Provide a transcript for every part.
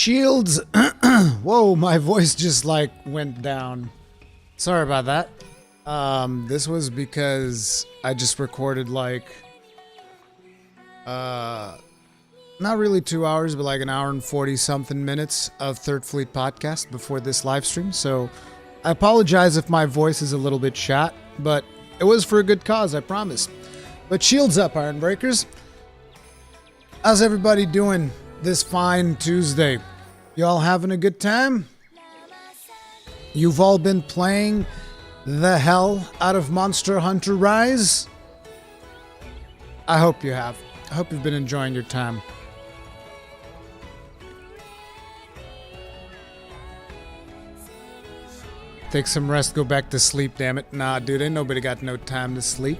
Shields. Whoa, my voice just like went down. Sorry about that. This was because I just recorded like not really 2 hours, but like an hour and 40 something minutes of Third Fleet podcast before this live stream. So I apologize if my voice is a little bit shot, but it was for a good cause, I promise. But shields up, Iron Breakers. How's everybody doing this fine Tuesday? Y'all having a good time? You've all been playing the hell out of Monster Hunter Rise? I hope you have. I hope you've been enjoying your time. Take some rest, go back to sleep, damn it. Nah, dude, ain't nobody got no time to sleep.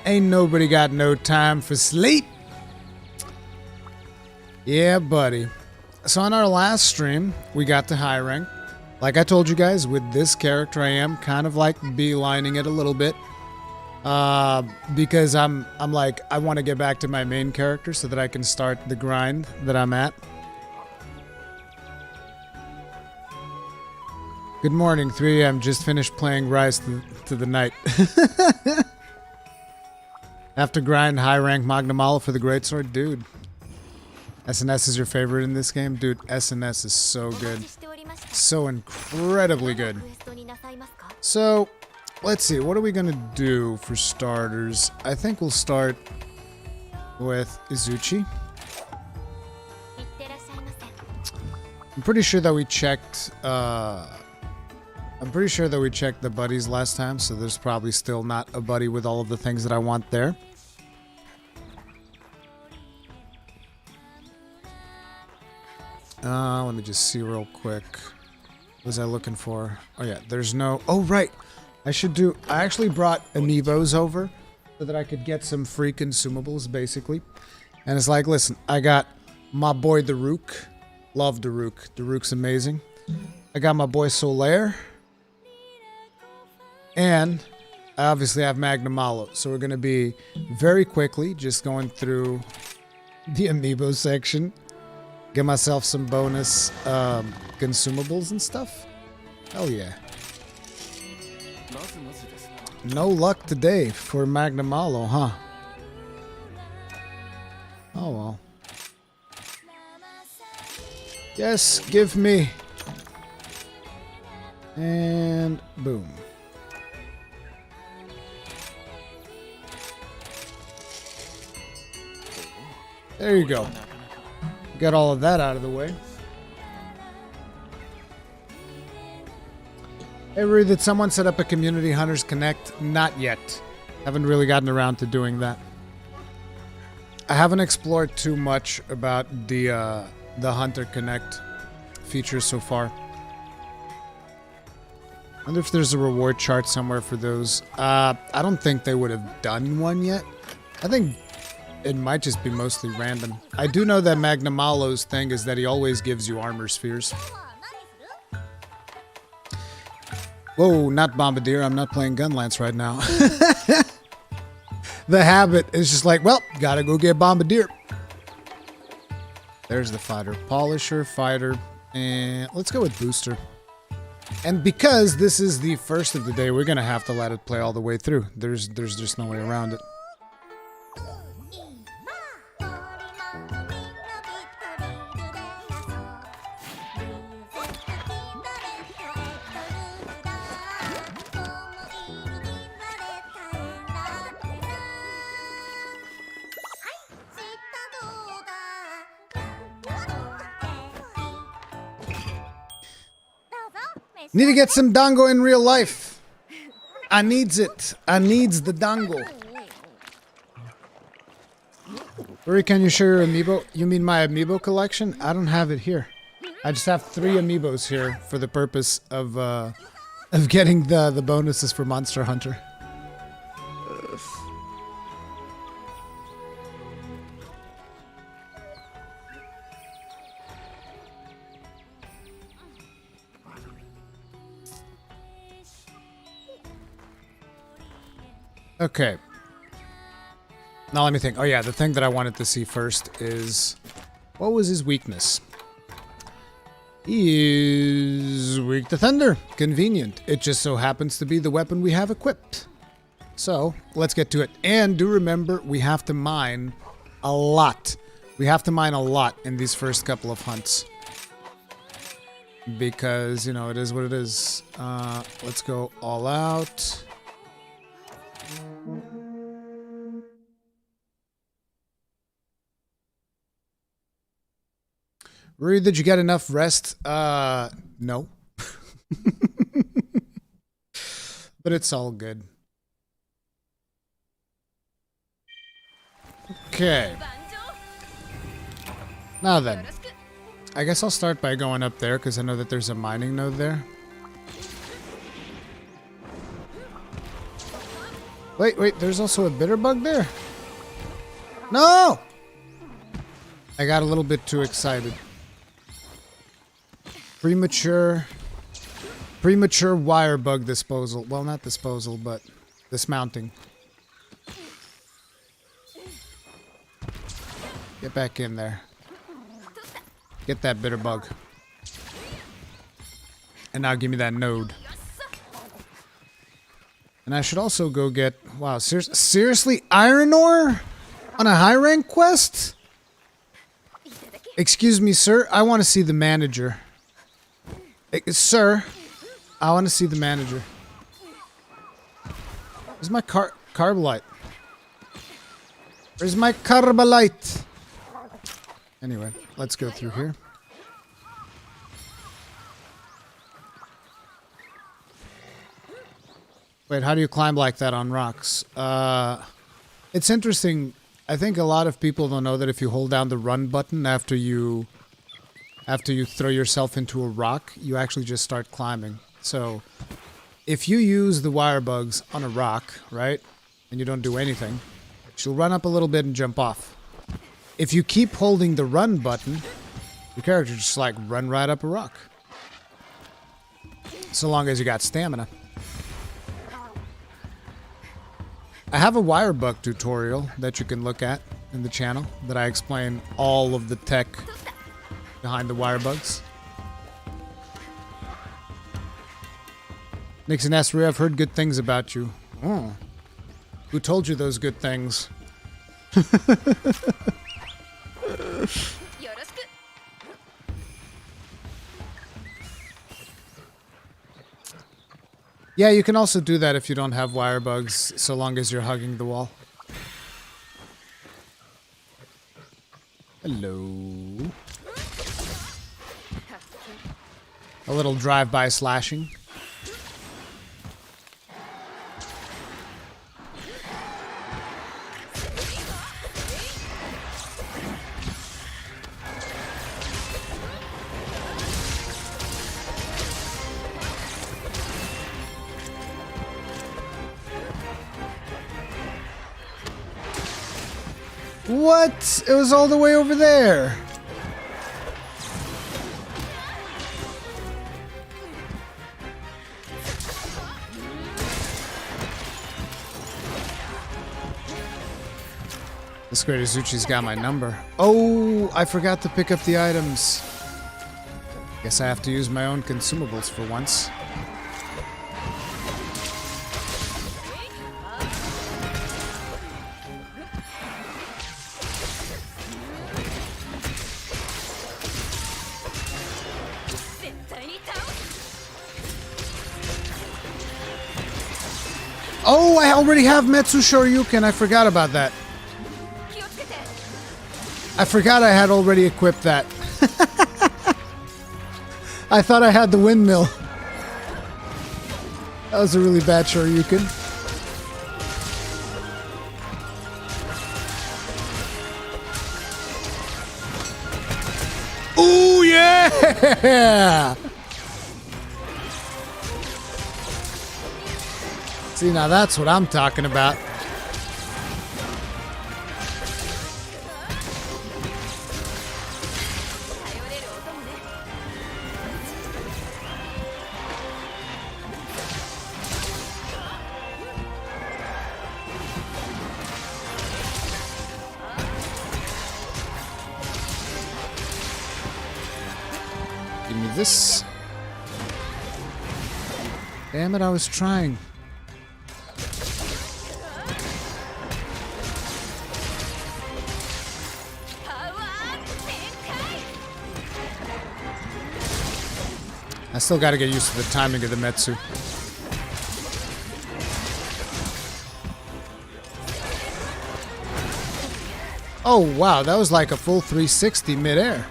Ain't nobody got no time for sleep. Yeah, buddy. So on our last stream, we got to high rank. Like I told you guys, with this character, I am kind of like beelining it a little bit. Because I'm like, I want to get back to my main character so that I can start the grind that I'm at. Good morning, 3 a.m. Just finished playing Rise to the Night. Have to grind high rank Magnamalo for the Greatsword? Dude. SNS is your favorite in this game? Dude, SNS is so good. So incredibly good. So, let's see. What are we going to do for starters? I think we'll start with Azuchi. I'm pretty sure that we checked... I'm pretty sure that we checked the buddies last time, so there's probably still not a buddy with all of the things that I want there. Let me just see real quick. What was I looking for? Oh yeah, there's no... Oh right! I actually brought amiibos over so that I could get some free consumables, basically. And it's like, listen, I got my boy Daruk. Love Daruk. Daruk's amazing. I got my boy Solaire. And I obviously have Magnamalo. So we're going to be very quickly just going through the amiibo section. Get myself some bonus consumables and stuff. Hell yeah. No luck today for Magnamalo, huh? Oh well. Yes, give me. And boom. There you go. Got all of that out of the way. Hey, Rui, did someone set up a Community Hunters Connect? Not yet. Haven't really gotten around to doing that. I haven't explored too much about the Hunter Connect features so far. I wonder if there's a reward chart somewhere for those. I don't think they would have done one yet. I think it might just be mostly random. I do know that Magnamalo's thing is that he always gives you armor spheres. Whoa, not Bombardier. I'm not playing Gunlance right now. The habit is just like, well, gotta go get Bombardier. There's the fighter. Polisher, fighter, and let's go with Booster. And because this is the first of the day, we're gonna have to let it play all the way through. There's just no way around it. Need to get some dango in real life. I needs it. I needs the dango. Rurikhan, you share your amiibo? You mean my amiibo collection? I don't have it here. I just have 3 amiibos here for the purpose of getting the bonuses for Monster Hunter. Okay. Now let me think. Oh yeah, the thing that I wanted to see first is What was his weakness? He is weak to thunder. Convenient. It just so happens to be the weapon we have equipped. So, let's get to it. And do remember, we have to mine a lot. We have to mine a lot in these first couple of hunts. Because, you know, it is what it is. Let's go all out. Ruri, did you get enough rest? No. But it's all good. Okay. Now then. I guess I'll start by going up there, because I know that there's a mining node there. Wait, there's also a bitter bug there. No! I got a little bit too excited. Premature wire bug disposal. Well, not disposal, but dismounting. Get back in there. Get that bitter bug. And now give me that node. And I should also go get... Wow, seriously? Iron ore? On a high rank quest? Excuse me, sir. I want to see the manager. Sir, I want to see the manager. Where's my carbolite? Where's my carbolite? Anyway, let's go through here. Wait, how do you climb like that on rocks? It's interesting. I think a lot of people don't know that if you hold down the run button after you throw yourself into a rock, you actually just start climbing. So, if you use the wire bugs on a rock, right, and you don't do anything, she'll run up a little bit and jump off. If you keep holding the run button, your character just like run right up a rock. So long as you got stamina. I have a wire bug tutorial that you can look at in the channel that I explain all of the tech behind the wire bugs. Nixon Asri, I've heard good things about you. Oh. Who told you those good things? Yeah, you can also do that if you don't have wire bugs, so long as you're hugging the wall. Hello. A little drive-by slashing. What? It was all the way over there. This great Azuchi's got my number. Oh, I forgot to pick up the items. Guess I have to use my own consumables for once. Oh, I already have Metsu Shoryuken. I forgot about that. I forgot I had already equipped that. I thought I had the windmill. That was a really bad Shoryuken. Ooh, yeah! See, now that's what I'm talking about. me this. Damn it, I was trying. I still gotta get used to the timing of the Metsu. Oh wow, that was like a full 360 midair.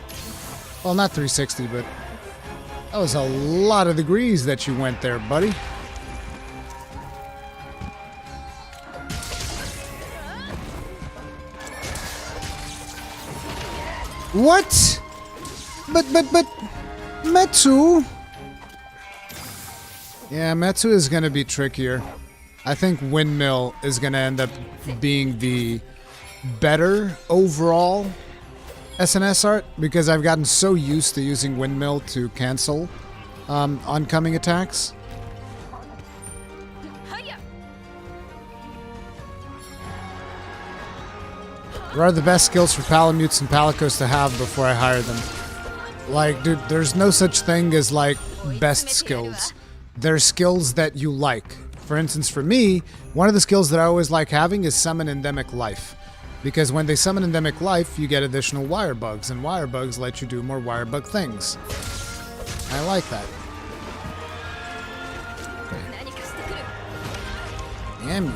Well, not 360, but that was a lot of degrees that you went there, buddy. What? But Metsu? Yeah, Metsu is gonna be trickier. I think Windmill is gonna end up being the better overall SNS art because I've gotten so used to using Windmill to cancel oncoming attacks. What are the best skills for Palamutes and Palicos to have before I hire them? Like, dude, there's no such thing as, like, best skills. They're skills that you like. For instance, for me, one of the skills that I always like having is Summon Endemic Life. Because when they summon Endemic Life, you get additional wire bugs, and wire bugs let you do more wire bug things. I like that. Okay. Damn you.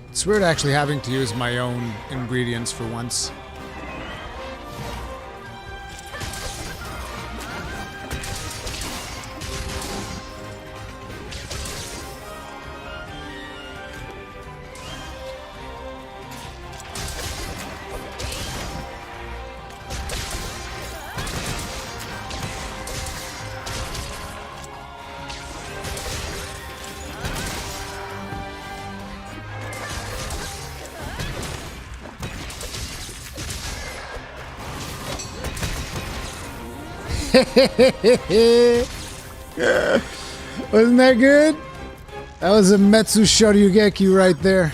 It's weird actually having to use my own ingredients for once. Wasn't that good? That was a Metsu Shoryugeki right there.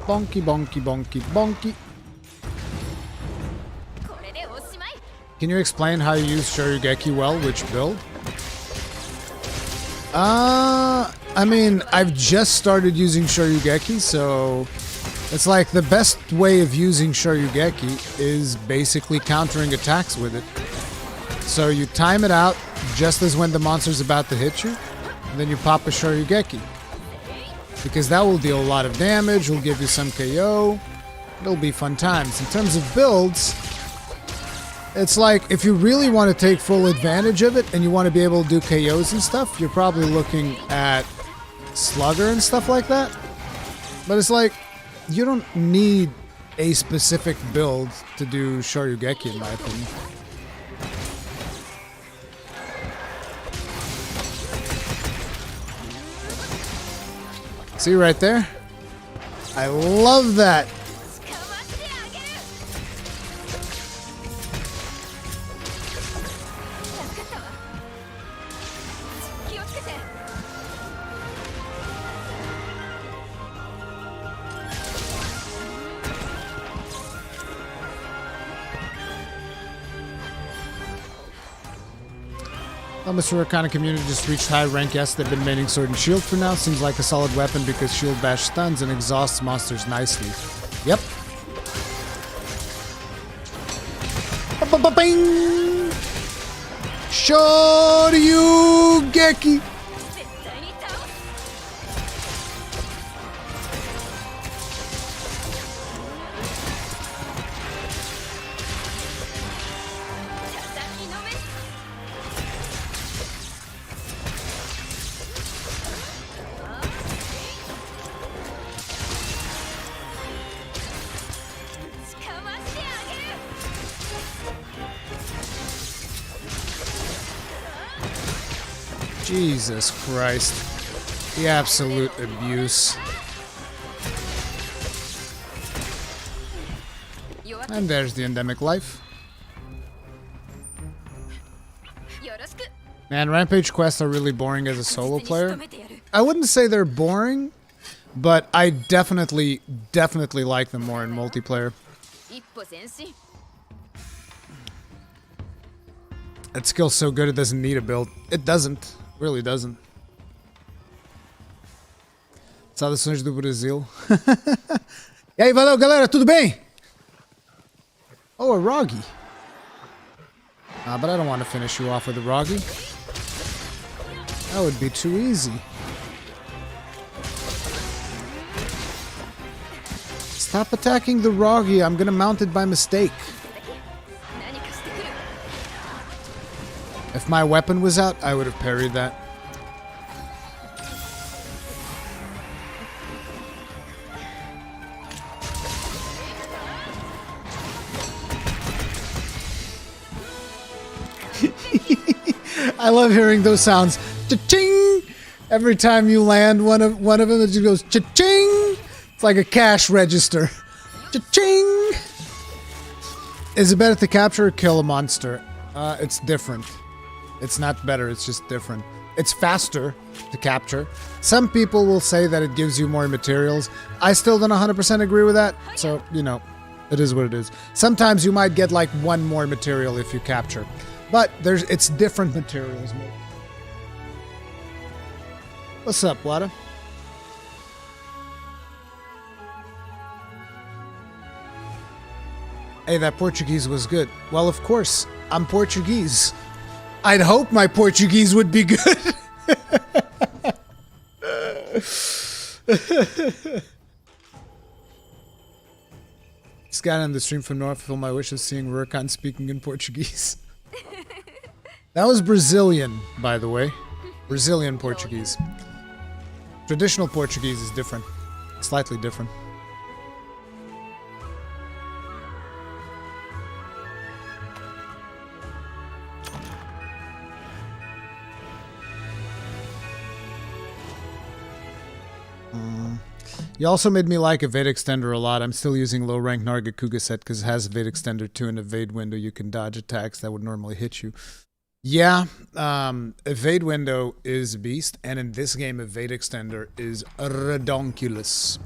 Bonky, bonky, bonky, bonky. Can you explain how you use Shoryugeki well? Which build? I mean, I've just started using Shoryugeki, so it's like the best way of using Shoryugeki is basically countering attacks with it. So you time it out just as when the monster's about to hit you, and then you pop a Shoryugeki. Because that will deal a lot of damage, will give you some KO, it'll be fun times. In terms of builds, it's like if you really want to take full advantage of it and you want to be able to do KOs and stuff, you're probably looking at Slugger and stuff like that. But it's like, you don't need a specific build to do Shoryugeki in my opinion. See right there? I love that. Mr. Rurikhan community just reached high rank. Yes, they've been maining Sword and Shield for now. Seems like a solid weapon because Shield Bash stuns and exhausts monsters nicely. Yep. Ba-ba-ba-bing! Shoryugeki! Jesus Christ. The absolute abuse. And there's the endemic life. Man, Rampage quests are really boring as a solo player. I wouldn't say they're boring, but I definitely like them more in multiplayer. That skill's so good it doesn't need a build. It doesn't. Really doesn't. Saudações do Brasil. E aí, valeu, galera, tudo bem? Oh, a Rogi. But I don't want to finish you off with a Rogi. That would be too easy. Stop attacking the Rogi. I'm gonna mount it by mistake. If my weapon was out, I would have parried that. I love hearing those sounds. Cha-ching! Every time you land one of them, it just goes cha-ching! It's like a cash register. Cha-ching! Is it better to capture or kill a monster? It's different. It's not better, it's just different. It's faster to capture. Some people will say that it gives you more materials. I still don't 100% agree with that, so, you know, it is what it is. Sometimes you might get like one more material if you capture. But it's different materials. What's up, Wada? Hey, that Portuguese was good. Well, of course, I'm Portuguese. I'd hope my Portuguese would be good. This guy on the stream from North fulfilled my wish of seeing Rurikhan speaking in Portuguese. That was Brazilian, by the way. Brazilian Portuguese. Traditional Portuguese is different. Slightly different. You also made me like Evade Extender a lot. I'm still using low rank Nargacuga set because it has Evade Extender 2 and Evade Window. You can dodge attacks that would normally hit you. Yeah, Evade Window is a beast, and in this game, Evade Extender is redonkulous.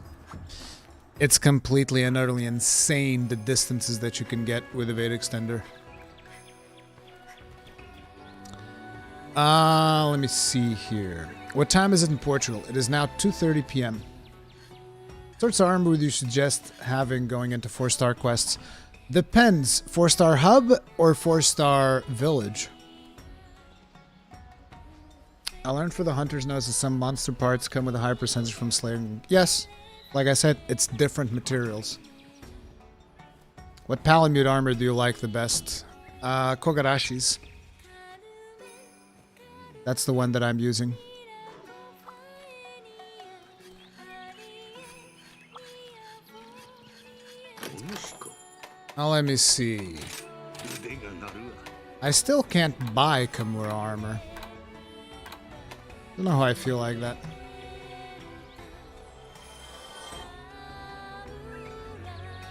It's completely and utterly insane the distances that you can get with Evade Extender. Let me see here. What time is it in Portugal? It is now 2:30 p.m. What sorts of armor would you suggest having going into 4-star quests? Depends. 4-star hub or 4-star village? I learned for the hunter's nose that some monster parts come with a higher percentage from slaying. Yes, like I said, it's different materials. What Palamute armor do you like the best? Kogarashi's. That's the one that I'm using. Now let me see. I still can't buy Kimura armor. Don't know how I feel like that.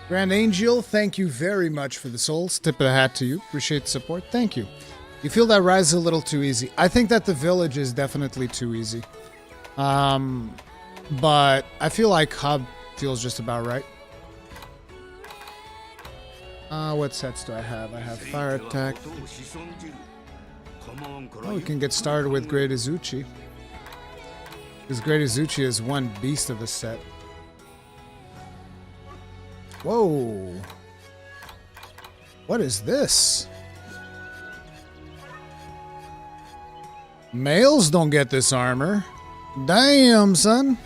Grand Angel, thank you very much for the souls. Tip of the hat to you. Appreciate the support. Thank you. You feel that Rise is a little too easy. I think that the village is definitely too easy. But I feel like Hub feels just about right. What sets do I have? I have Fire Attack. Oh, we can get started with Great Azuchi. Because Great Azuchi is one beast of a set. Whoa. What is this? Males don't get this armor. Damn, son.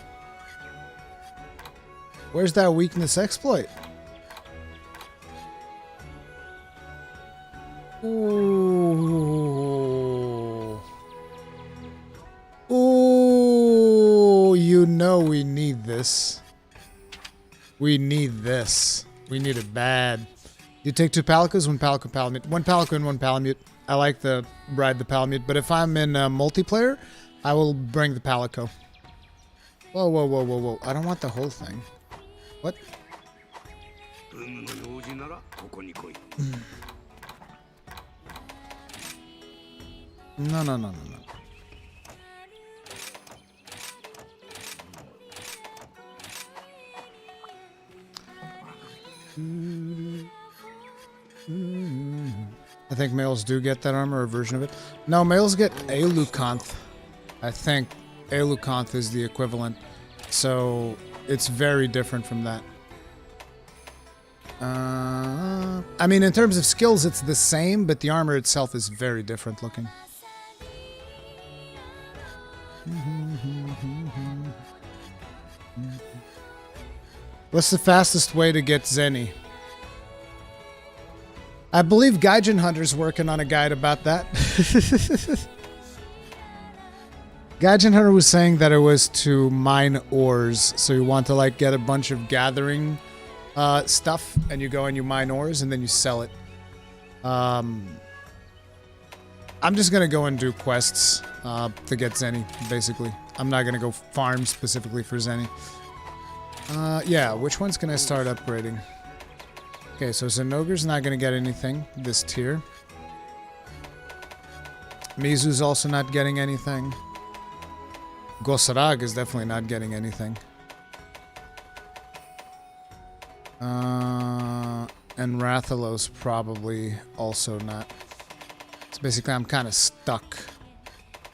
Where's that weakness exploit? Ooh. Ooh, you know we need this. We need this. We need it bad. You take 2 Palicos, 1 Palico Palamute. 1 Palico and 1 Palamute. I like the ride the Palamute, but if I'm in multiplayer, I will bring the Palico. Whoa, whoa, whoa, whoa, whoa. I don't want the whole thing. What? No, no, no, no, no. I think males do get that armor, or a version of it. No, males get Alukanth. I think Alukanth is the equivalent. So it's very different from that. I mean, in terms of skills, it's the same, but the armor itself is very different looking. What's the fastest way to get Zenny? I believe Gaijin Hunter's working on a guide about that. Gaijin Hunter was saying that it was to mine ores. So you want to like get a bunch of gathering stuff, and you go and you mine ores, and then you sell it. I'm just gonna go and do quests to get Zenny, basically. I'm not gonna go farm specifically for Zenny. Yeah, which ones can I start upgrading? Okay, so Zenogre's not gonna get anything this tier. Mizu's also not getting anything. Gosarag is definitely not getting anything. And Rathalos probably also not. So basically I'm kind of stuck.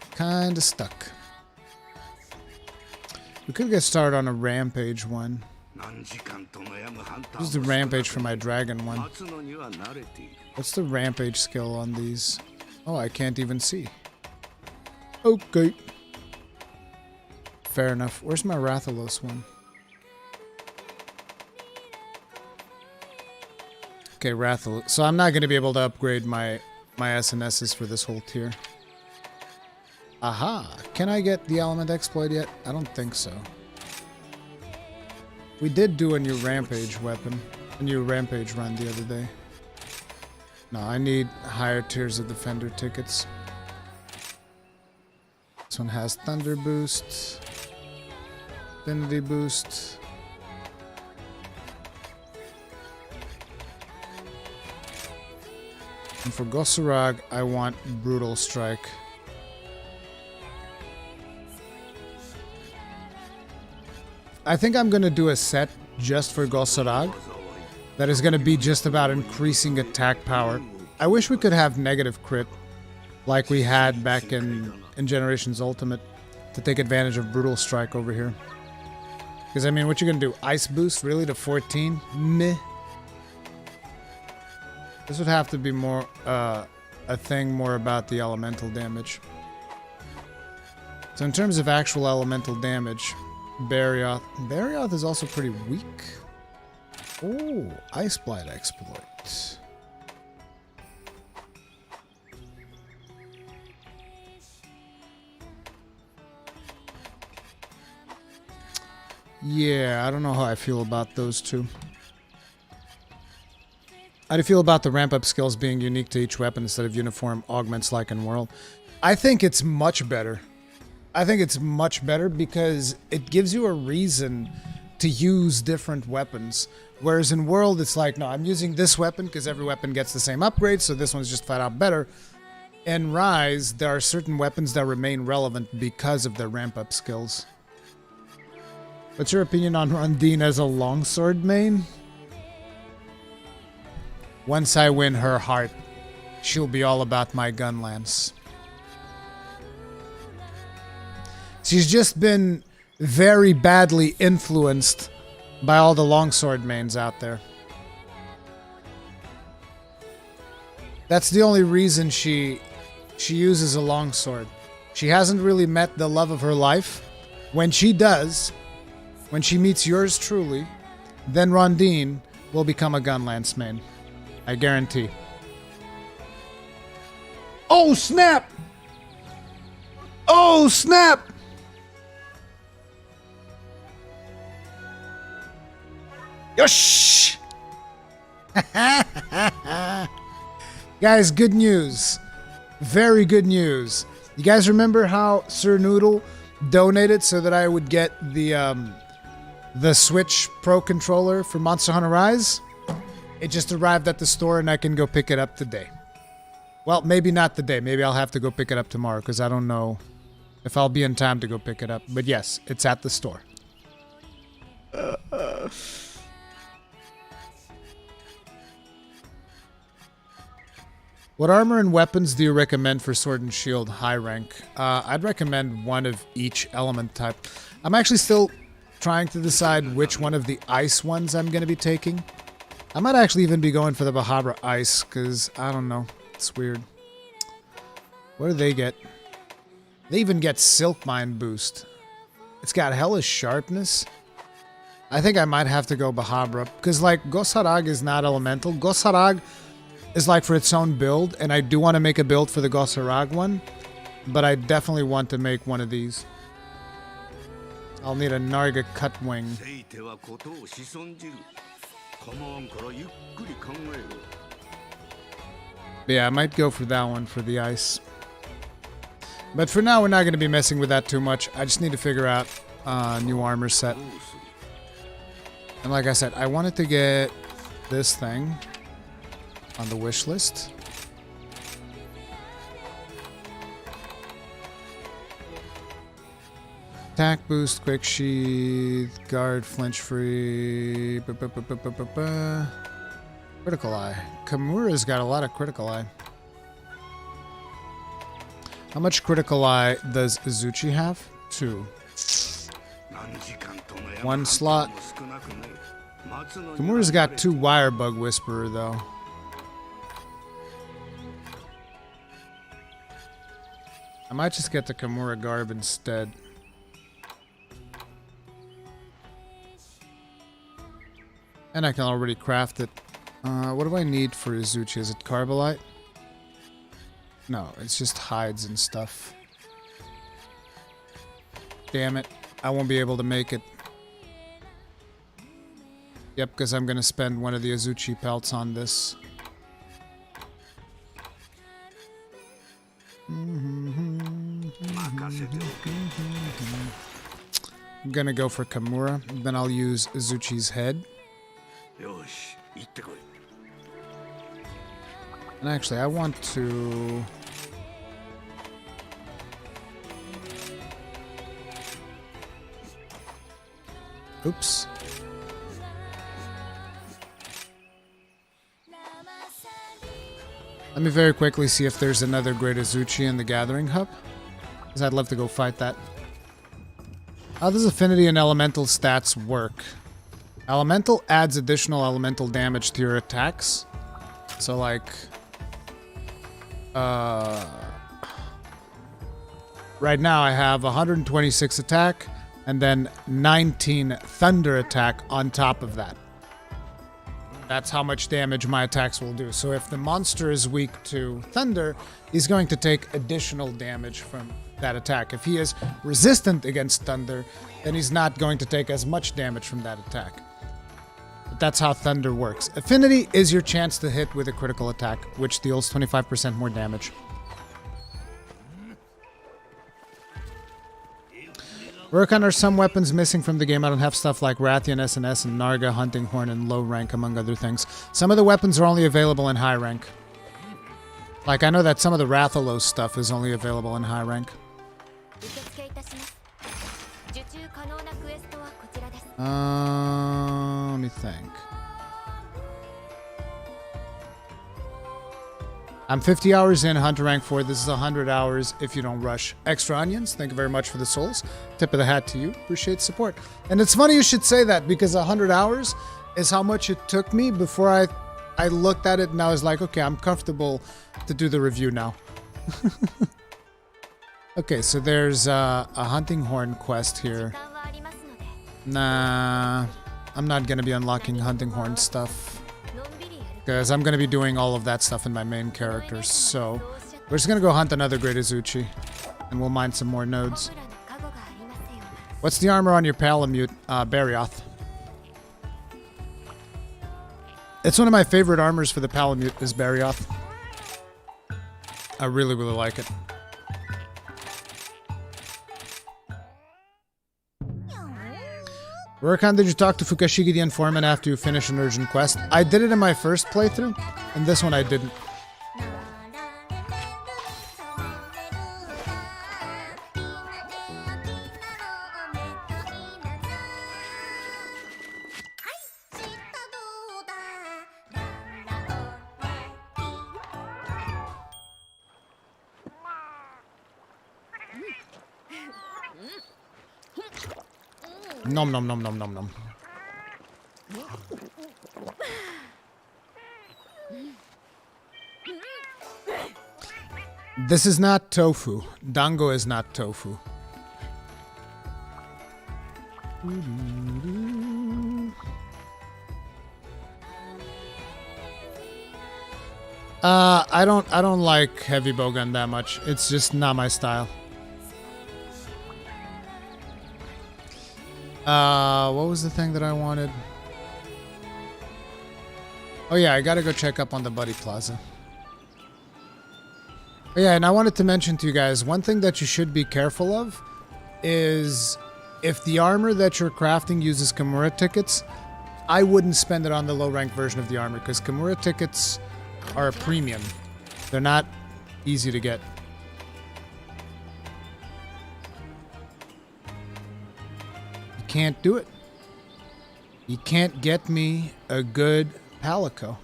Kind of stuck. We could get started on a Rampage one. This is the Rampage for my Dragon one. What's the Rampage skill on these? Oh, I can't even see. Okay. Fair enough. Where's my Rathalos one? Okay, Rathalos. So I'm not going to be able to upgrade my SNSs for this whole tier. Aha! Can I get the Element Exploit yet? I don't think so. We did do a new Rampage weapon. A new Rampage run the other day. No, I need higher tiers of Defender tickets. This one has Thunder Boost. Affinity Boost. And for Gosarag, I want Brutal Strike. I think I'm going to do a set just for Gosarag that is going to be just about increasing attack power. I wish we could have negative crit like we had back in Generations Ultimate to take advantage of Brutal Strike over here. Because, I mean, what you going to do? Ice Boost, really, to 14? Meh. This would have to be more, a thing more about the elemental damage. So in terms of actual elemental damage, Barioth. Barioth is also pretty weak. Oh, Ice Blight Exploit. Yeah, I don't know how I feel about those two. How do you feel about the ramp-up skills being unique to each weapon instead of uniform augments like in World? I think it's much better. I think it's much better because it gives you a reason to use different weapons. Whereas in World, it's like, no, I'm using this weapon because every weapon gets the same upgrade, so this one's just flat out better. In Rise, there are certain weapons that remain relevant because of their ramp-up skills. What's your opinion on Rondine as a longsword main? Once I win her heart, she'll be all about my gun lance. She's just been very badly influenced by all the longsword mains out there. That's the only reason she uses a longsword. She hasn't really met the love of her life. When she does, when she meets yours truly, then Rondine will become a gun lance main. I guarantee. Oh, snap! Oh, snap! Yosh! Guys, good news. Very good news. You guys remember how Sir Noodle donated so that I would get the Switch Pro controller for Monster Hunter Rise? It just arrived at the store and I can go pick it up today. Well, maybe not today. Maybe I'll have to go pick it up tomorrow because I don't know if I'll be in time to go pick it up. But yes, it's at the store. What armor and weapons do you recommend for Sword and Shield high rank? I'd recommend one of each element type. I'm actually still trying to decide which one of the ice ones I'm going to be taking. I might actually even be going for the Bahabra Ice, because, I don't know, it's weird. What do they get? They even get Silk Mine boost. It's got hellish sharpness. I think I might have to go Bahabra, because, like, Gosarag is not elemental. Gosarag is, like, for its own build, and I do want to make a build for the Gosarag one, but I definitely want to make one of these. I'll need a Narga Cutwing. Yeah, I might go for that one for the ice. But for now, we're not going to be messing with that too much. I just need to figure out a new armor set. And like I said, I wanted to get this thing on the wish list. Attack boost, quick sheath, guard, flinch free, critical eye. Kamura's got a lot of critical eye. How much critical eye does Azuchi have? 2. 1 slot. Kamura's got 2 wire bug whisperer though. I might just get the Kamura garb instead. And I can already craft it. What do I need for Azuchi? Is it Carbolite? No, it's just hides and stuff. Damn it. I won't be able to make it. Yep, because I'm going to spend one of the Azuchi pelts on this. I'm going to go for Kamura. Then I'll use Azuchi's head. And actually, I want to... Oops. Let me very quickly see if there's another Great Azuchi in the Gathering Hub, because I'd love to go fight that. How does Affinity and Elemental stats work? Elemental adds additional elemental damage to your attacks. So, like... right now I have 126 attack, and then 19 thunder attack on top of that. That's how much damage my attacks will do. So if the monster is weak to thunder, he's going to take additional damage from that attack. If he is resistant against thunder, then he's not going to take as much damage from that attack. But that's how thunder works. Affinity is your chance to hit with a critical attack, which deals 25% more damage. Rurikhan, are some weapons missing from the game? I don't have stuff like Rathian, SNS, and Narga, Hunting Horn, and low rank, among other things. Some of the weapons are only available in high rank. Like, I know that some of the Rathalos stuff is only available in high rank. Let me think. I'm 50 hours in, Hunter rank 4. This is 100 hours if you don't rush. Extra onions, thank you very much for the souls. Tip of the hat to you. Appreciate support. And it's funny you should say that, because 100 hours is how much it took me before I looked at it and I was like, okay, I'm comfortable to do the review now. Okay, so there's a Hunting Horn quest here. Nah, I'm not going to be unlocking Hunting Horn stuff, because I'm going to be doing all of that stuff in my main character. So we're just going to go hunt another Great Azuchi, and we'll mine some more nodes. What's the armor on your Palamute, Barioth? It's one of my favorite armors for the Palamute is Barioth. I really, really like it. Rurikhan, did you talk to Fukashigi the Informant after you finish an urgent quest? I did it in my first playthrough, and this one I didn't. Nom nom nom nom nom nom. This is not tofu. Dango is not tofu. I don't like heavy bowgun that much. It's just not my style. What was the thing that I wanted? Oh yeah, I gotta go check up on the Buddy Plaza. Oh yeah, and I wanted to mention to you guys, one thing that you should be careful of is if the armor that you're crafting uses Kimura tickets, I wouldn't spend it on the low rank version of the armor, because Kimura tickets are a premium. They're not easy to get. You can't do it. You can't get me a good Palico.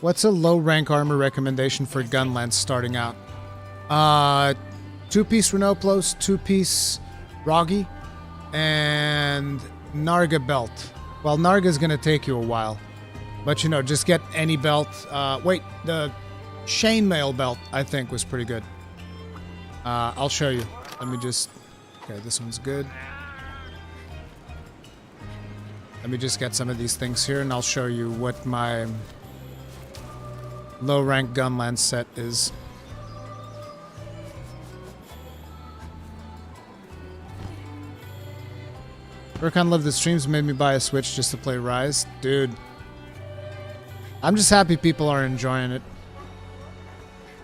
What's a low rank armor recommendation for Gunlance starting out? 2-piece Renoplos, 2-piece Roggy, and Narga belt. Well, Narga's gonna take you a while, but you know, just get any belt. Wait, the chainmail belt I think was pretty good. I'll show you. Let me just. Okay, this one's good. Let me just get some of these things here, and I'll show you what my low rank Gunlance set is. Rurikhan loved the streams, made me buy a Switch just to play Rise. Dude, I'm just happy people are enjoying it.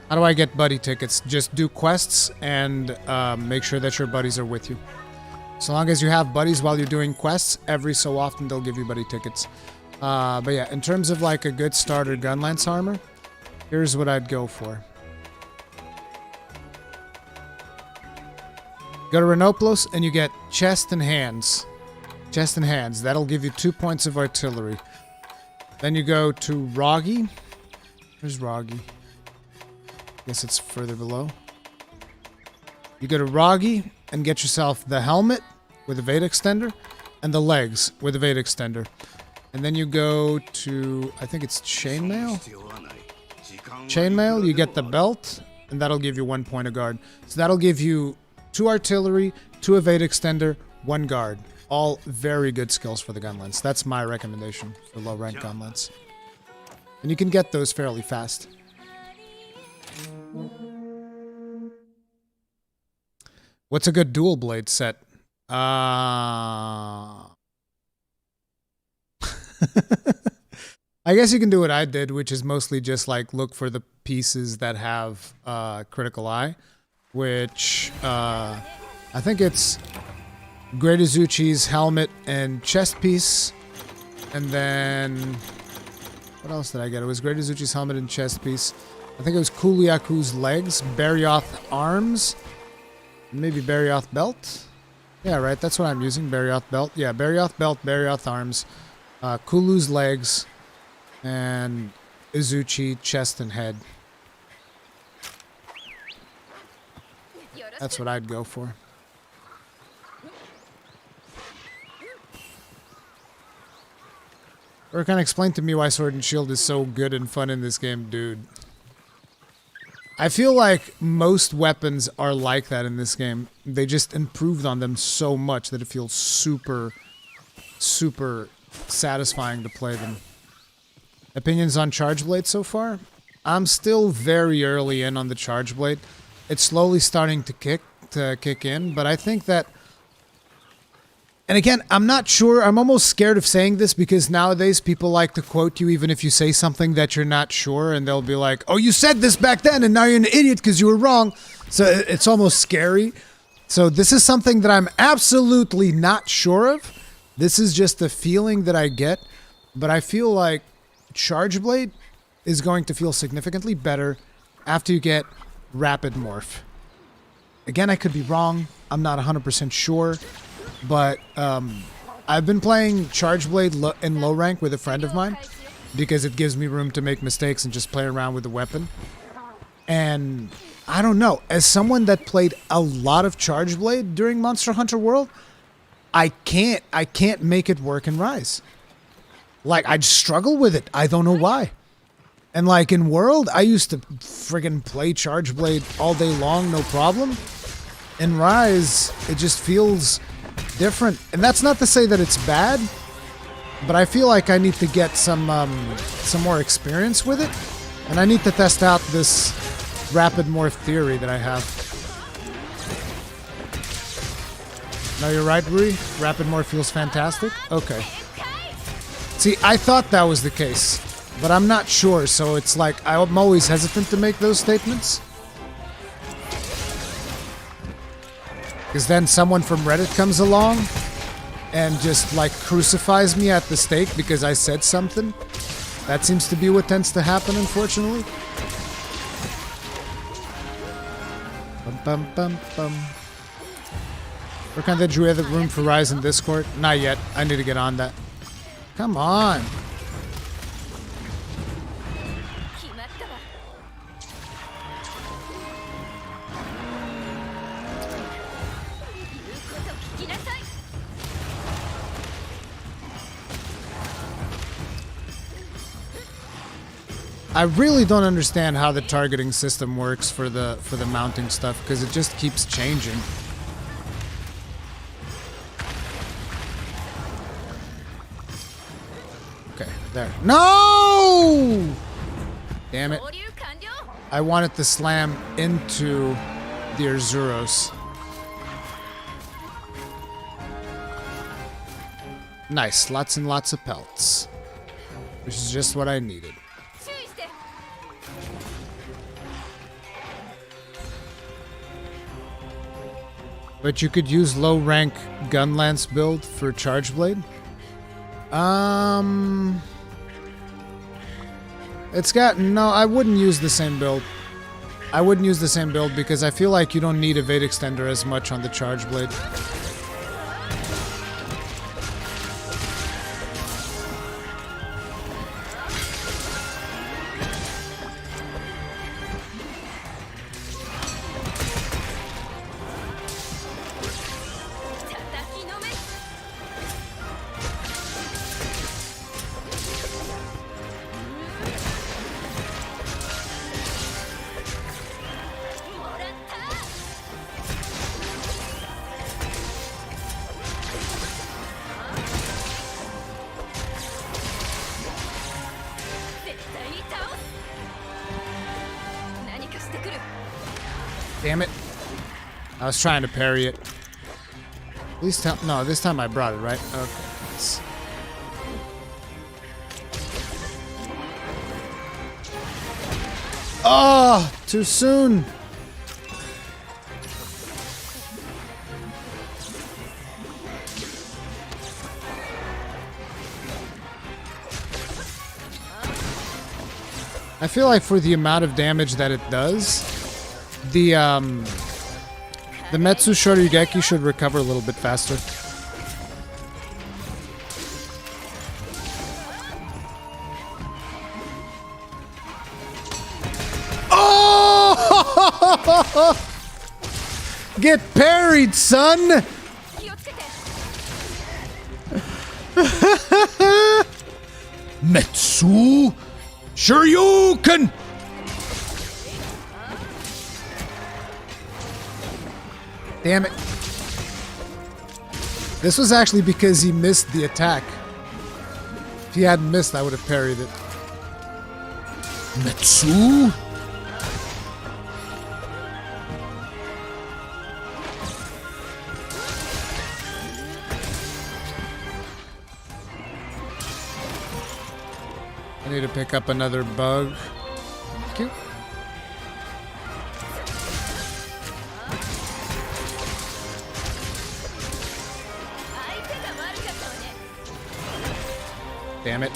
How do I get buddy tickets? Just do quests and make sure that your buddies are with you. So long as you have buddies while you're doing quests, every so often they'll give you buddy tickets. But yeah, in terms of like a good starter Gunlance armor, here's what I'd go for. Go to Renoplos and you get chest and hands. Chest and hands. That'll give you 2 points of artillery. Then you go to Roggy. Where's Roggy? Guess it's further below. You go to Roggy and get yourself the helmet with a Veda extender and the legs with a Veda extender. And then you go to, I think it's chainmail. Chainmail, you get the belt, and that'll give you 1 point of guard. So that'll give you 2 artillery, 2 Veda extender, 1 guard. All very good skills for the Gunlance. That's my recommendation for low rank Gunlance. And you can get those fairly fast. What's a good dual blade set? I guess you can do what I did, which is mostly just like look for the pieces that have critical eye, which I think it's Great Azuchi's helmet and chest piece, and then what else did I get? It was Great Azuchi's helmet and chest piece. I think it was Kuliaku's legs, Barioth arms, maybe Barioth belt. Yeah, right. That's what I'm using. Barioth belt. Yeah, Barioth belt, Barioth arms, Kulu's legs, and Azuchi chest and head. That's what I'd go for. Rurikhan, explain to me why Sword and Shield is so good and fun in this game, dude. I feel like most weapons are like that in this game. They just improved on them so much that it feels super, super satisfying to play them. Opinions on Charge Blade so far? I'm still very early in on the Charge Blade. It's slowly starting to kick in, but I think that... And again, I'm not sure. I'm almost scared of saying this because nowadays people like to quote you even if you say something that you're not sure, and they'll be like, oh, you said this back then and now you're an idiot because you were wrong. So it's almost scary. So this is something that I'm absolutely not sure of. This is just a feeling that I get, but I feel like Charge Blade is going to feel significantly better after you get Rapid Morph. Again, I could be wrong. I'm not 100% sure. But I've been playing Charge Blade in low rank with a friend of mine because it gives me room to make mistakes and just play around with the weapon. And I don't know, as someone that played a lot of Charge Blade during Monster Hunter World, I can't make it work in Rise. Like, I'd struggle with it. I don't know why. And like in World, I used to friggin' play Charge Blade all day long, no problem. In Rise, it just feels different. And that's not to say that it's bad, but I feel like I need to get some more experience with it. And I need to test out this rapid morph theory that I have. No, you're right, Rui. Rapid morph feels fantastic. Okay. See, I thought that was the case, but I'm not sure, so it's like I'm always hesitant to make those statements. Because then someone from Reddit comes along and just like crucifies me at the stake because I said something. That seems to be what tends to happen, unfortunately. Bum bum bum bum. Rurikhan, did you have the room for Rise in Discord? Not yet. I need to get on that. Come on. I really don't understand how the targeting system works for the mounting stuff because it just keeps changing. Okay, there. No! Damn it. I wanted to slam into the Arzuros. Nice, lots and lots of pelts. Which is just what I needed. But you could use low rank gun lance build for Charge Blade. It's got no. I wouldn't use the same build. I wouldn't use the same build because I feel like you don't need evade extender as much on the Charge Blade. Damn it. I was trying to parry it. At least no, this time I brought it, right? Okay. Nice. Oh, too soon. I feel like for the amount of damage that it does, the Metsu Shorigeki should recover a little bit faster. Oh! Get parried, son! Metsu Shoryuken! Damn it. This was actually because he missed the attack. If he hadn't missed, I would have parried it. Metsu? I need to pick up another bug. Thank you. Damn it.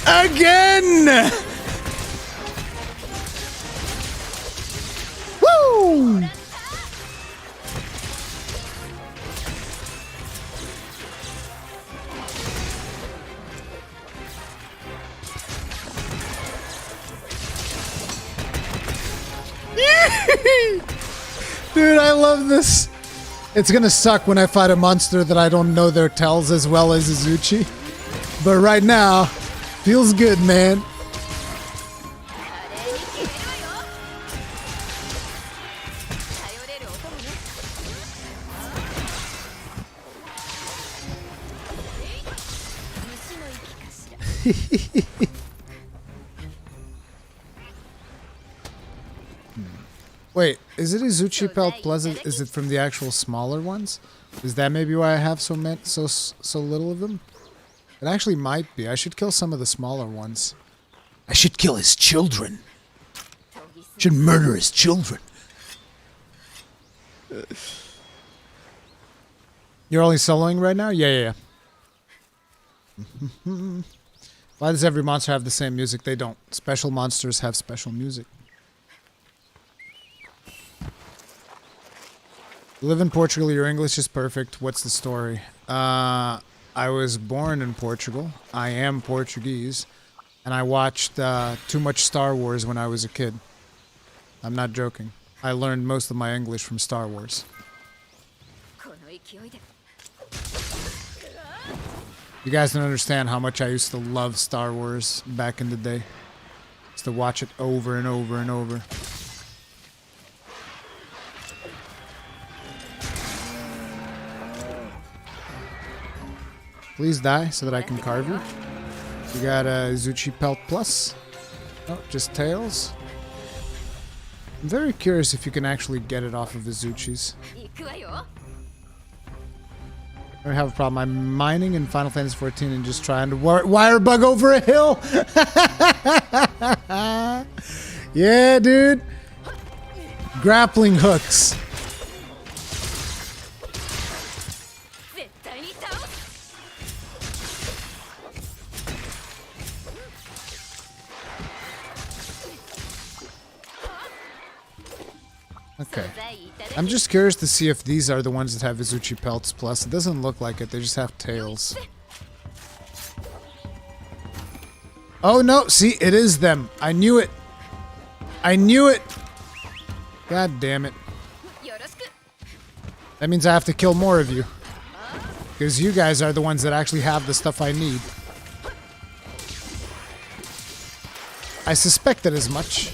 Again! Woo! Dude, I love this. It's gonna suck when I fight a monster that I don't know their tells as well as Azuchi. But right now, feels good, man. Wait, is it Azuchi Pelt Pleasant? Is it from the actual smaller ones? Is that maybe why I have so little of them? It actually might be. I should kill some of the smaller ones. I should kill his children. Should murder his children. You're only soloing right now? Yeah. Why does every monster have the same music? They don't. Special monsters have special music. You live in Portugal, your English is perfect. What's the story? I was born in Portugal. I am Portuguese. And I watched too much Star Wars when I was a kid. I'm not joking. I learned most of my English from Star Wars. You guys don't understand how much I used to love Star Wars back in the day. Used to watch it over and over and over. Please die so that I can carve you. You got a Azuchi Pelt Plus. Oh, just tails. I'm very curious if you can actually get it off of Azuchi's. I have a problem. I'm mining in Final Fantasy XIV and just trying to wire bug over a hill. Yeah, dude. Grappling hooks. Okay. I'm just curious to see if these are the ones that have Azuchi Pelts Plus. It doesn't look like it. They just have tails. Oh, no. See, it is them. I knew it. I knew it. God damn it. That means I have to kill more of you. Because you guys are the ones that actually have the stuff I need. I suspected as much.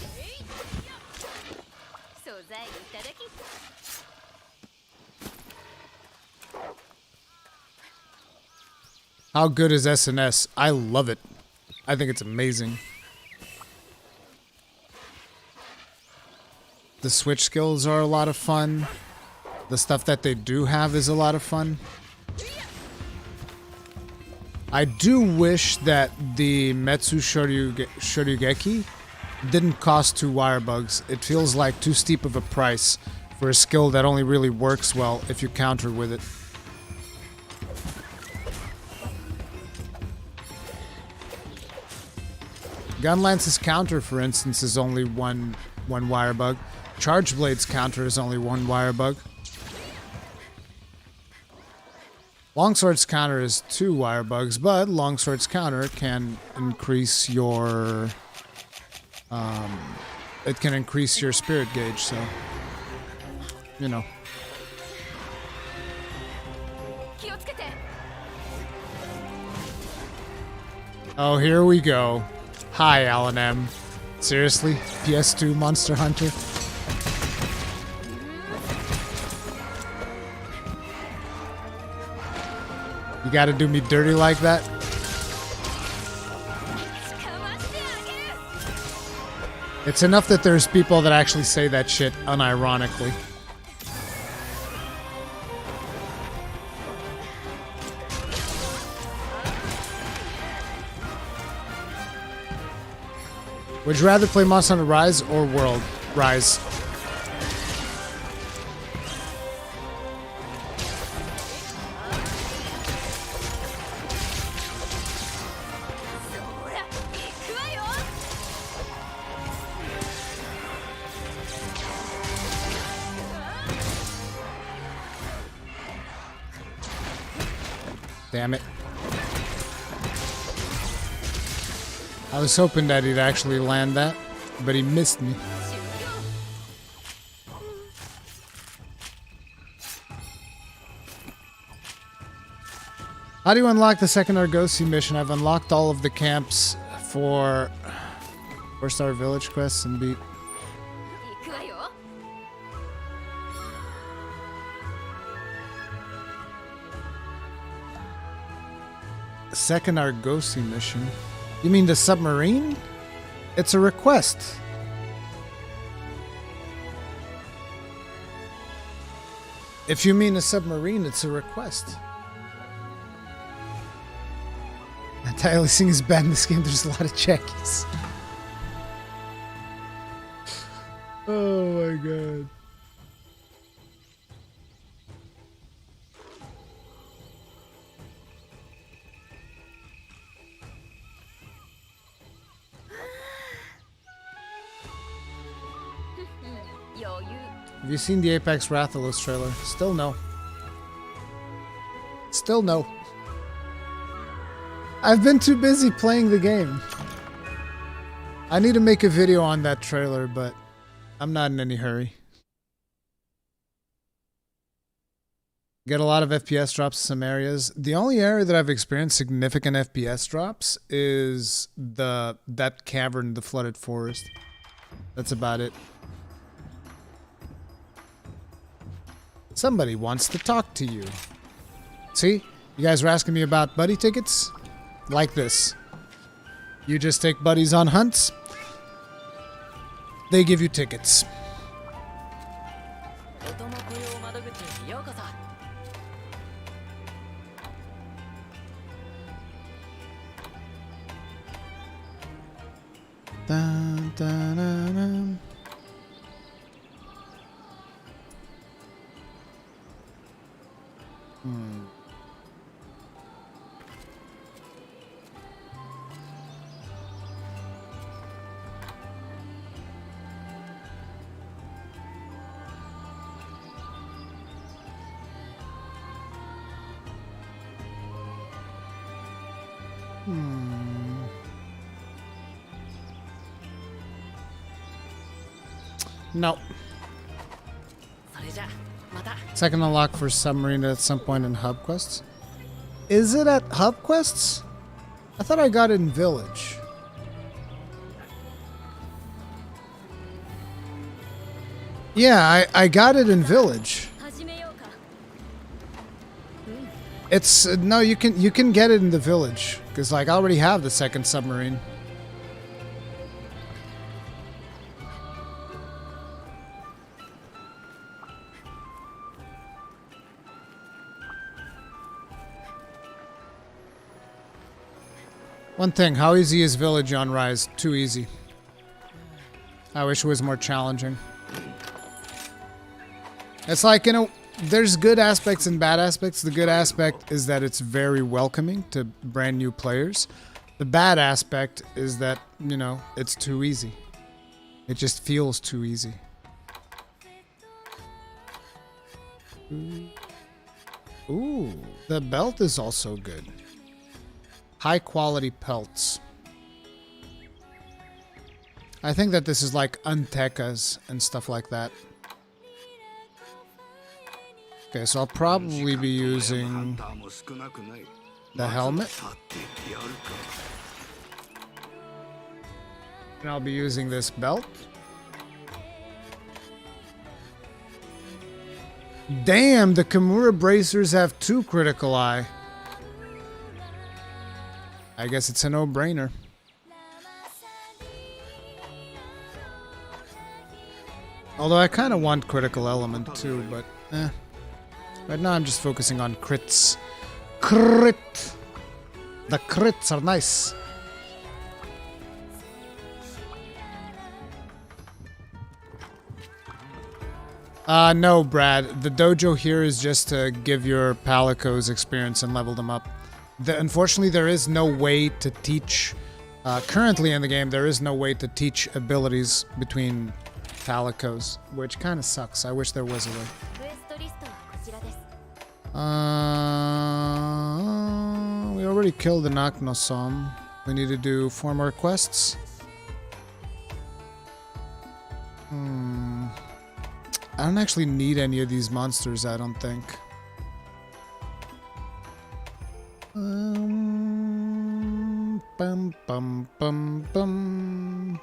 How good is SNS? I love it. I think it's amazing. The switch skills are a lot of fun. The stuff that they do have is a lot of fun. I do wish that the Metsu Shoryugeki didn't cost 2 wire bugs. It feels like too steep of a price for a skill that only really works well if you counter with it. Gunlance's counter, for instance, is only one wire bug. Charge Blade's counter is only 1 wire bug. Longsword's counter is 2 wire bugs, but Longsword's counter can increase your... it can increase your spirit gauge, so... You know. Oh, here we go. Hi, Alan M. Seriously? PS2 Monster Hunter? You gotta do me dirty like that? It's enough that there's people that actually say that shit unironically. Would you rather play Monster Hunter Rise or World? Rise. Damn it. I was hoping that he'd actually land that, but he missed me. How do you unlock the second Argosy mission? I've unlocked all of the camps for 4-star village quests and beat. Second Argosy mission? You mean the submarine? It's a request. If you mean a submarine, it's a request. Anti-aliasing is bad in this game. There's a lot of checkies. Oh my god. Have you seen the Apex Rathalos trailer? Still no. Still no. I've been too busy playing the game. I need to make a video on that trailer, but I'm not in any hurry. Get a lot of FPS drops in some areas. The only area that I've experienced significant FPS drops is that cavern, the flooded forest. That's about it. Somebody wants to talk to you. See? You guys were asking me about buddy tickets? Like this. You just take buddies on hunts. They give you tickets. Dun, dun, dun, dun. No. Second unlock for submarine at some point in hub quests. Is it at hub quests? I thought I got it in village. Yeah, I got it in village. It's no, you can get it in the village because like I already have the second submarine. One thing, how easy is Village on Rise? Too easy. I wish it was more challenging. It's like, you know, there's good aspects and bad aspects. The good aspect is that it's very welcoming to brand new players. The bad aspect is that, you know, it's too easy. It just feels too easy. Ooh, the belt is also good. High quality pelts. I think that this is like Untekas and stuff like that. Okay, so I'll probably be using the helmet. And I'll be using this belt. Damn, the Kimura bracers have 2 critical eye. I guess it's a no-brainer. Although I kind of want critical element too, but eh. Right now I'm just focusing on crits. Crit! The crits are nice. No, Brad. The dojo here is just to give your palicos experience and level them up. Unfortunately, there is no way to teach... currently in the game, there is no way to teach abilities between palicos, which kind of sucks. I wish there was a way. already killed an Aknosom. We need to do 4 more quests. I don't actually need any of these monsters, I don't think. Bum, bum, bum, bum.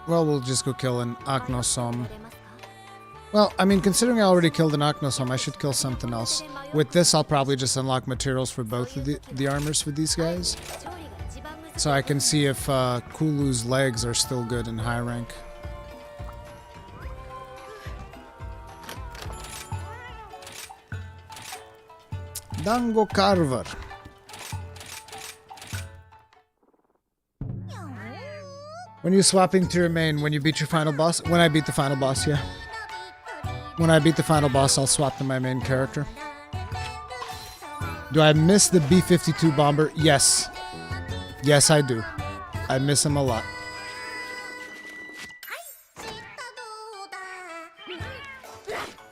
Well, we'll just go kill an Aknosom. Well, I mean, considering I already killed an Aknosom, I should kill something else. With this, I'll probably just unlock materials for both of the armors for these guys. So I can see if Kulu's legs are still good in high rank. Dango Carver. When are you swapping to your main? When you beat your final boss? When I beat the final boss, yeah. When I beat the final boss, I'll swap to my main character. Do I miss the B-52 bomber? Yes. Yes, I do. I miss him a lot.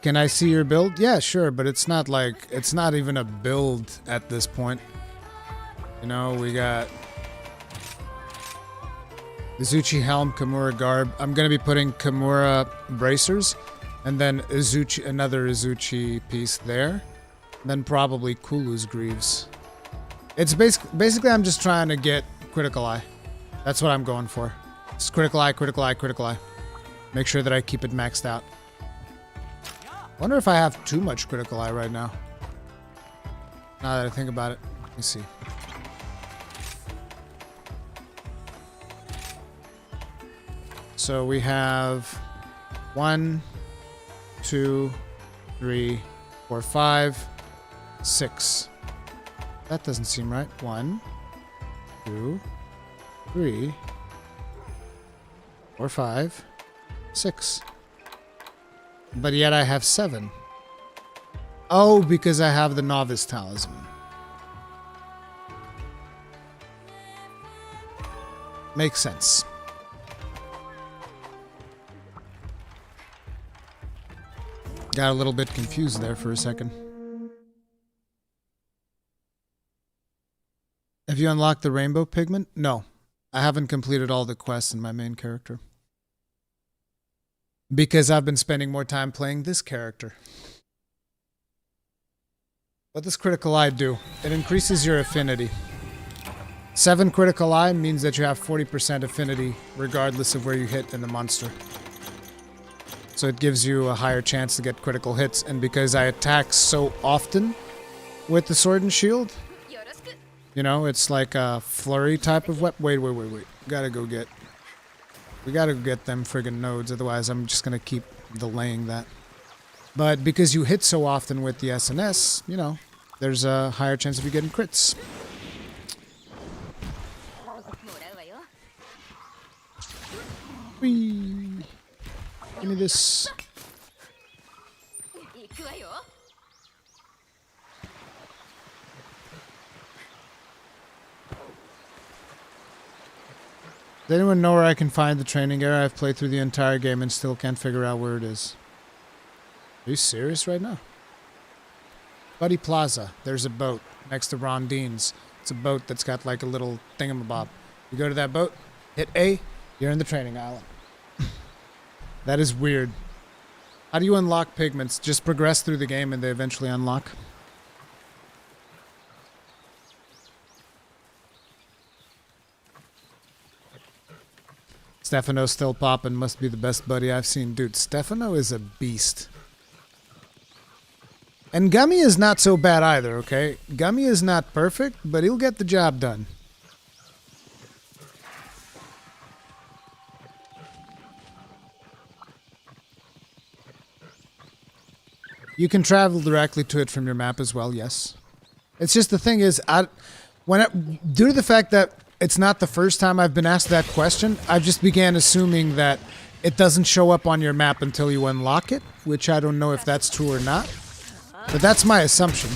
Can I see your build? Yeah, sure, but it's not like, it's not even a build at this point. You know, we got Azuchi helm, Kimura garb. I'm gonna be putting Kimura bracers, and then Azuchi, another Azuchi piece there. Then probably Kulu's greaves. It's basically I'm just trying to get critical eye. That's what I'm going for. It's critical eye, critical eye, critical eye. Make sure that I keep it maxed out. Wonder if I have too much critical eye right now. Now that I think about it. Let me see. So we have 1, 2, 3, 4, 5, 6. That doesn't seem right. 1, 2, 3, 4, 5, 6. But yet I have 7. Oh, because I have the novice talisman. Makes sense. Got a little bit confused there for a second. Have you unlocked the rainbow pigment? No. I haven't completed all the quests in my main character. Because I've been spending more time playing this character. What does critical eye do? It increases your affinity. 7 critical eye means that you have 40% affinity regardless of where you hit in the monster. So it gives you a higher chance to get critical hits, and because I attack so often with the sword and shield, you know, it's like a flurry type of weapon. Wait. We gotta go get them friggin' nodes, otherwise I'm just gonna keep delaying that. But because you hit so often with the SNS, you know, there's a higher chance of you getting crits. Whee! Give me this. Does anyone know where I can find the training area? I've played through the entire game and still can't figure out where it is. Are you serious right now? Buddy Plaza. There's a boat next to Rondine's. It's a boat that's got like a little thingamabob. You go to that boat, hit A, you're in the training island. That is weird. How do you unlock pigments? Just progress through the game and they eventually unlock. Stefano's still popping. Must be the best buddy I've seen. Dude, Stefano is a beast. And Gummy is not so bad either, okay? Gummy is not perfect, but he'll get the job done. You can travel directly to it from your map as well, yes. It's just the thing is, due to the fact that it's not the first time I've been asked that question, I just began assuming that it doesn't show up on your map until you unlock it, which I don't know if that's true or not. But that's my assumption.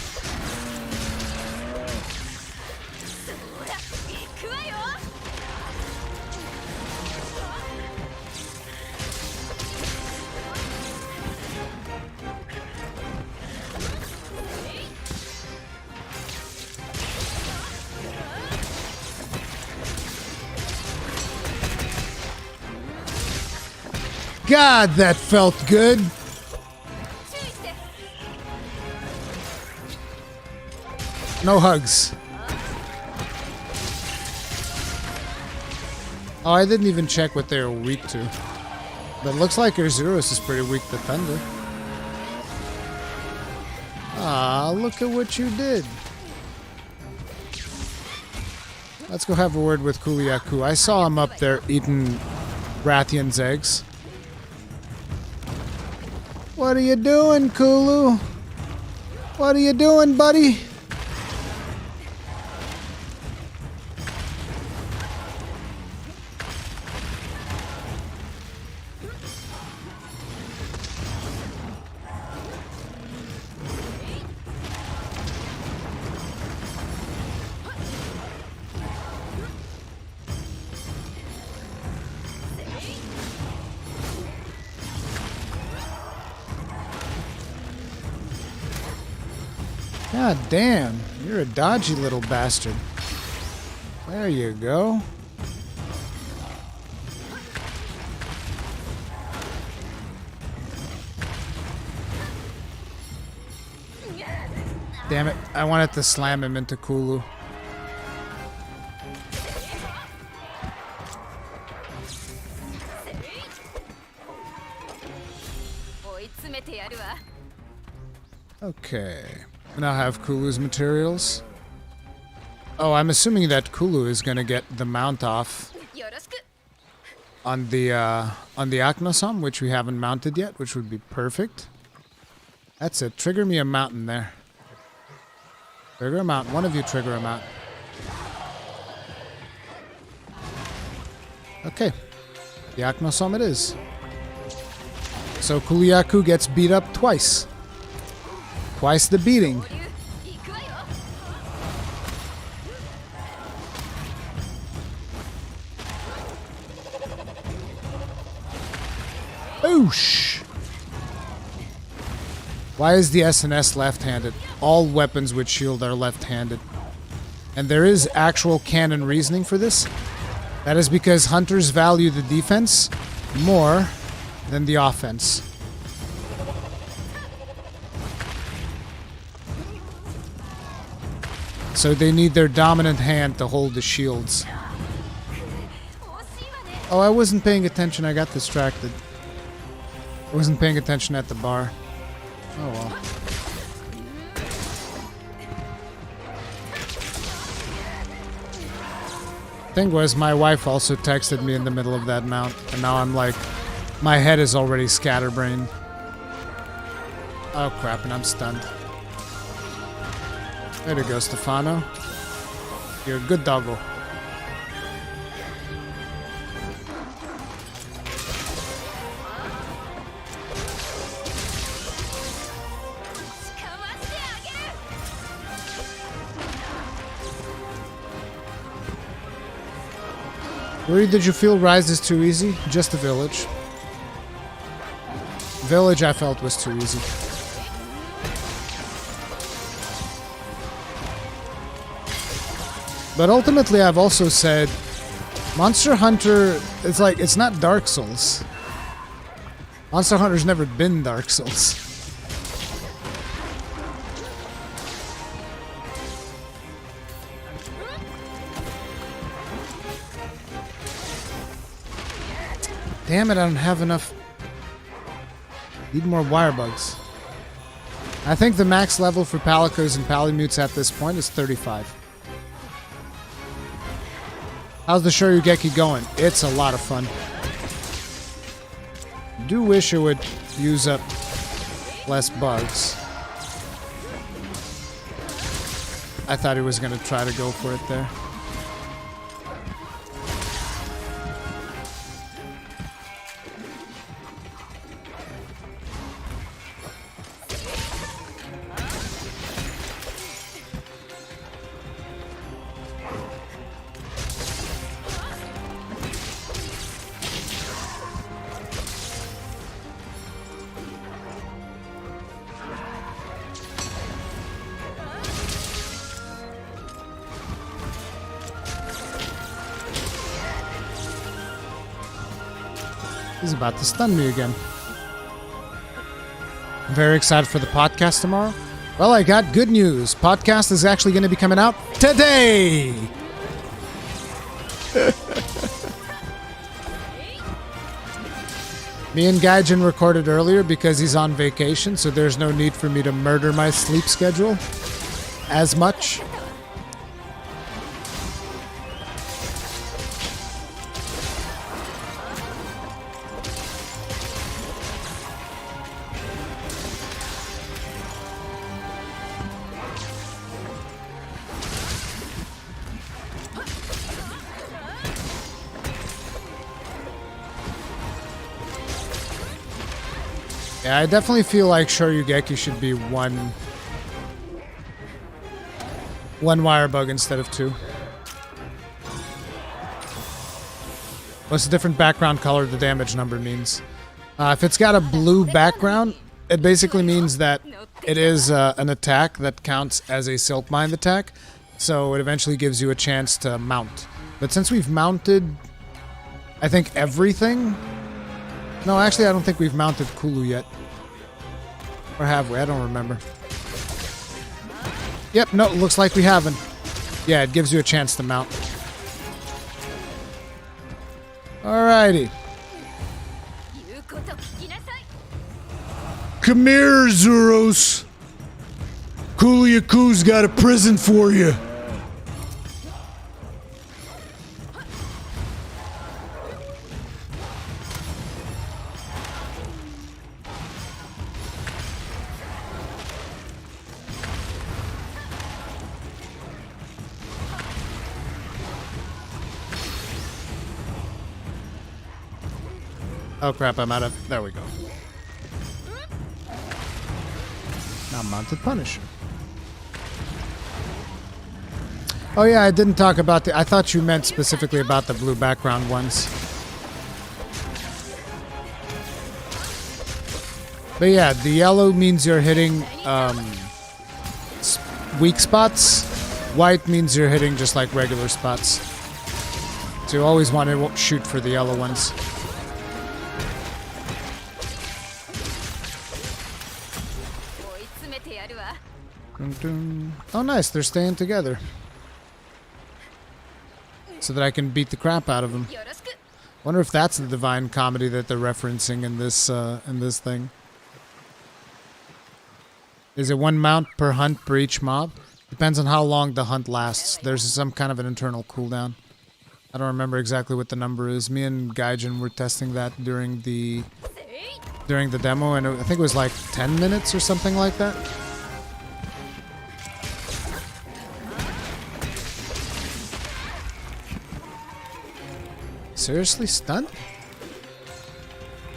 God, that felt good. No hugs. Oh, I didn't even check what they were weak to. But it looks like Erzuros is pretty weak defender. Ah, look at what you did. Let's go have a word with Kuliaku. I saw him up there eating Rathian's eggs. What are you doing, Kulu? What are you doing, buddy? God damn, you're a dodgy little bastard. There you go. Damn it, I wanted to slam him into Kulu. Okay. Now have Kulu's materials. Oh, I'm assuming that Kulu is gonna get the mount off on the Aknosam, which we haven't mounted yet, which would be perfect. That's it. Trigger me a mountain there. Trigger a mount. One of you trigger a mount. Okay. The Aknosam it is. So Kuliaku gets beat up twice. Twice the beating. Oosh! Why is the SNS left-handed? All weapons with shield are left-handed. And there is actual canon reasoning for this. That is because hunters value the defense more than the offense. So they need their dominant hand to hold the shields. Oh, I wasn't paying attention. I got distracted. I wasn't paying attention at the bar. Oh well. Thing was, my wife also texted me in the middle of that mount, and now I'm like, my head is already scatterbrained. Oh crap, and I'm stunned. There you go, Stefano. You're a good doggo. Where did you feel Rise is too easy? Just the village. Village I felt was too easy. But ultimately I've also said Monster Hunter, it's like, it's not Dark Souls. Monster Hunter's never been Dark Souls. Damn it, I don't have enough. Need more wire bugs. I think the max level for Palicos and Palimutes at this point is 35. How's the Shoryugeki going? It's a lot of fun. Do wish it would use up less bugs. I thought he was going to try to go for it there. He's about to stun me again. I'm very excited for the podcast tomorrow. Well, I got good news. Podcast is actually going to be coming out today. Me and Gaijin recorded earlier because he's on vacation, so there's no need for me to murder my sleep schedule as much. Yeah, I definitely feel like Shoryugeki should be one wire bug instead of two. What's the different background color the damage number means? If it's got a blue background, it basically means that it is an attack that counts as a Silk Mind attack, so it eventually gives you a chance to mount. But since we've mounted, I think, everything... No, actually, I don't think we've mounted Kulu yet. Or have we? I don't remember. Yep, no, looks like we haven't. Yeah, it gives you a chance to mount. Alrighty. Come here, Zuros. Kuliaku's got a present for you. Oh crap, I'm out of... There we go. Now mounted Punisher. Oh yeah, I didn't talk about the... I thought you meant specifically about the blue background ones. But yeah, the yellow means you're hitting weak spots. White means you're hitting just like regular spots. So you always want to shoot for the yellow ones. Oh nice, they're staying together. So that I can beat the crap out of them. Wonder if that's the Divine Comedy that they're referencing in this thing. Is it one mount per hunt per each mob? Depends on how long the hunt lasts. There's some kind of an internal cooldown. I don't remember exactly what the number is. Me and Gaijin were testing that during the demo, and I think it was like 10 minutes or something like that. Seriously, stunned?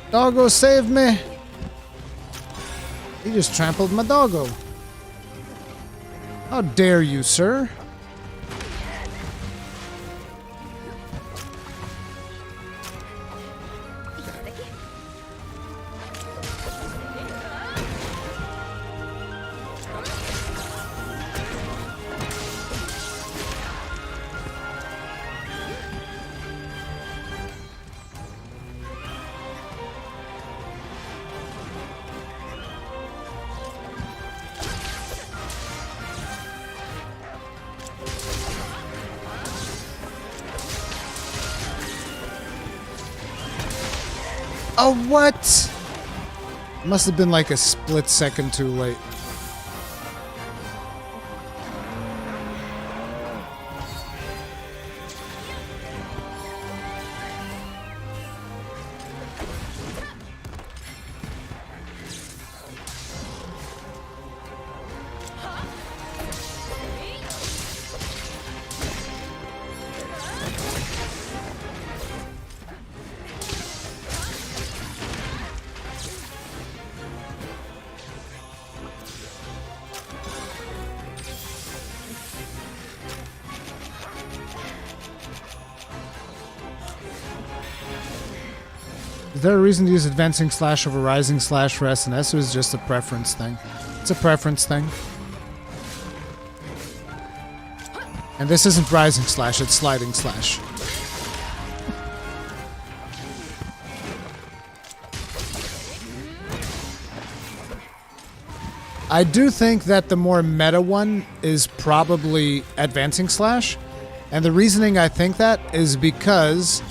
Doggo, save me! He just trampled my doggo. How dare you, sir? Oh, what? Must have been like a split second too late. Is there a reason to use Advancing Slash over Rising Slash for SNS, or is it just a preference thing? It's a preference thing. And this isn't Rising Slash, it's Sliding Slash. I do think that the more meta one is probably Advancing Slash. And the reasoning I think that is because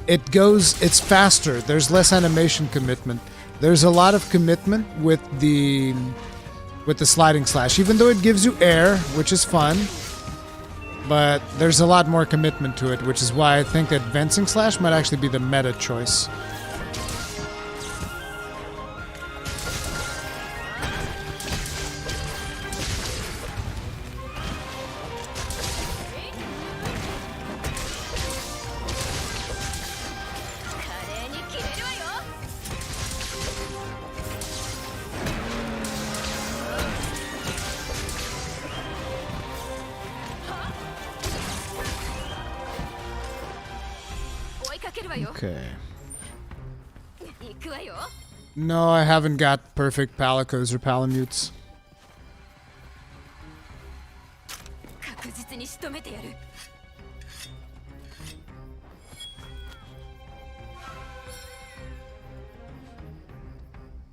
it's faster. There's less animation commitment. There's a lot of commitment with the sliding slash, even though it gives you air, which is fun. But there's a lot more commitment to it, which is why I think Advancing Slash might actually be the meta choice. Okay. No, I haven't got perfect palicos or palamutes.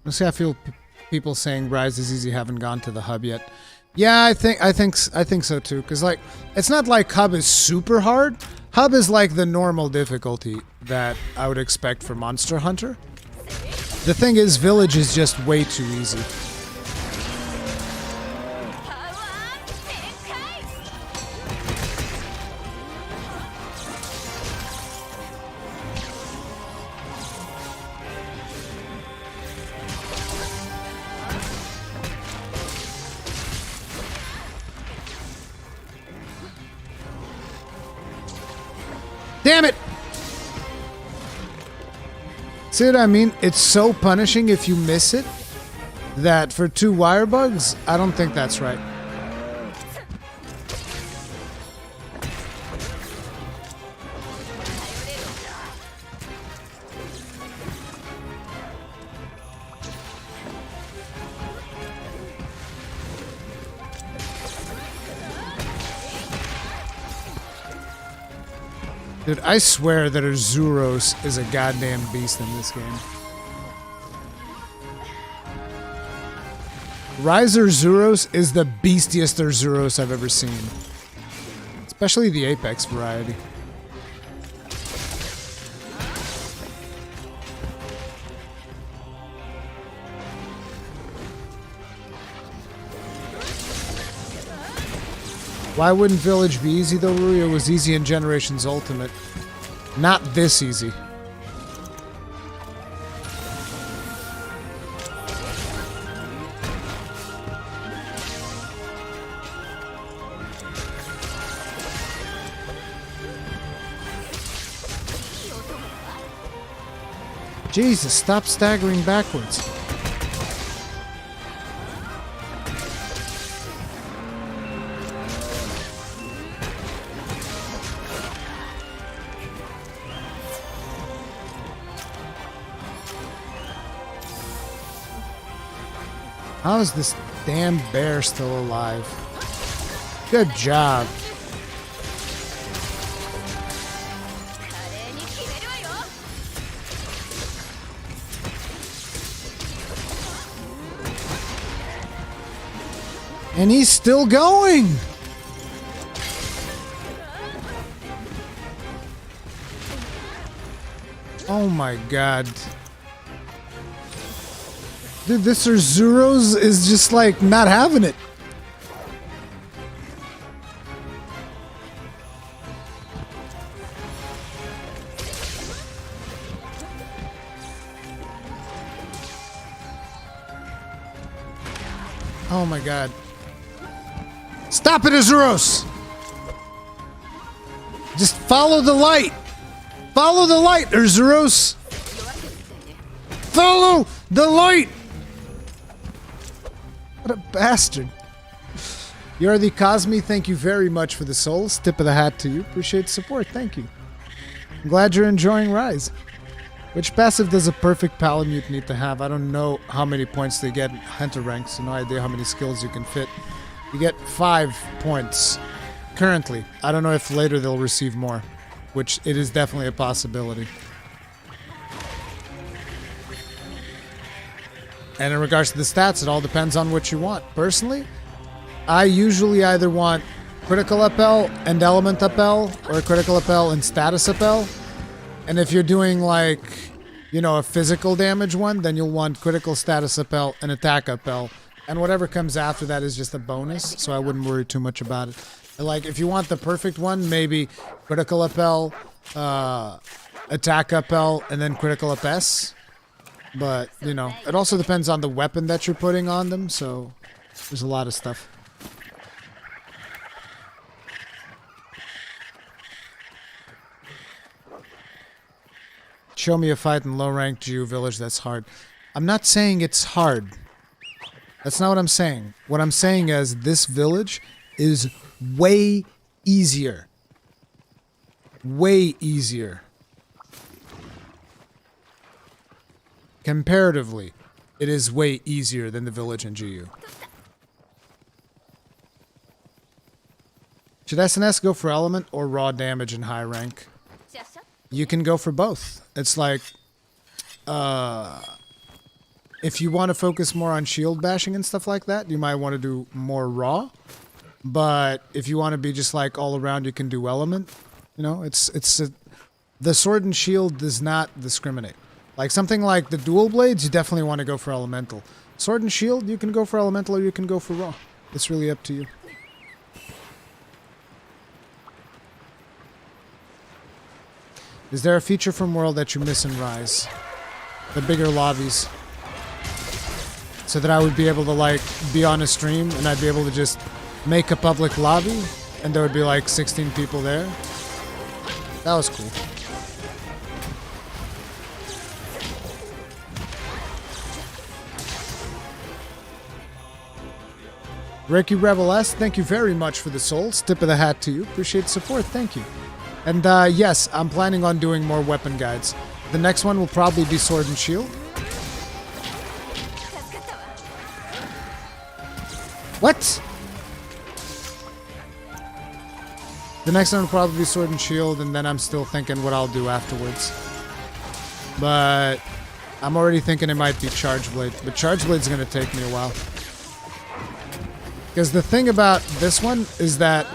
Let's see, I feel people saying Rise is easy haven't gone to the hub yet. Yeah, I think so too. Cause like, it's not like hub is super hard. Hub is like the normal difficulty that I would expect for Monster Hunter. The thing is, Village is just way too easy. Damn it! See what I mean? It's so punishing if you miss it that for 2 wire bugs, I don't think that's right. Dude, I swear that Azuros is a goddamn beast in this game. Riser Zuros is the beastiest Azuros I've ever seen. Especially the Apex variety. Why wouldn't Village be easy though, Rui? It was easy in Generations Ultimate. Not this easy. Jesus, stop staggering backwards. How is this damn bear still alive? Good job. And he's still going! Oh my god. Dude, this Azuros is just like not having it. Oh my god. Stop it, Azuros! Just follow the light! Follow the light, Azuros! Follow the light! What a bastard. You're the Cosme, thank you very much for the souls. Tip of the hat to you. Appreciate the support, thank you. I'm glad you're enjoying Rise. Which passive does a perfect Palamute need to have? I don't know how many points they get in Hunter ranks, so no idea how many skills you can fit. You get 5 points currently. I don't know if later they'll receive more, which it is definitely a possibility. And in regards to the stats, it all depends on what you want. Personally, I usually either want critical up-L and element up-L, or critical up-L and status up-L. And if you're doing like, you know, a physical damage one, then you'll want critical status up-L and attack up-L. And whatever comes after that is just a bonus, so I wouldn't worry too much about it. And like, if you want the perfect one, maybe critical up-L, attack up-L, and then critical up-S. But, you know, it also depends on the weapon that you're putting on them, so there's a lot of stuff. Show me a fight in low-ranked GU village that's hard. I'm not saying it's hard. That's not what I'm saying. What I'm saying is this village is way easier. Way easier. Comparatively, it is way easier than the village in GU. Should SNS go for element or raw damage in high rank? You can go for both. It's like, if you want to focus more on shield bashing and stuff like that, you might want to do more raw. But if you want to be just like all around, you can do element. You know, the sword and shield does not discriminate. Like something like the dual blades, you definitely want to go for elemental. Sword and shield, you can go for elemental or you can go for raw. It's really up to you. Is there a feature from World that you miss in Rise? The bigger lobbies. So that I would be able to like be on a stream and I'd be able to just make a public lobby and there would be like 16 people there. That was cool. Reiki Rebel S, thank you very much for the souls. Tip of the hat to you. Appreciate the support. Thank you. And yes, I'm planning on doing more weapon guides. The next one will probably be sword and shield. What? The next one will probably be sword and shield, and then I'm still thinking what I'll do afterwards. But I'm already thinking it might be charge blade. But charge blade's gonna take me a while. Because the thing about this one is that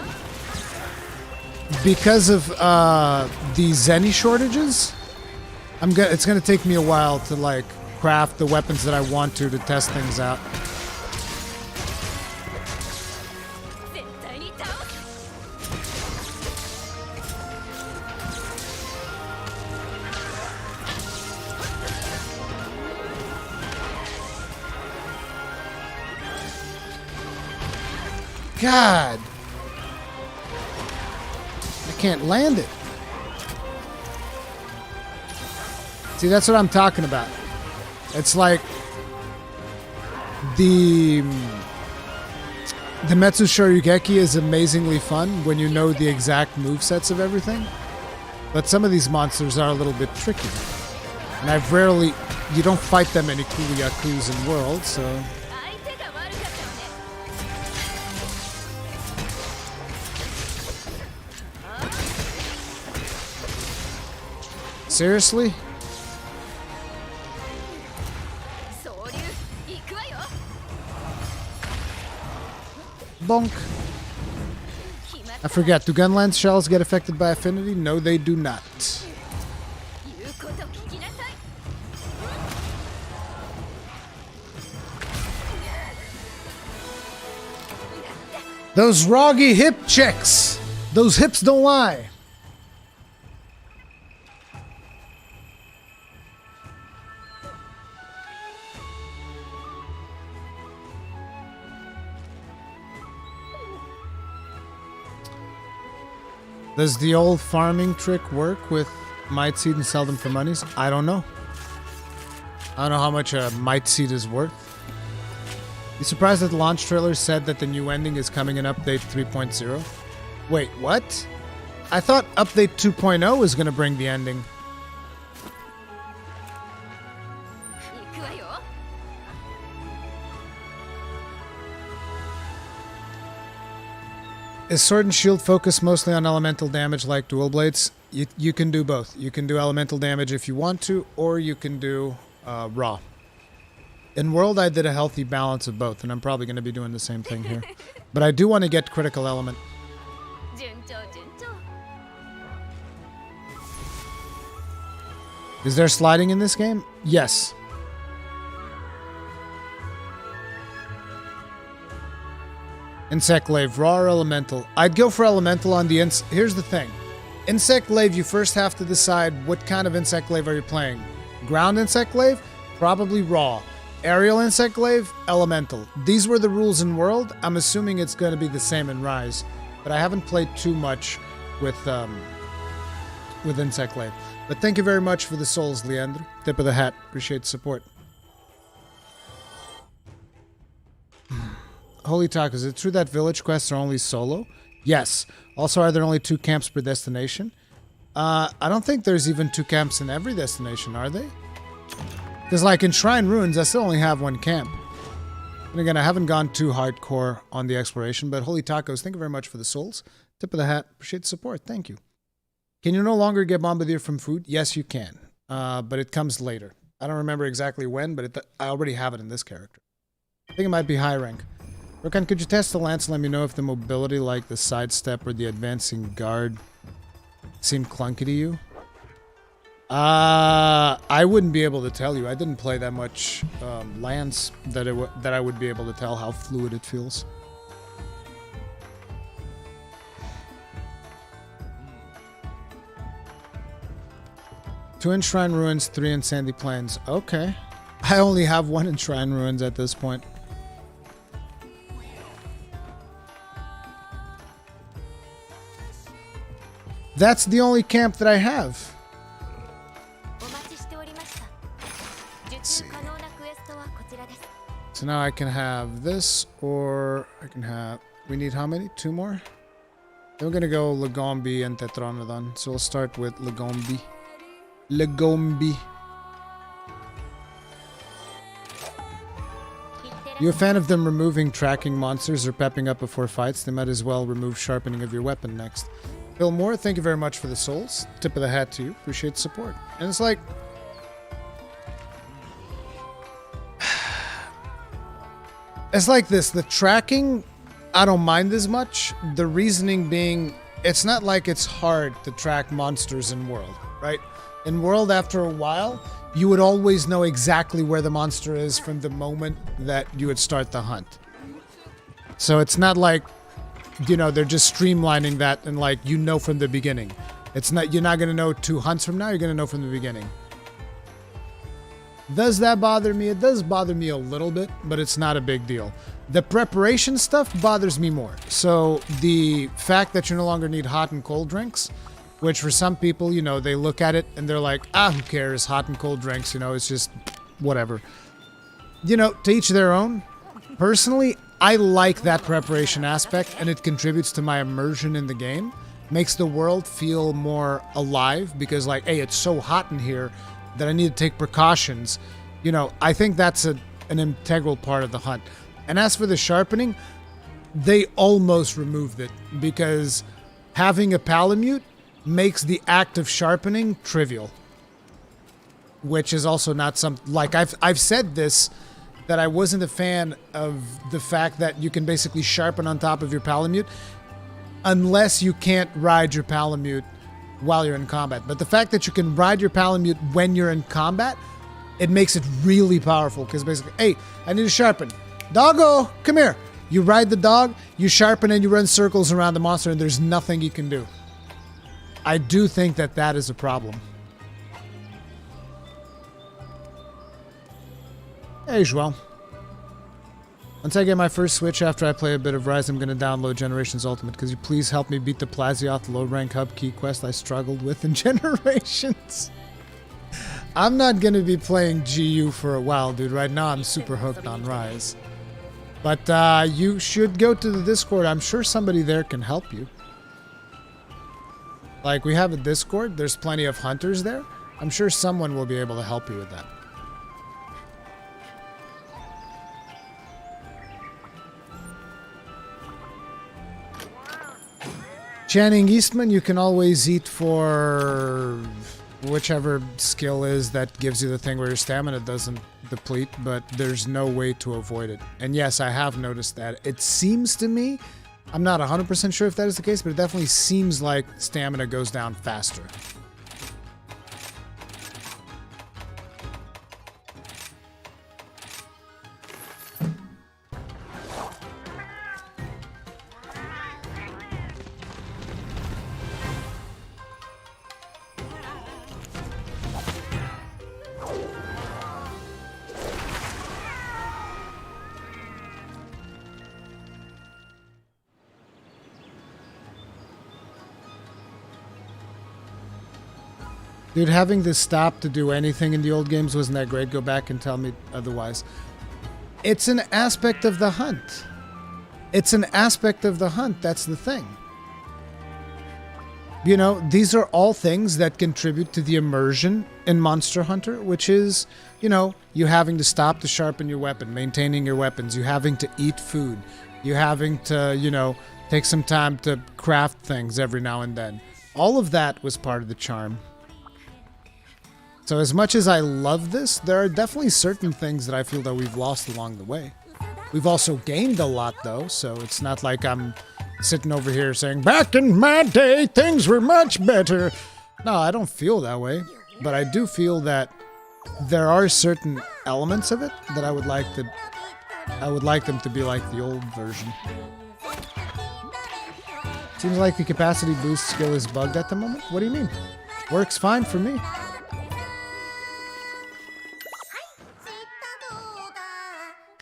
because of the Zenny shortages, it's gonna take me a while to like craft the weapons that I want to test things out. God! I can't land it. See, that's what I'm talking about. It's like the Metsu Shoryugeki is amazingly fun when you know the exact movesets of everything. But some of these monsters are a little bit tricky. And you don't fight that many Kuyakus in World, so... Seriously? Bonk. I forget, do gunlance shells get affected by affinity? No, they do not. Those roggy hip checks! Those hips don't lie! Does the old farming trick work with Might Seed and sell them for monies? I don't know. I don't know how much a Might Seed is worth. You surprised that the launch trailer said that the new ending is coming in Update 3.0? Wait, what? I thought Update 2.0 was going to bring the ending. Is Sword and Shield focused mostly on elemental damage like dual blades? You can do both. You can do elemental damage if you want to, or you can do raw. In World, I did a healthy balance of both, and I'm probably going to be doing the same thing here. But I do want to get critical element. Is there sliding in this game? Yes. Insect Glaive, raw or elemental? I'd go for elemental on the Here's the thing. Insect Glaive, you first have to decide what kind of Insect Glaive are you playing. Ground Insect Glaive? Probably raw. Aerial Insect Glaive? Elemental. These were the rules in World. I'm assuming it's going to be the same in Rise. But I haven't played too much with Insect Glaive. But thank you very much for the souls, Leandro. Tip of the hat. Appreciate the support. Holy Taco, is it true that village quests are only solo? Yes. Also, are there only 2 camps per destination? I don't think there's even 2 camps in every destination, are they? Because like in Shrine Ruins, I still only have 1 camp. And again, I haven't gone too hardcore on the exploration, but Holy Tacos, thank you very much for the souls. Tip of the hat. Appreciate the support. Thank you. Can you no longer get Bombardier from food? Yes, you can. But it comes later. I don't remember exactly when, but I already have it in this character. I think it might be high rank. Rurikhan, could you test the lance and let me know if the mobility, like the sidestep or the advancing guard, seemed clunky to you? I wouldn't be able to tell you. I didn't play that much lance that I would be able to tell how fluid it feels. 2 in Shrine Ruins, 3 in Sandy Plains. Okay. I only have 1 in Shrine Ruins at this point. That's the only camp that I have. Let's see. So now I can have this, or I can have... We need how many? 2 more? Then we're going to go Lagombi and Torontodon. So we'll start with Lagombi. Lagombi. You a fan of them removing tracking monsters or pepping up before fights? They might as well remove sharpening of your weapon next. Bill Moore, thank you very much for the souls. Tip of the hat to you. Appreciate the support. And it's like... It's like this. The tracking, I don't mind as much. The reasoning being, it's not like it's hard to track monsters in World, right? In World, after a while, you would always know exactly where the monster is from the moment that you would start the hunt. So it's not like, you know, they're just streamlining that and like, you know from the beginning. It's not, you're not going to know 2 hunts from now, you're going to know from the beginning. Does that bother me? It does bother me a little bit, but it's not a big deal. The preparation stuff bothers me more. So the fact that you no longer need hot and cold drinks, which for some people, you know, they look at it and they're like, ah, who cares? Hot and cold drinks, you know, it's just whatever. You know, to each their own. Personally, I like that preparation aspect, and it contributes to my immersion in the game. Makes the world feel more alive because, like, hey, it's so hot in here that I need to take precautions. You know, I think that's an integral part of the hunt. And as for the sharpening, they almost removed it because having a palamute makes the act of sharpening trivial. Which is also not something... Like, I've said this, that I wasn't a fan of the fact that you can basically sharpen on top of your palamute unless you can't ride your palamute while you're in combat. But the fact that you can ride your palamute when you're in combat, it makes it really powerful. Because basically, hey, I need to sharpen. Doggo, come here. You ride the dog, you sharpen, and you run circles around the monster, and there's nothing you can do. I do think that that is a problem. Hey, Joel. Once I get my first Switch after I play a bit of Rise, I'm going to download Generations Ultimate. Could you please help me beat the Plazioth low-rank hub key quest I struggled with in Generations? I'm not going to be playing GU for a while, dude. Right now, I'm super hooked on Rise. But you should go to the Discord. I'm sure somebody there can help you. Like, we have a Discord. There's plenty of hunters there. I'm sure someone will be able to help you with that. Channing Eastman, you can always eat for whichever skill is that gives you the thing where your stamina doesn't deplete, but there's no way to avoid it. And yes, I have noticed that. It seems to me, I'm not 100% sure if that is the case, but it definitely seems like stamina goes down faster. Dude, having this stop to do anything in the old games wasn't that great. Go back and tell me otherwise. It's an aspect of the hunt. It's an aspect of the hunt. That's the thing. You know, these are all things that contribute to the immersion in Monster Hunter, which is, you know, you having to stop to sharpen your weapon, maintaining your weapons, you having to eat food, you having to, you know, take some time to craft things every now and then. All of that was part of the charm. So as much as I love this, there are definitely certain things that I feel that we've lost along the way. We've also gained a lot, though, so it's not like I'm sitting over here saying, back in my day, things were much better. No, I don't feel that way, but I do feel that there are certain elements of it that I would like them to be like the old version. Seems like the capacity boost skill is bugged at the moment. What do you mean? Works fine for me.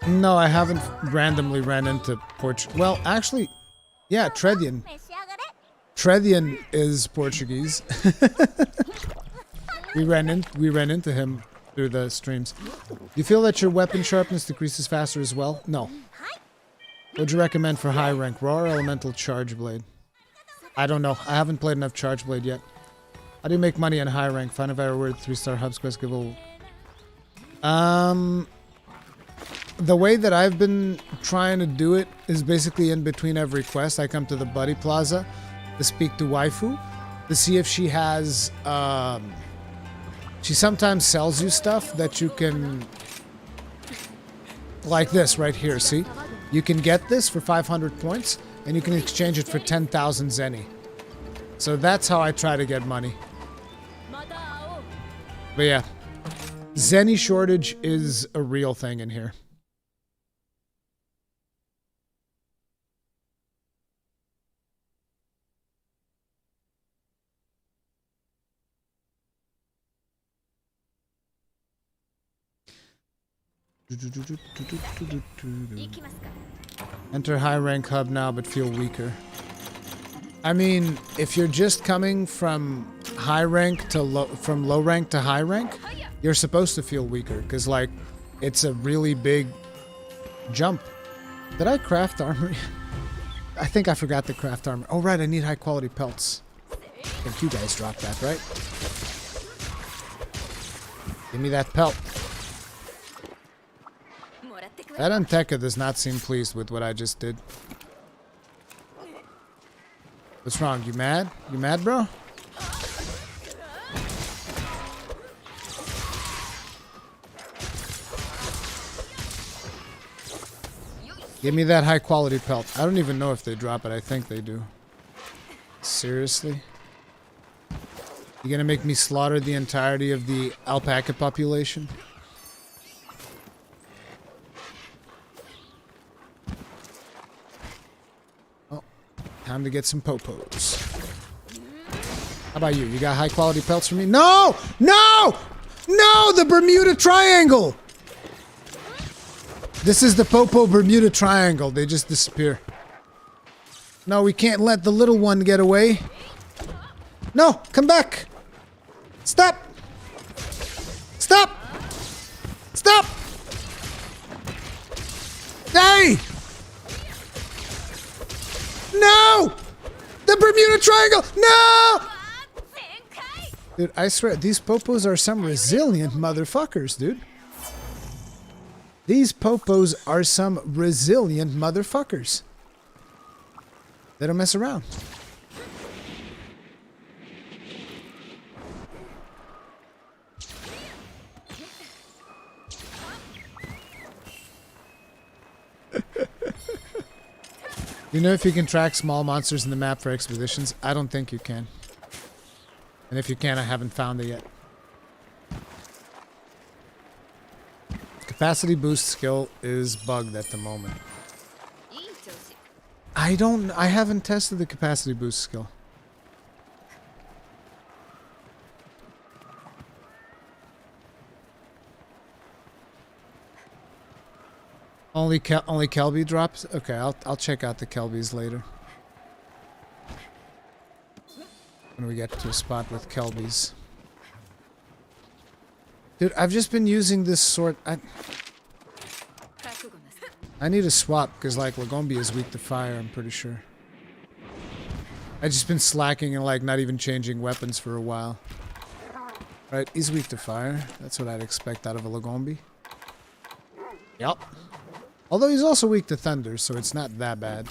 No, I haven't randomly ran into Portugal. Well, actually, yeah, Tredian. Tredian is Portuguese. we ran into him through the streams. You feel that your weapon sharpness decreases faster as well? No. What would you recommend for high rank? Raw or elemental charge blade? I don't know. I haven't played enough charge blade yet. How do you make money on high rank? Find a very word 3-star hubs quest give the way that I've been trying to do it is basically in between every quest. I come to the Buddy Plaza to speak to Waifu to see if she has, she sometimes sells you stuff that you can, like this right here, see? You can get this for 500 points and you can exchange it for 10,000 Zenny. So that's how I try to get money. But yeah, Zenny shortage is a real thing in here. Enter high rank hub now but feel weaker. I mean, if you're just coming from high rank to low rank to high rank, you're supposed to feel weaker because like it's a really big jump. Did I craft armor? I think I forgot to craft armor. Oh right, I need high quality pelts. I think you guys dropped that, right? Give me that pelt. That Anteka does not seem pleased with what I just did. What's wrong? You mad? You mad, bro? Give me that high quality pelt. I don't even know if they drop it. I think they do. Seriously? You gonna make me slaughter the entirety of the alpaca population? Time to get some popos. How about you? You got high quality pelts for me? No! No! No! The Bermuda Triangle! This is the Popo Bermuda Triangle. They just disappear. No, we can't let the little one get away. No! Come back! Stop! Stop! Stop! Hey! No! The Bermuda Triangle! No! Dude, I swear, these popos are some resilient motherfuckers, dude. These popos are some resilient motherfuckers. They don't mess around. You know if you can track small monsters in the map for expeditions? I don't think you can. And if you can, I haven't found it yet. Capacity boost skill is bugged at the moment. I haven't tested the capacity boost skill. Only Kelby drops? Okay, I'll check out the Kelbys later. When we get to a spot with Kelbys. Dude, I've just been using this sword. I need a swap because like Lagombi is weak to fire, I'm pretty sure. I've just been slacking and like not even changing weapons for a while. Right, he's weak to fire. That's what I'd expect out of a Lagombi. Yup. Although he's also weak to thunder, so it's not that bad.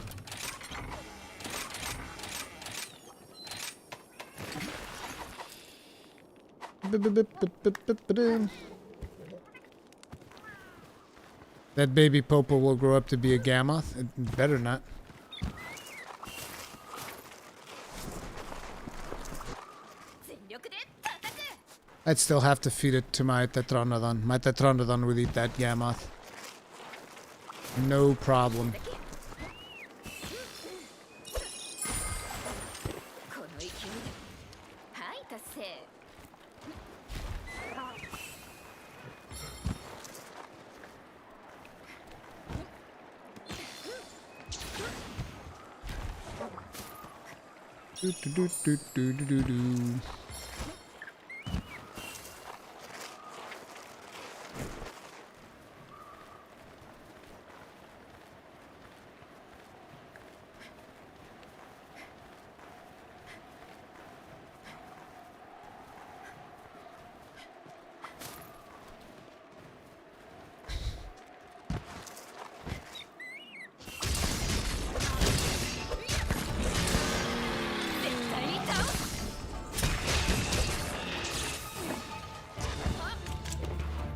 That baby Popo will grow up to be a Gammoth? It better not. I'd still have to feed it to my Torontodon. My Torontodon would eat that Gammoth. No problem. Do do do do do do do.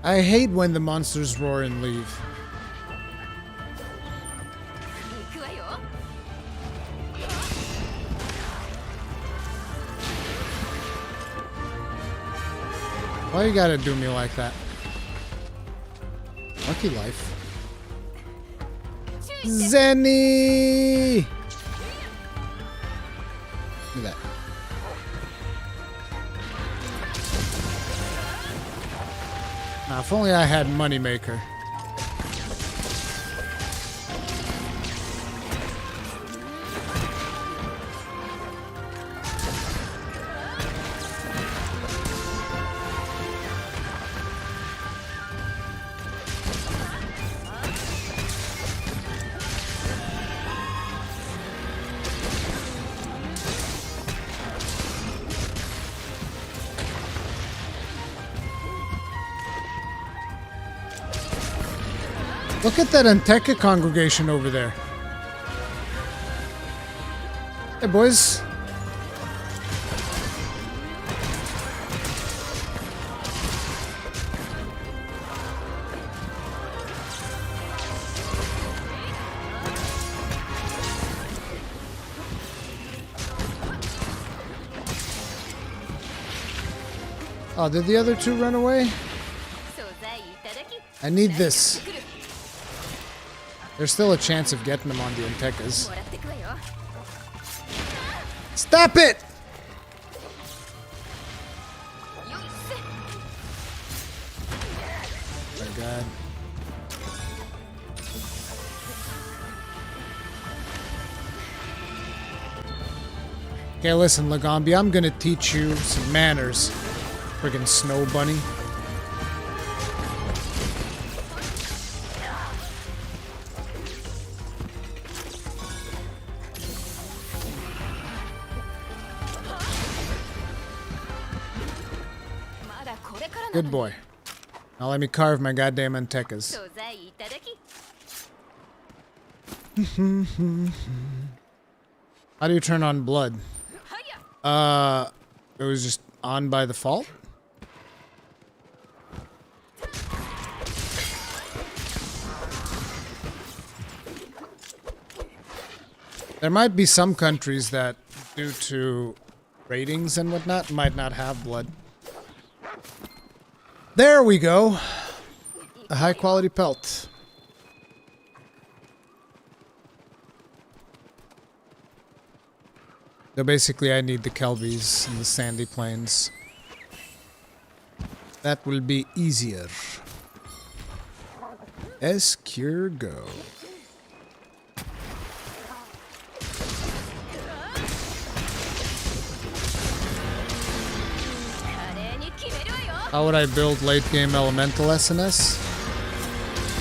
I hate when the monsters roar and leave. Why you gotta do me like that? Lucky life. Zenny! Look at that. Now, if only I had Moneymaker. Look at that Anteka congregation over there. Hey, boys. Oh, did the other two run away? I need this. There's still a chance of getting them on the Antekas. Stop it! Oh my god. Okay, listen, Lagombi, I'm gonna teach you some manners. Friggin' snow bunny. Good boy. Now let me carve my goddamn Antekas. How do you turn on blood? It was just on by default? There might be some countries that, due to ratings and whatnot, might not have blood. There we go. A high quality pelt. So basically I need the Kelvies and the sandy plains. That will be easier. Escargot. How would I build late game elemental SNS?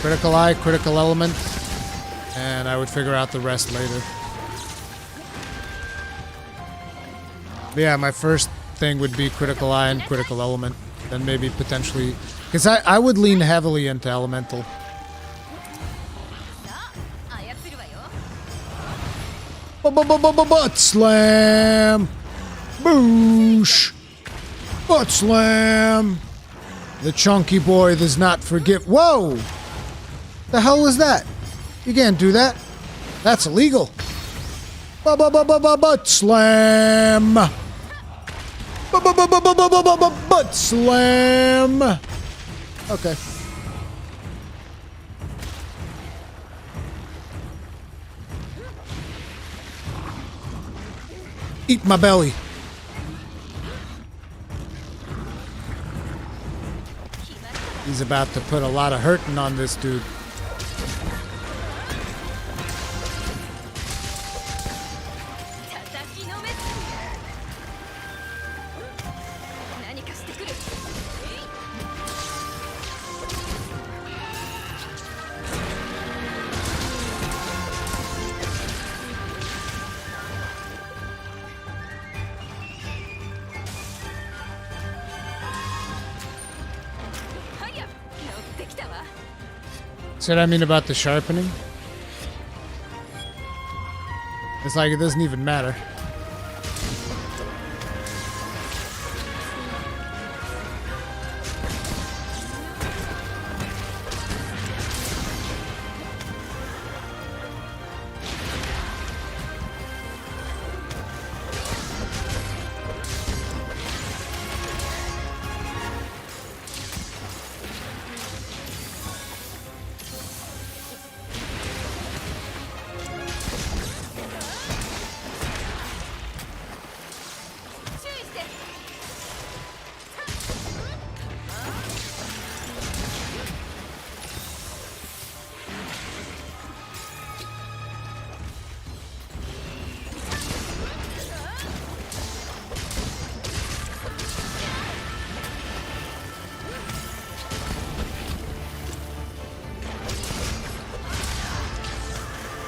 Critical eye, critical element, and I would figure out the rest later. But yeah, my first thing would be critical eye and critical element. Then maybe potentially... Because I would lean heavily into elemental. Butt slam! Boosh! Butt slam! The chunky boy does not forgive... Whoa! The hell was that? You can't do that. That's illegal. Butt slam! Butt slam! Okay. Eat my belly. He's about to put a lot of hurting on this dude. See what I mean about the sharpening? It's like it doesn't even matter.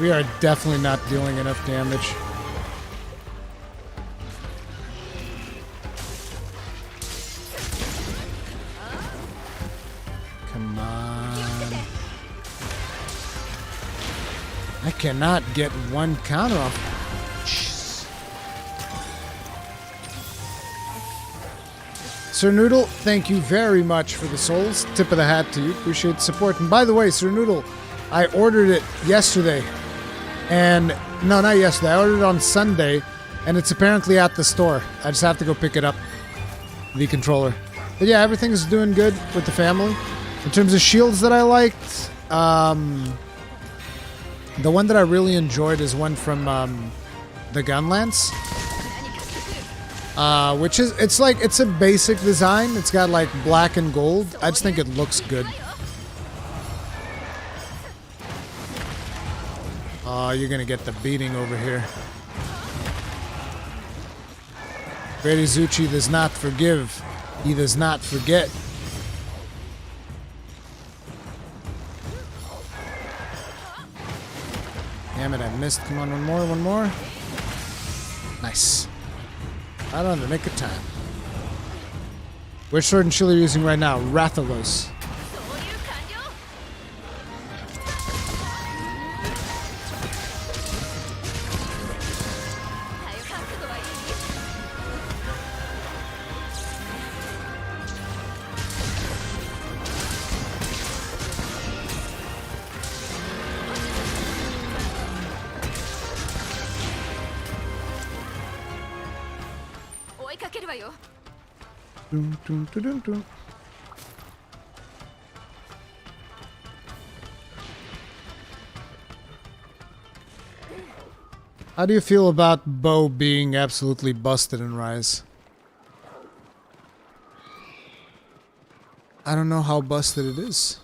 We are definitely not dealing enough damage. Come on. I cannot get one counter off. Jeez. Sir Noodle, thank you very much for the souls. Tip of the hat to you. Appreciate the support. And by the way, Sir Noodle, I ordered it yesterday. And, no, not yesterday. I ordered it on Sunday, and it's apparently at the store. I just have to go pick it up, the controller. But yeah, everything's doing good with the family. In terms of shields that I liked, the one that I really enjoyed is one from the Gunlance. Which is, it's a basic design. It's got like black and gold. I just think it looks good. Oh, you're gonna get the beating over here. Great Azuchi does not forgive. He does not forget. Damn it, I missed. Come on, one more. Nice. Right on the nick of time. Which sword and shield are you using right now? Rathalos. Dun, dun, dun, dun, dun. How do you feel about Bo being absolutely busted in Rise? I don't know how busted it is.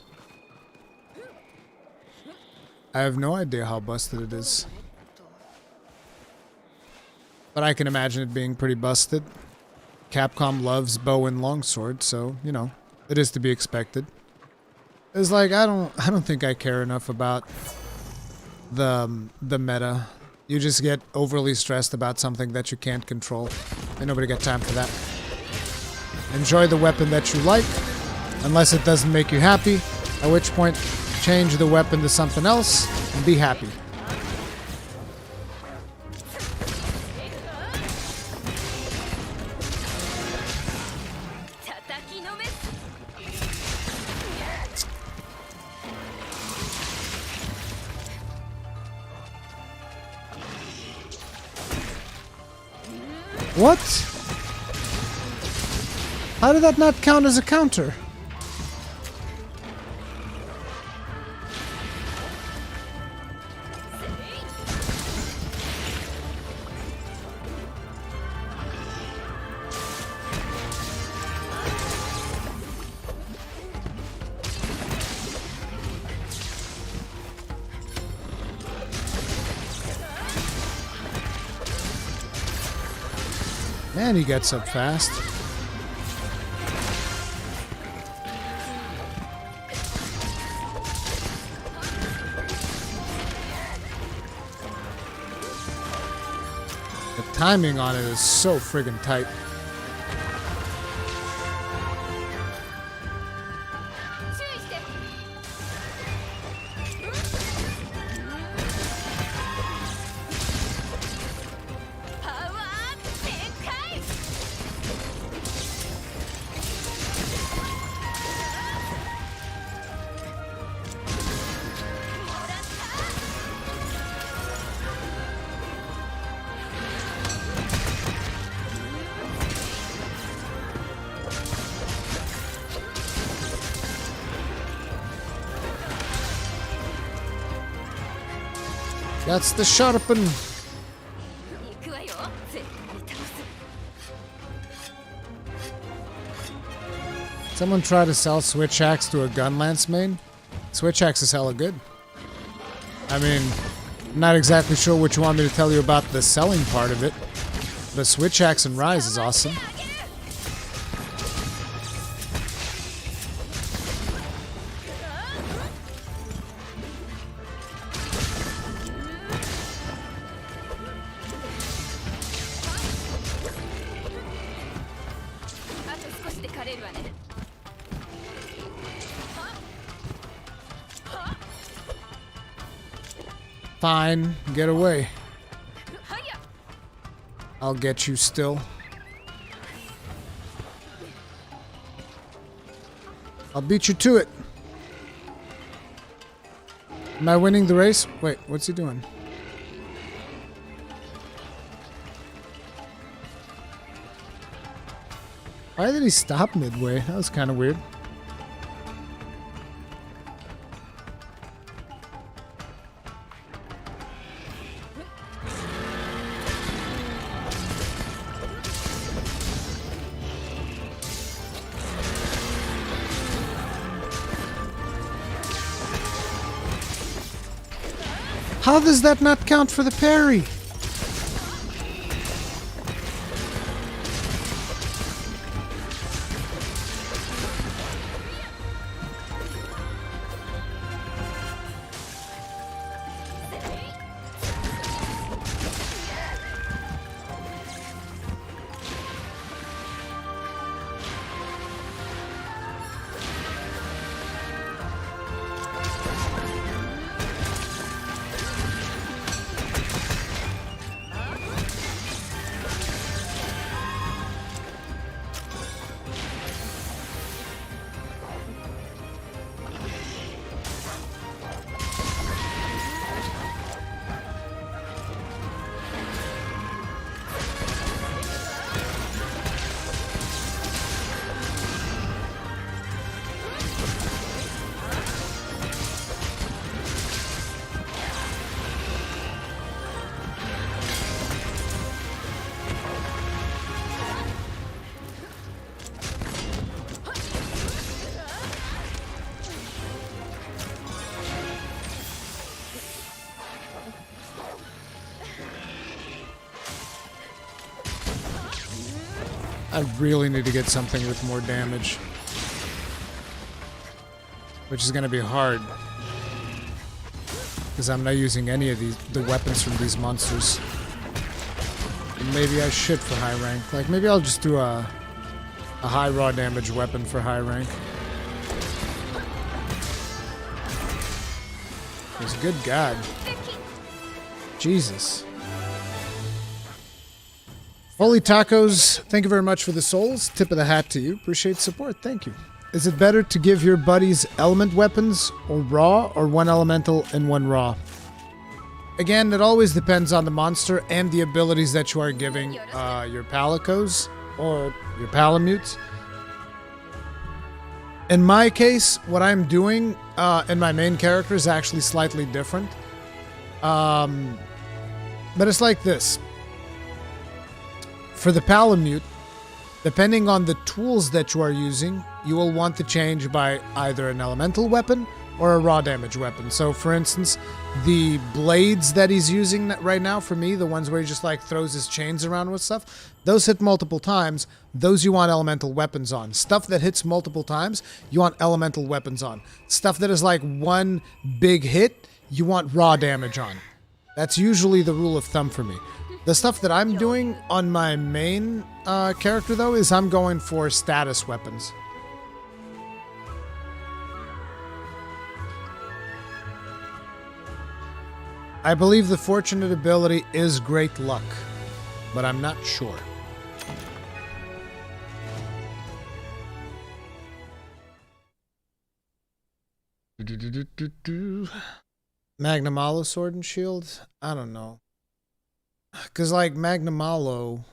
I have no idea how busted it is. But I can imagine it being pretty busted. Capcom loves bow and longsword, so, you know, it is to be expected. It's like I don't think I care enough about the meta. You just get overly stressed about something that you can't control. And nobody got time for that. Enjoy the weapon that you like, unless it doesn't make you happy, at which point change the weapon to something else and be happy. What? How did that not count as a counter? Man, he gets up fast. The timing on it is so friggin' tight. That's the sharpen. Someone try to sell Switch Axe to a Gunlance main? Switch Axe is hella good. I mean, I'm not exactly sure what you want me to tell you about the selling part of it. The Switch Axe in Rise is awesome. Fine, get away. I'll get you still. I'll beat you to it. Am I winning the race? Wait, what's he doing? Why did he stop midway? That was kind of weird. How does that not count for the parry? I really need to get something with more damage. Which is going to be hard. Because I'm not using any of the weapons from these monsters. And maybe I should for high rank. Like, maybe I'll just do a high raw damage weapon for high rank. Because good God. Jesus. Holy Tacos, thank you very much for the souls. Tip of the hat to you. Appreciate support. Thank you. Is it better to give your buddies element weapons or raw, or one elemental and one raw? Again, it always depends on the monster and the abilities that you are giving your palicos or your palamutes. In my case, what I'm doing in my main character is actually slightly different. But it's like this. For the palamute, depending on the tools that you are using, you will want to change by either an elemental weapon or a raw damage weapon. So, for instance, the blades that he's using right now, for me, the ones where he just like throws his chains around with stuff, those hit multiple times. Those you want elemental weapons on. Stuff that hits multiple times, you want elemental weapons on. Stuff that is like one big hit, you want raw damage on. That's usually the rule of thumb for me. The stuff that I'm doing on my main character, though, is I'm going for status weapons. I believe the fortunate ability is great luck, but I'm not sure. Magnamalo Sword and Shield? I don't know. Because, like, Magnamalo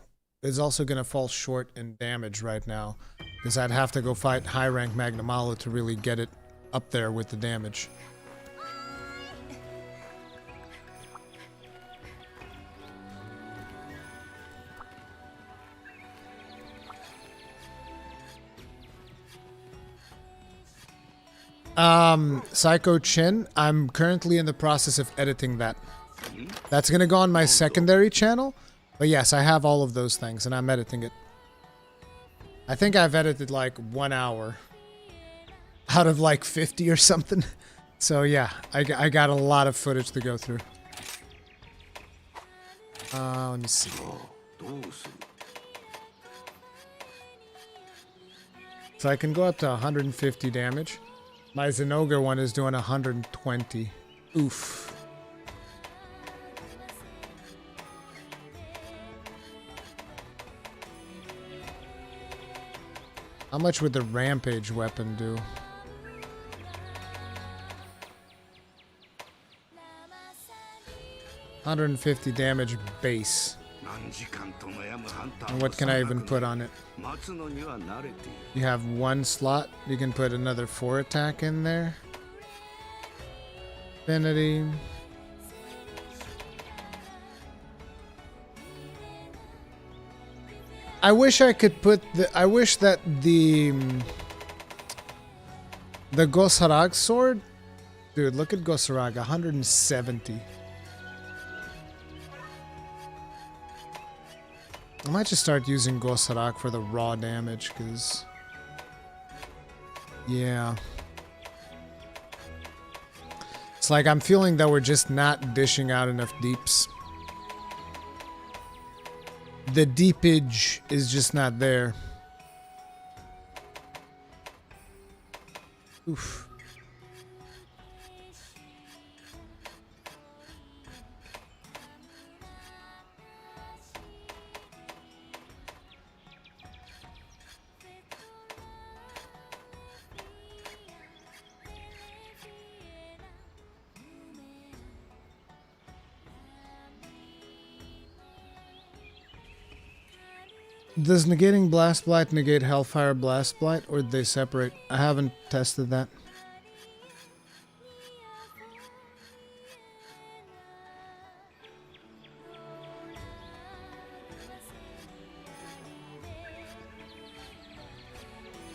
is also going to fall short in damage right now. Because I'd have to go fight high-rank Magnamalo to really get it up there with the damage. Psycho Chin, I'm currently in the process of editing that. That's gonna go on my secondary channel, but yes, I have all of those things and I'm editing it. I think I've edited like 1 hour out of like 50 or something. So yeah, I got a lot of footage to go through. Let me see. So I can go up to 150 damage. My Zenogre one is doing 120. Oof. How much would the Rampage weapon do? $150 damage base. And what can I even put on it? You have one slot. You can put another 4 attack in there. Affinity. I wish I could put the... I wish that the Gosarag sword... Dude, look at Gosarag. 170. I might just start using Gosarag for the raw damage, because... Yeah. It's like I'm feeling that we're just not dishing out enough deeps. The deepage is just not there. Oof. Does negating Blast Blight negate Hellfire Blast Blight, or do they separate? I haven't tested that.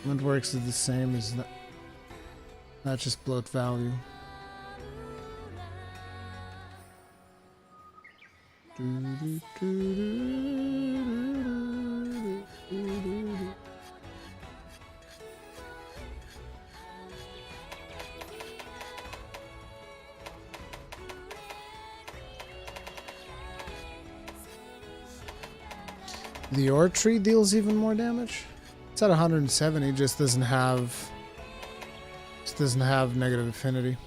What works is the same as not just bloat value. The ore tree deals even more damage? It's at 170, just doesn't have negative affinity.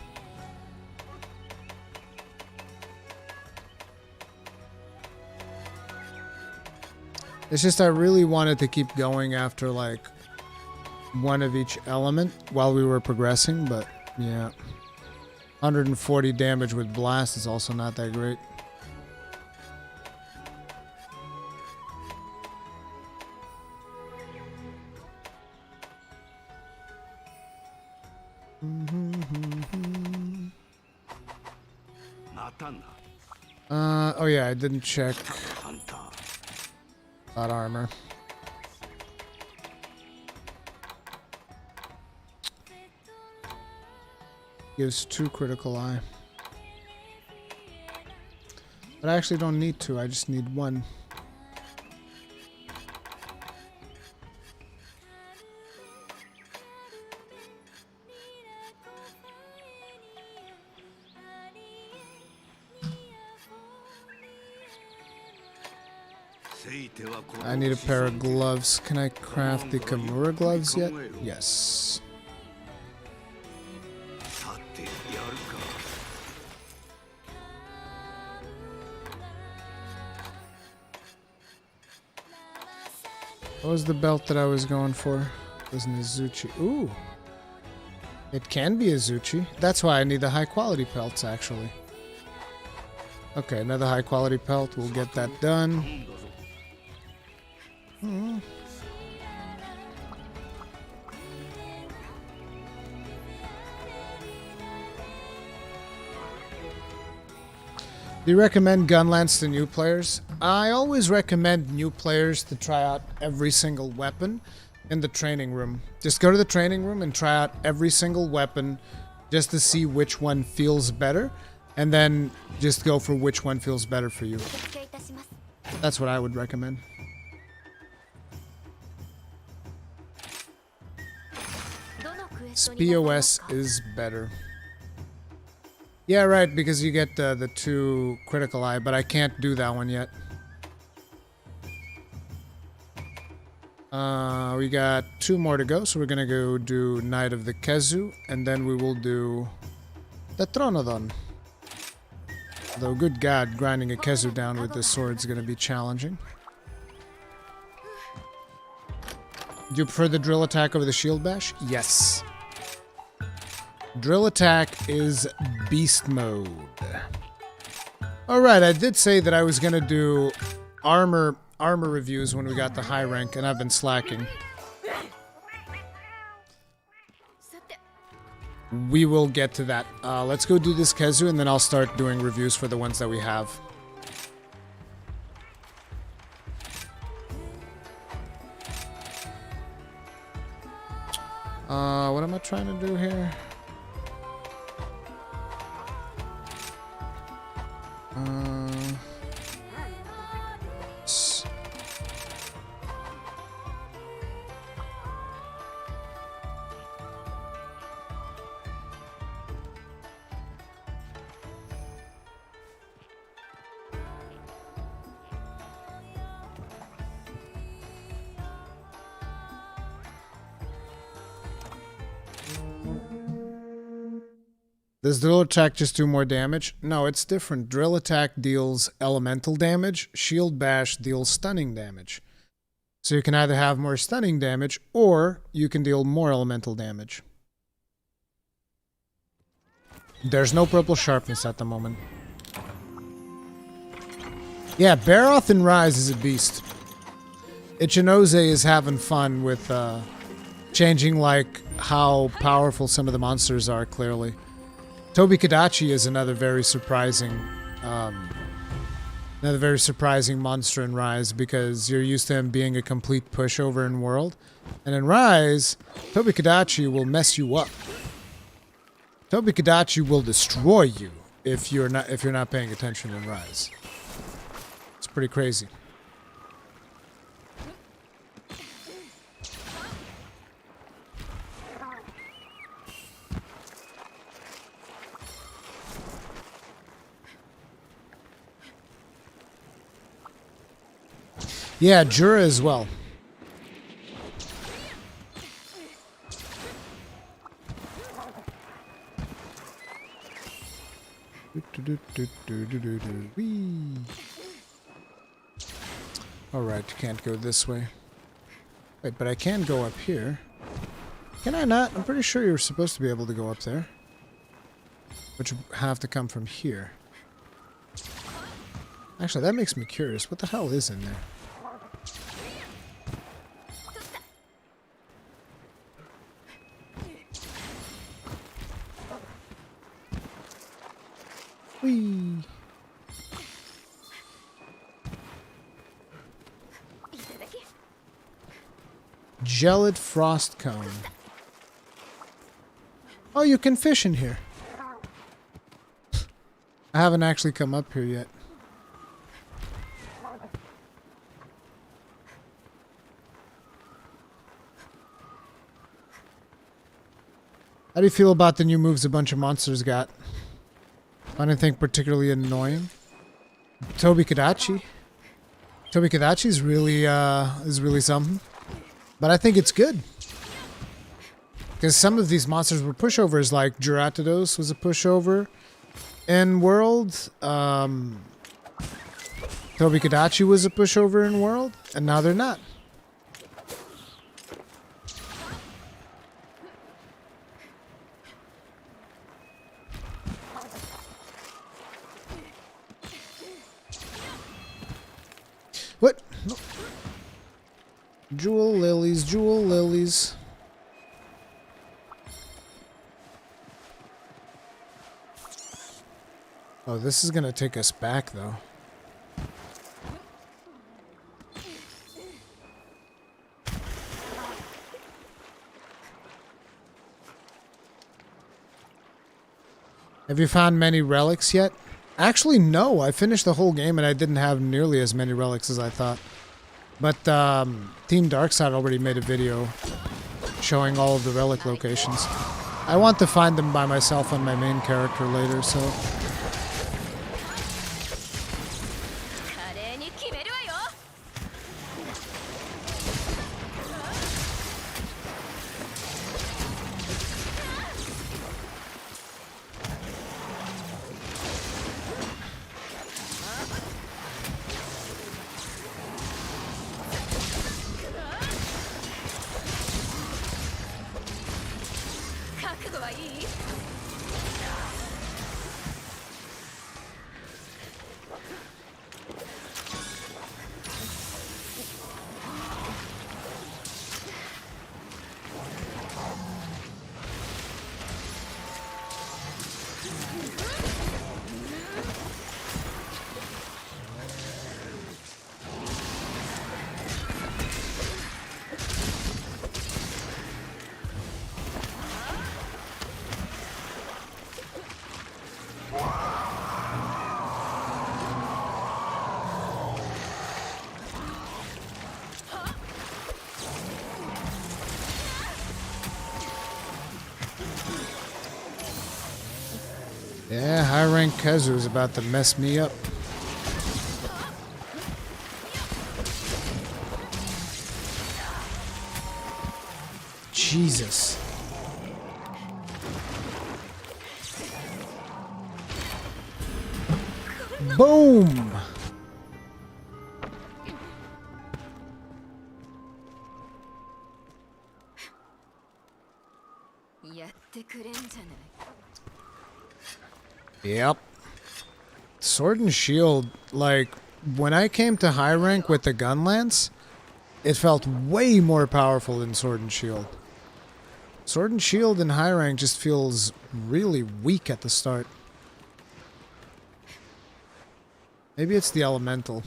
It's just I really wanted to keep going after like one of each element while we were progressing, but yeah. 140 damage with blast is also not that great. Oh yeah, I didn't check that armor. Gives 2 critical eye. But I actually don't need 2, I just need 1. I need a pair of gloves. Can I craft the Kimura gloves yet? Yes. What was the belt that I was going for? It was an Azuchi. Ooh. It can be Azuchi. That's why I need the high quality pelts, actually. Okay, another high quality pelt. We'll get that done. Do you recommend Gunlance to new players? I always recommend new players to try out every single weapon in the training room. Just go to the training room and try out every single weapon just to see which one feels better, and then just go for which one feels better for you. That's what I would recommend. POS is better. Yeah, right, because you get the 2 critical eye, but I can't do that one yet. We got 2 more to go, so we're gonna go do Knight of the Kezu, and then we will do the Torontodon. Though, good God, grinding a Kezu down with this sword is gonna be challenging. Do you prefer the drill attack over the shield bash? Yes. Drill attack is beast mode. Alright, I did say that I was gonna do armor reviews when we got the high rank, and I've been slacking. We will get to that. Let's go do this Kezu, and then I'll start doing reviews for the ones that we have. What am I trying to do here? Does drill attack just do more damage? No, it's different. Drill attack deals elemental damage. Shield bash deals stunning damage. So you can either have more stunning damage, or you can deal more elemental damage. There's no purple sharpness at the moment. Yeah, Baroth and Rise is a beast. Ichinose is having fun with changing like how powerful some of the monsters are, clearly. Tobi Kadachi is another very surprising monster in Rise, because you're used to him being a complete pushover in World. And in Rise, Tobi Kadachi will mess you up. Tobi Kadachi will destroy you if you're not paying attention in Rise. It's pretty crazy. Yeah, Jura as well. Whee. Alright, can't go this way. Wait, but I can go up here. Can I not? I'm pretty sure you're supposed to be able to go up there. Which would have to come from here. Actually, that makes me curious. What the hell is in there? Whee! Gelid frost cone. Oh, you can fish in here. I haven't actually come up here yet. How do you feel about the new moves a bunch of monsters got? Anything particularly annoying? Tobi Kadachi. Tobi Kadachi is really something. But I think it's good. Because some of these monsters were pushovers, like Duratidos was a pushover in World. Tobi Kadachi was a pushover in World, and now they're not. What? No. Jewel lilies, jewel lilies. Oh, this is gonna take us back, though. Have you found many relics yet? Actually, no. I finished the whole game and I didn't have nearly as many relics as I thought. But Team Darkside already made a video showing all of the relic locations. I want to find them by myself on my main character later, so... Yeah, high rank Kazu is about to mess me up. Jesus. Boom! Yep. Sword and Shield, like, when I came to high rank with the gun lance, it felt way more powerful than Sword and Shield. Sword and Shield in high rank just feels really weak at the start. Maybe it's the elemental.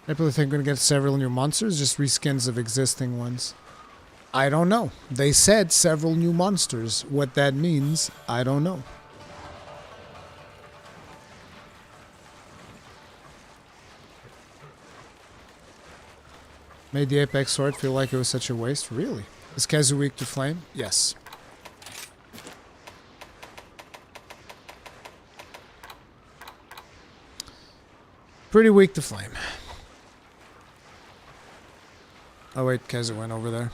People think we're going to get several new monsters, just reskins of existing ones. I don't know. They said several new monsters. What that means, I don't know. Made the Apex Sword feel like it was such a waste? Really? Is Kazu weak to flame? Yes. Pretty weak to flame. Oh wait, Keza went over there.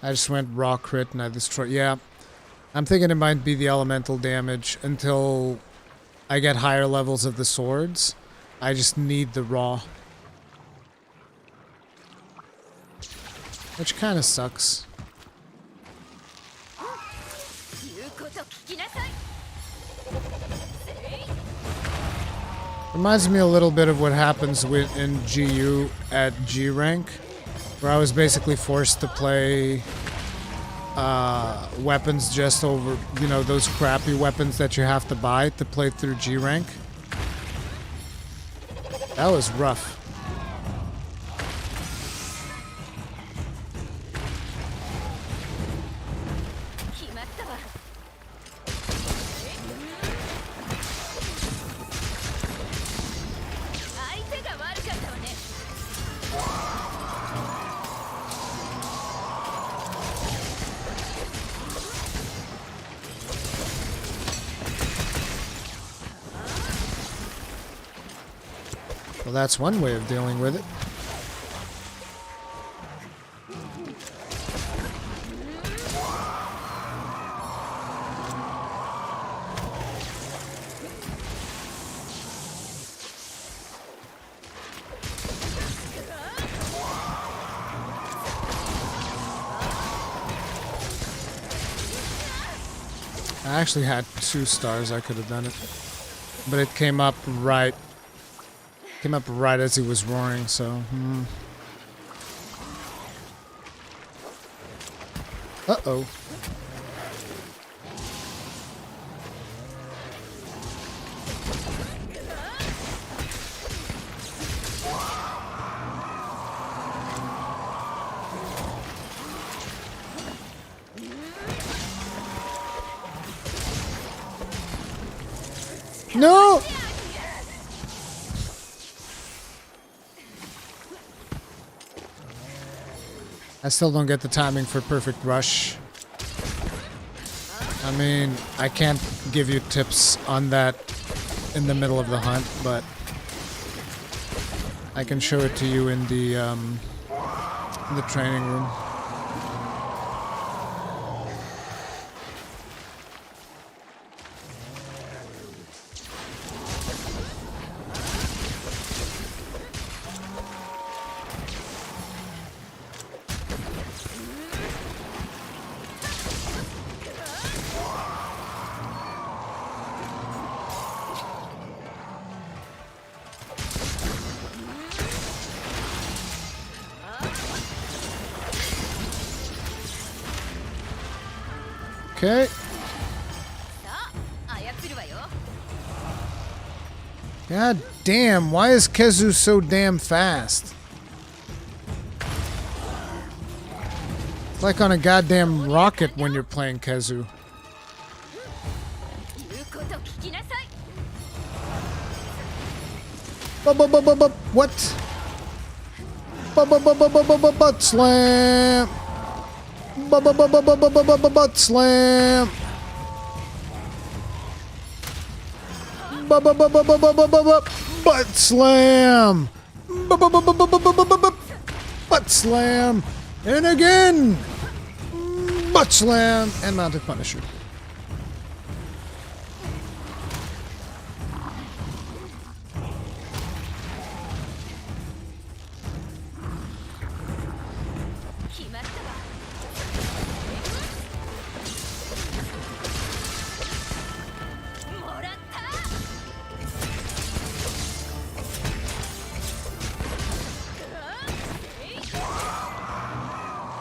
I just went raw crit and I destroyed. Yeah, I'm thinking it might be the elemental damage until I get higher levels of the swords. I just need the raw. Which kind of sucks. Reminds me a little bit of what happens in GU at G rank, where I was basically forced to play weapons just over, you know, those crappy weapons that you have to buy to play through G rank. That was rough. Well, that's one way of dealing with it. I actually had 2 stars, I could have done it. But it came up right as he was roaring, so uh-oh. No! I still don't get the timing for perfect rush. I mean, I can't give you tips on that in the middle of the hunt, but I can show it to you in the training room. Okay. God damn, why is Kezu so damn fast? It's like on a goddamn rocket when you're playing Kezu. What? Butt slam! Butt slam! Butt slam! Butt slam! And again! Butt slam! And mounted Punisher.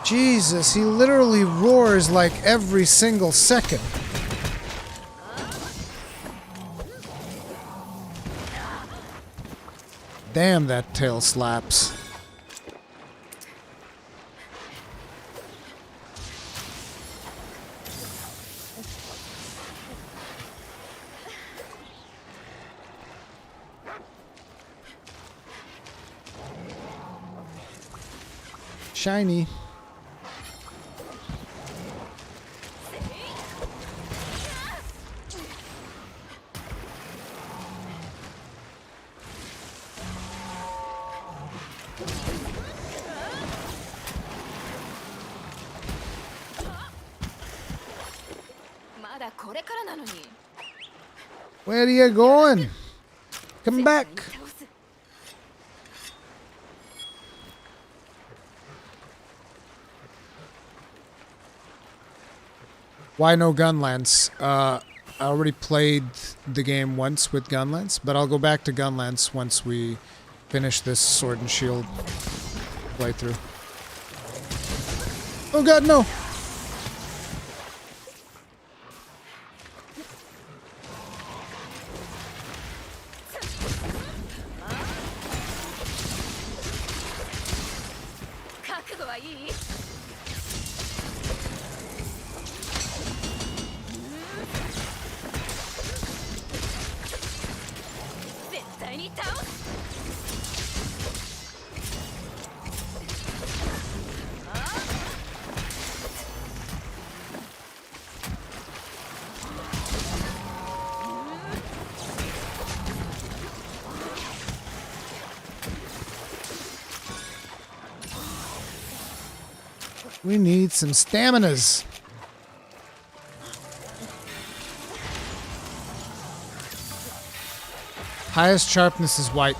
Jesus, he literally roars like every single second. Damn, that tail slaps. Shiny. Where are you going? Come back. Why no Gunlance? I already played the game once with Gunlance, but I'll go back to Gunlance once we finish this Sword and Shield playthrough. Oh god, no! We need some staminas. Highest sharpness is white.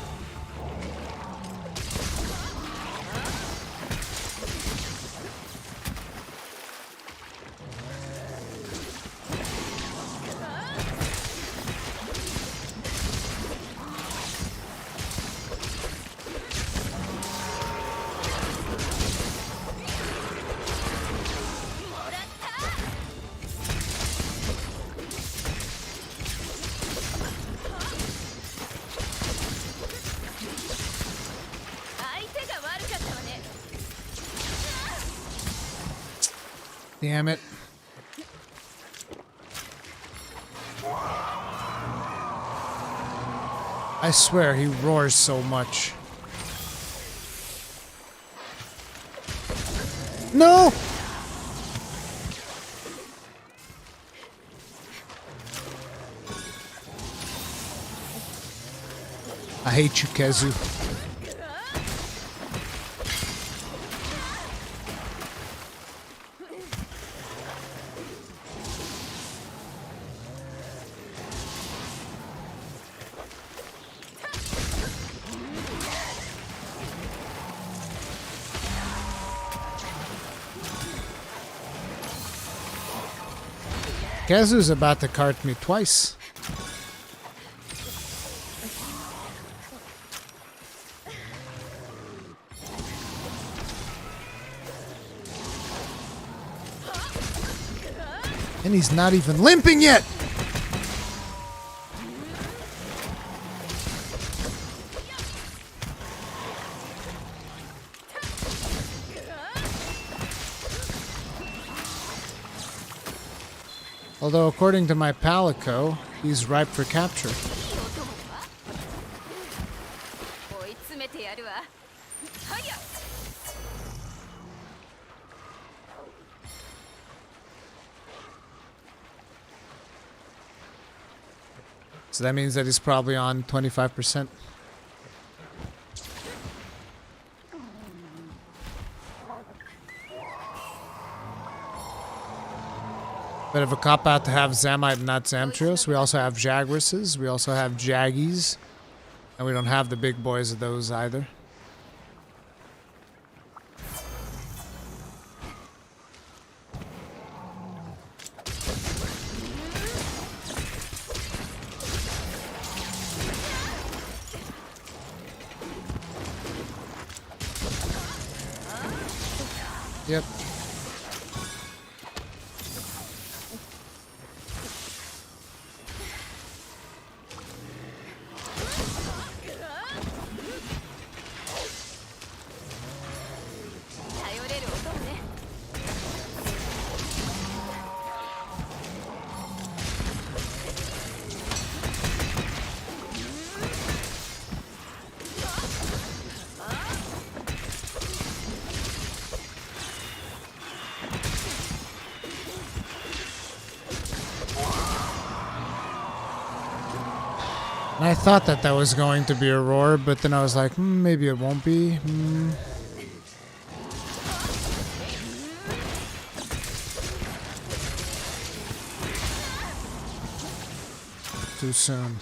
Damn it. I swear he roars so much. No! I hate you, Kazu. Kazu's about to cart me twice. And he's not even limping yet! Although, according to my Palico, he's ripe for capture. So that means that he's probably on 25%. Bit of a cop-out to have Zamite and not Zamtrios. We also have Jagresses. We also have Jaggies. And we don't have the big boys of those either. Yep. And I thought that that was going to be a roar, but then I was like, maybe it won't be. too soon.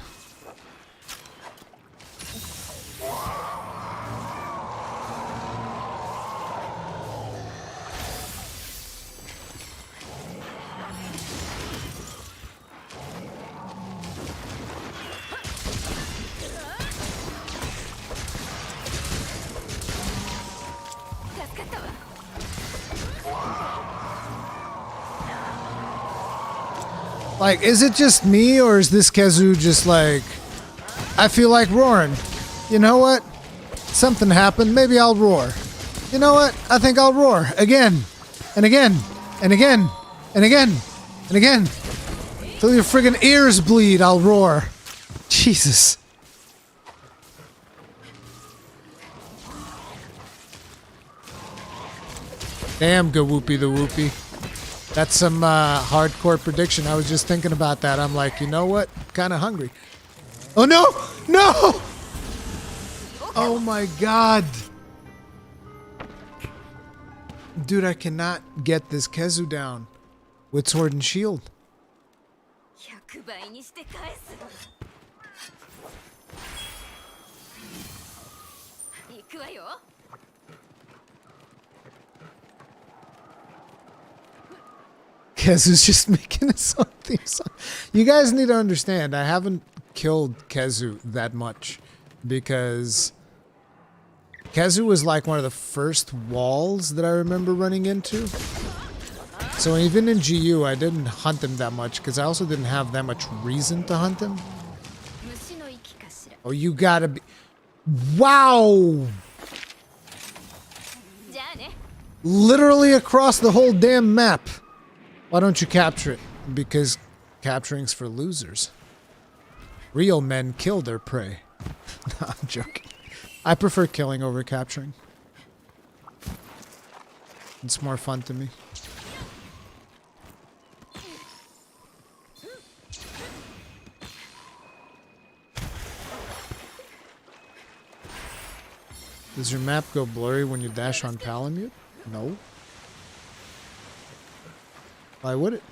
Like, is it just me, or is this Kezu just like, I feel like roaring? You know what? Something happened. Maybe I'll roar. You know what? I think I'll roar. Again. And again. And again. And again. And again. Till your friggin' ears bleed, I'll roar. Jesus. Damn, go whoopie the whoopie. That's some hardcore prediction. I was just thinking about that. I'm like, you know what? Kind of hungry. Oh no! No! Oh my god. Dude, I cannot get this Kezu down with sword and shield. Kezu's just making his own theme song. You guys need to understand, I haven't killed Kezu that much because Kezu was like one of the first walls that I remember running into. So even in GU, I didn't hunt him that much because I also didn't have that much reason to hunt him. Oh, you gotta be... Wow! Literally across the whole damn map. Why don't you capture it? Because capturing's for losers. Real men kill their prey. No, I'm joking. I prefer killing over capturing. It's more fun to me. Does your map go blurry when you dash on Palamute? No. Why would it?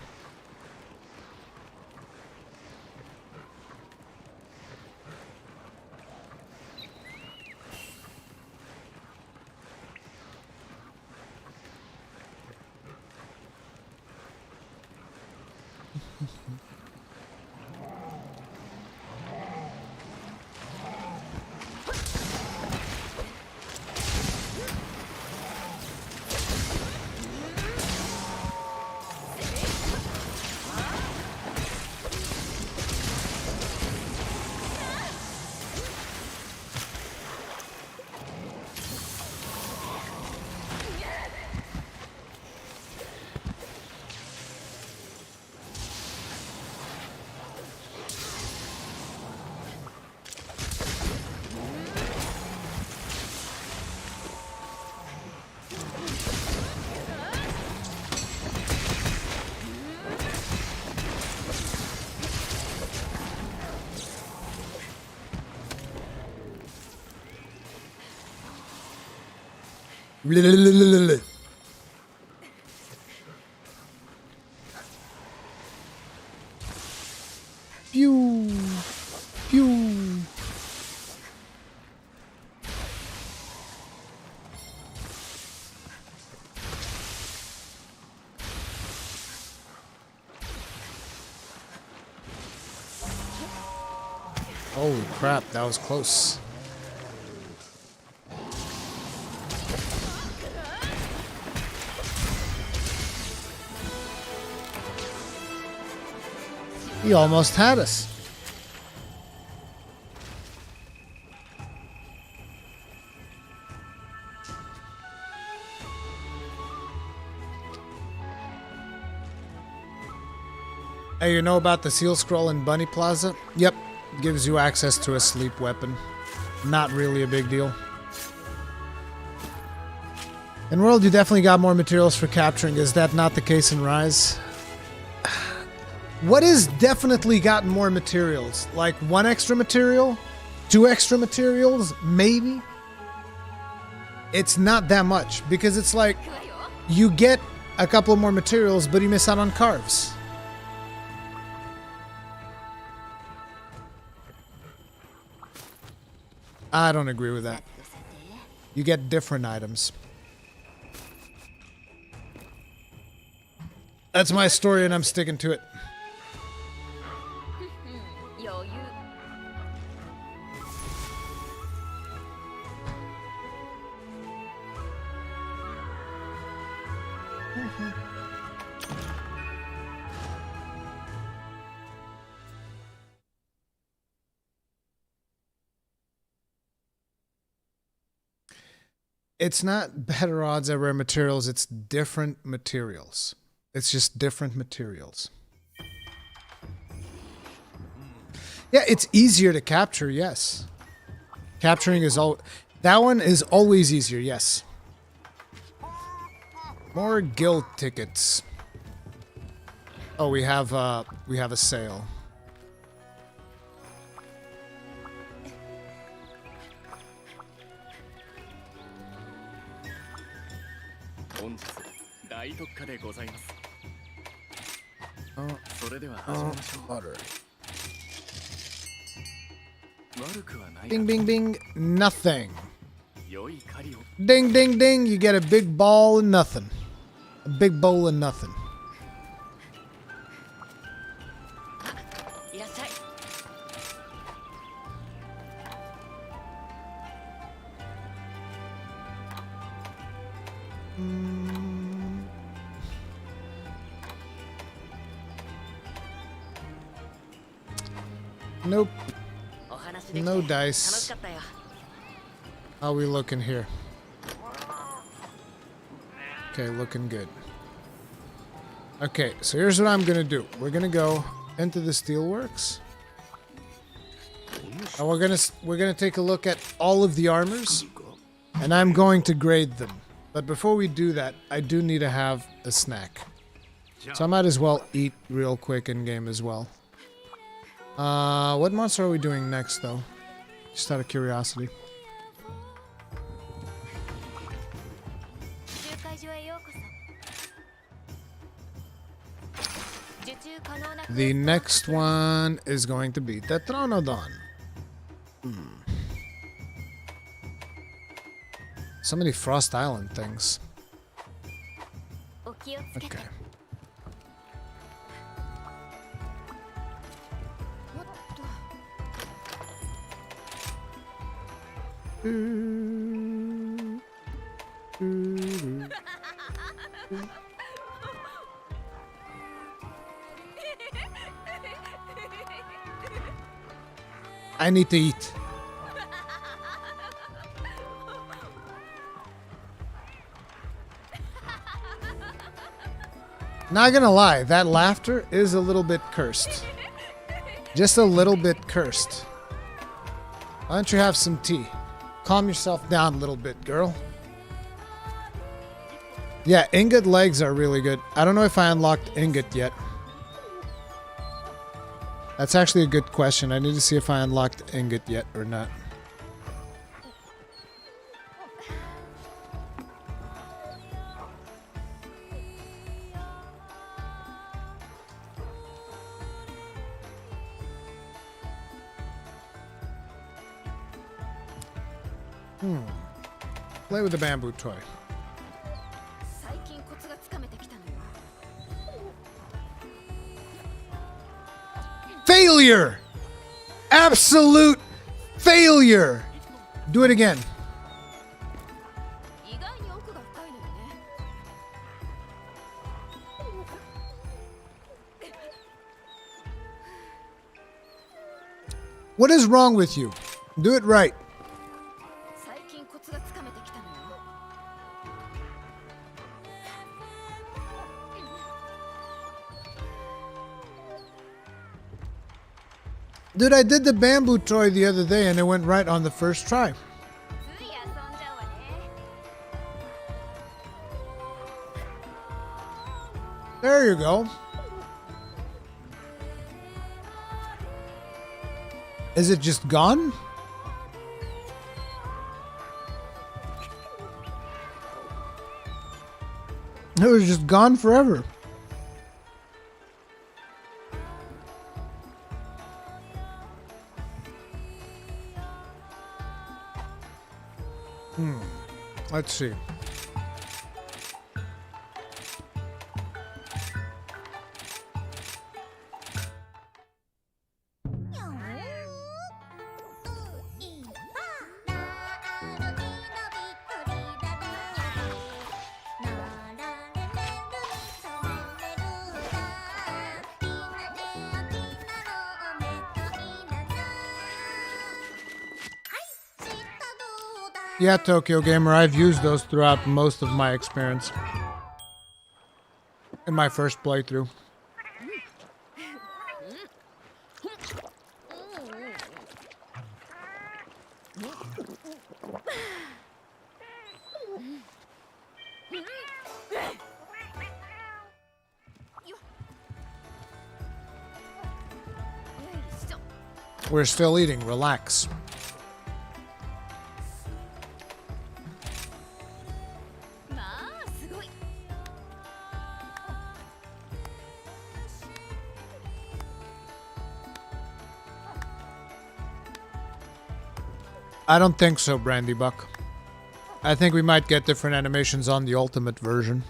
Pew! Pew! Holy crap, that was close. He almost had us. Hey, you know about the Seal Scroll in Bunny Plaza? Yep, gives you access to a sleep weapon. Not really a big deal. In World, you definitely got more materials for capturing. Is that not the case in Rise? What is definitely gotten more materials? Like 1 extra material? 2 extra materials? Maybe? It's not that much, because it's like you get a couple more materials, but you miss out on carves. I don't agree with that. You get different items. That's my story and I'm sticking to it. It's not better odds at rare materials, it's different materials. It's just different materials. Yeah, it's easier to capture, yes. Capturing is all that one is always easier, yes. More guild tickets. Oh, we have a sale. Butter. Bing, bing, bing. Nothing. Ding, ding, ding. You get a big ball and nothing. A big bowl and nothing. Nope. No dice. How are we looking here? Okay, looking good. Okay, so here's what I'm gonna do. We're gonna go into the steelworks. And we're gonna take a look at all of the armors. And I'm going to grade them. But before we do that, I do need to have a snack. So I might as well eat real quick in game as well. What monster are we doing next, though? Just out of curiosity. The next one is going to be the Torontodon. So many Frost Island things. Okay. I need to eat. Not gonna lie, that laughter is a little bit cursed. Just a little bit cursed. Why don't you have some tea? Calm yourself down a little bit, girl. Yeah, ingot legs are really good. I don't know if I unlocked ingot yet. That's actually a good question. I need to see if I unlocked ingot yet or not. Play with the bamboo toy. Failure! Absolute failure! Do it again. What is wrong with you? Do it right. Dude, I did the bamboo toy the other day and it went right on the first try. There you go. Is it just gone? It was just gone forever. Let's see. Yeah, Tokyo Gamer, I've used those throughout most of my experience. In my first playthrough. We're still eating, relax. I don't think so, Brandy Buck. I think we might get different animations on the ultimate version.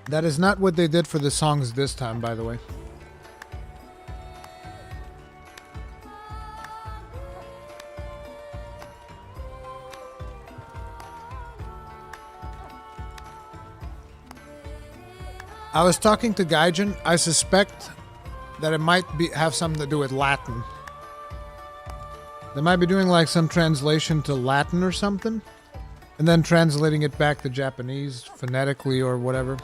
That is not what they did for the songs this time, by the way. I was talking to Gaijin. I suspect that it might have something to do with Latin. They might be doing like some translation to Latin or something, and then translating it back to Japanese phonetically or whatever.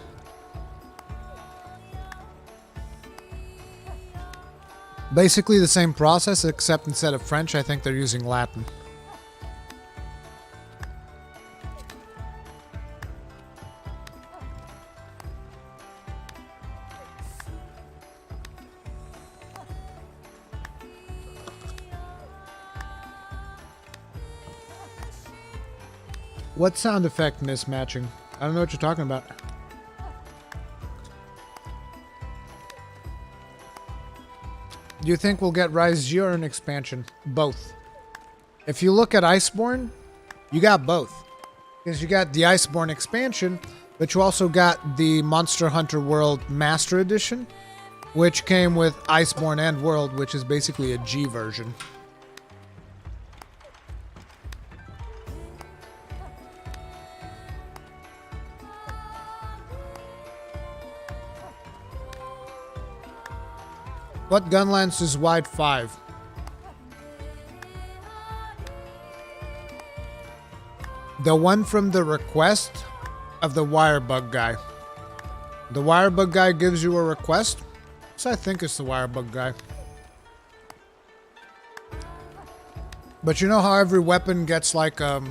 Basically the same process, except instead of French, I think they're using Latin. What sound effect mismatching? I don't know what you're talking about. Do you think we'll get Rise G or an expansion? Both. If you look at Iceborne, you got both. Because you got the Iceborne expansion, but you also got the Monster Hunter World Master Edition, which came with Iceborne and World, which is basically a G version. What gun lance is wide 5? The one from the request of the Wirebug guy. The Wirebug guy gives you a request? So I think it's the Wirebug guy. But you know how every weapon gets like a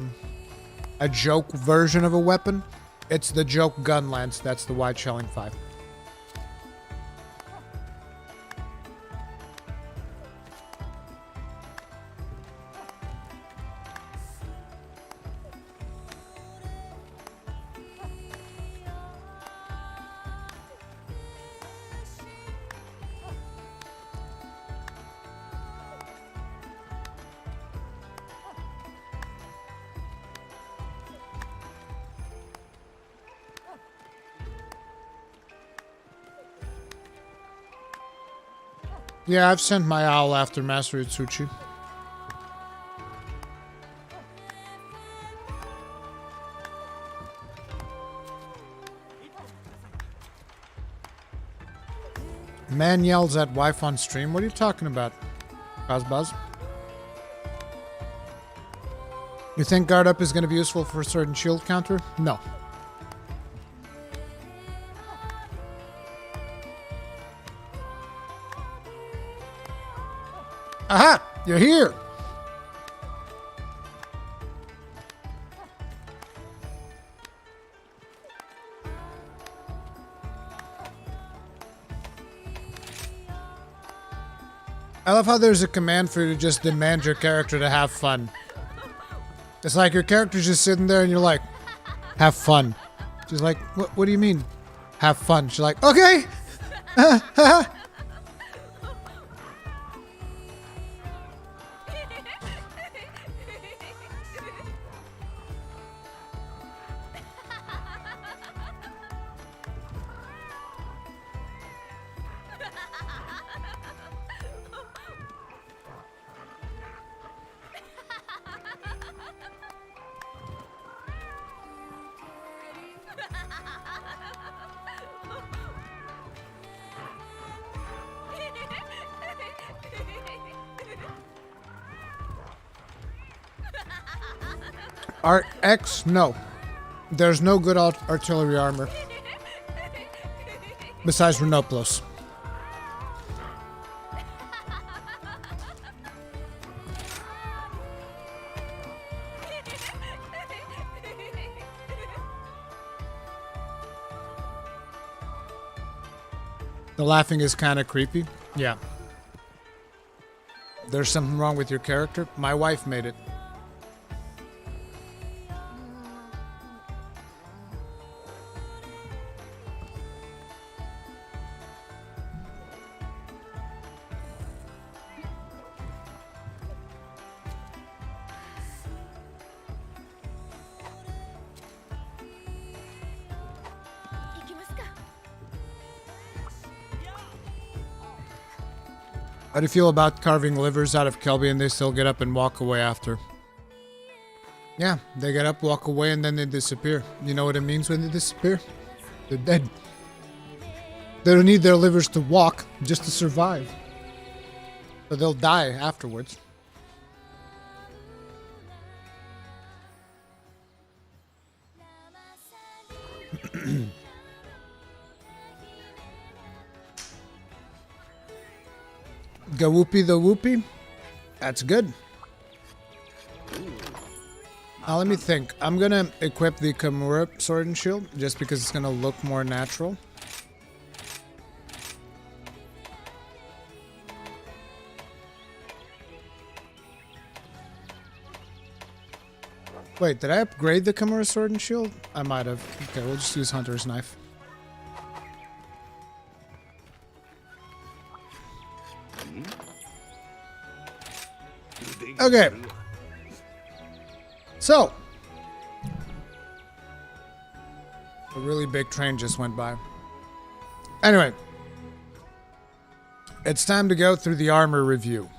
joke version of a weapon? It's the joke gun lance that's the wide shelling 5. Yeah, I've sent my owl after Master Azuchi. Man yells at wife on stream. What are you talking about, Cosbuzz? You think guard up is going to be useful for a certain shield counter? No. Aha! You're here! I love how there's a command for you to just demand your character to have fun. It's like your character's just sitting there and you're like, have fun. She's like, what do you mean? Have fun. She's like, okay. Art X? No. There's no good artillery armor. Besides Renoplos. The laughing is kind of creepy. Yeah. There's something wrong with your character? My wife made it. How do you feel about carving livers out of Kelby and they still get up and walk away after? Yeah, they get up, walk away, and then they disappear. You know what it means when they disappear? They're dead. They don't need their livers to walk, just to survive. So they'll die afterwards. Gawoopi the Whoopie? That's good. Now let me think. I'm gonna equip the Kimura Sword and Shield just because it's gonna look more natural. Wait, did I upgrade the Kimura Sword and Shield? I might have. Okay, we'll just use Hunter's Knife. Okay. So. A really big train just went by. Anyway. It's time to go through the armor review.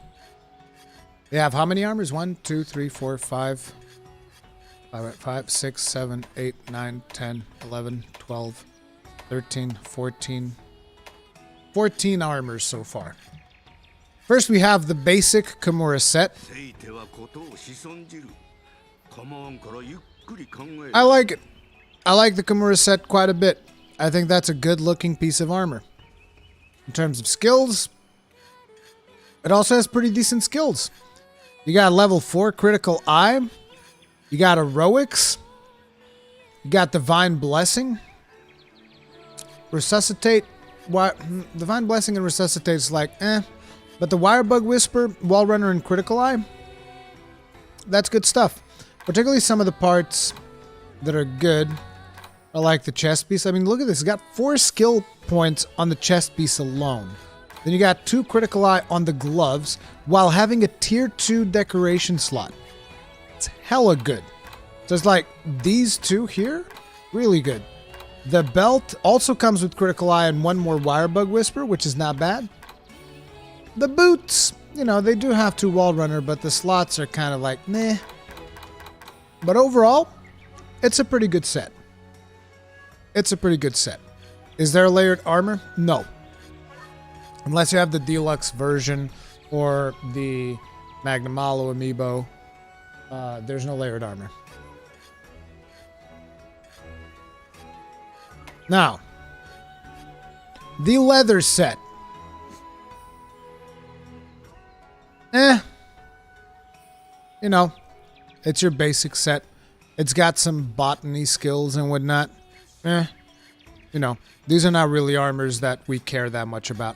We have how many armors? 1, 2, 3, 4, 5. 5, 6, 7, 8, 9, 10, 11, 12, 13, 14. 14 armors so far. First, we have the basic Kimura set. I like it. I like the Kimura set quite a bit. I think that's a good looking piece of armor. In terms of skills, it also has pretty decent skills. You got level 4 critical eye. You got heroics. You got divine blessing. Resuscitate. Divine blessing and resuscitate is like, eh. But the Wirebug Whisper, Wall Runner, and Critical Eye, that's good stuff. Particularly some of the parts that are good are like the chest piece. I mean, look at this. It's got 4 skill points on the chest piece alone. Then you got 2 Critical Eye on the gloves while having a tier 2 decoration slot. It's hella good. So it's like these 2 here, really good. The belt also comes with Critical Eye and 1 more Wirebug Whisper, which is not bad. The boots, you know, they do have 2 Wall Runner, but the slots are kind of like, meh. But overall, it's a pretty good set. It's a pretty good set. Is there layered armor? No. Unless you have the deluxe version or the Magnamalo amiibo, there's no layered armor. Now, the leather set. You know, it's your basic set. It's got some botany skills and whatnot. You know, these are not really armors that we care that much about.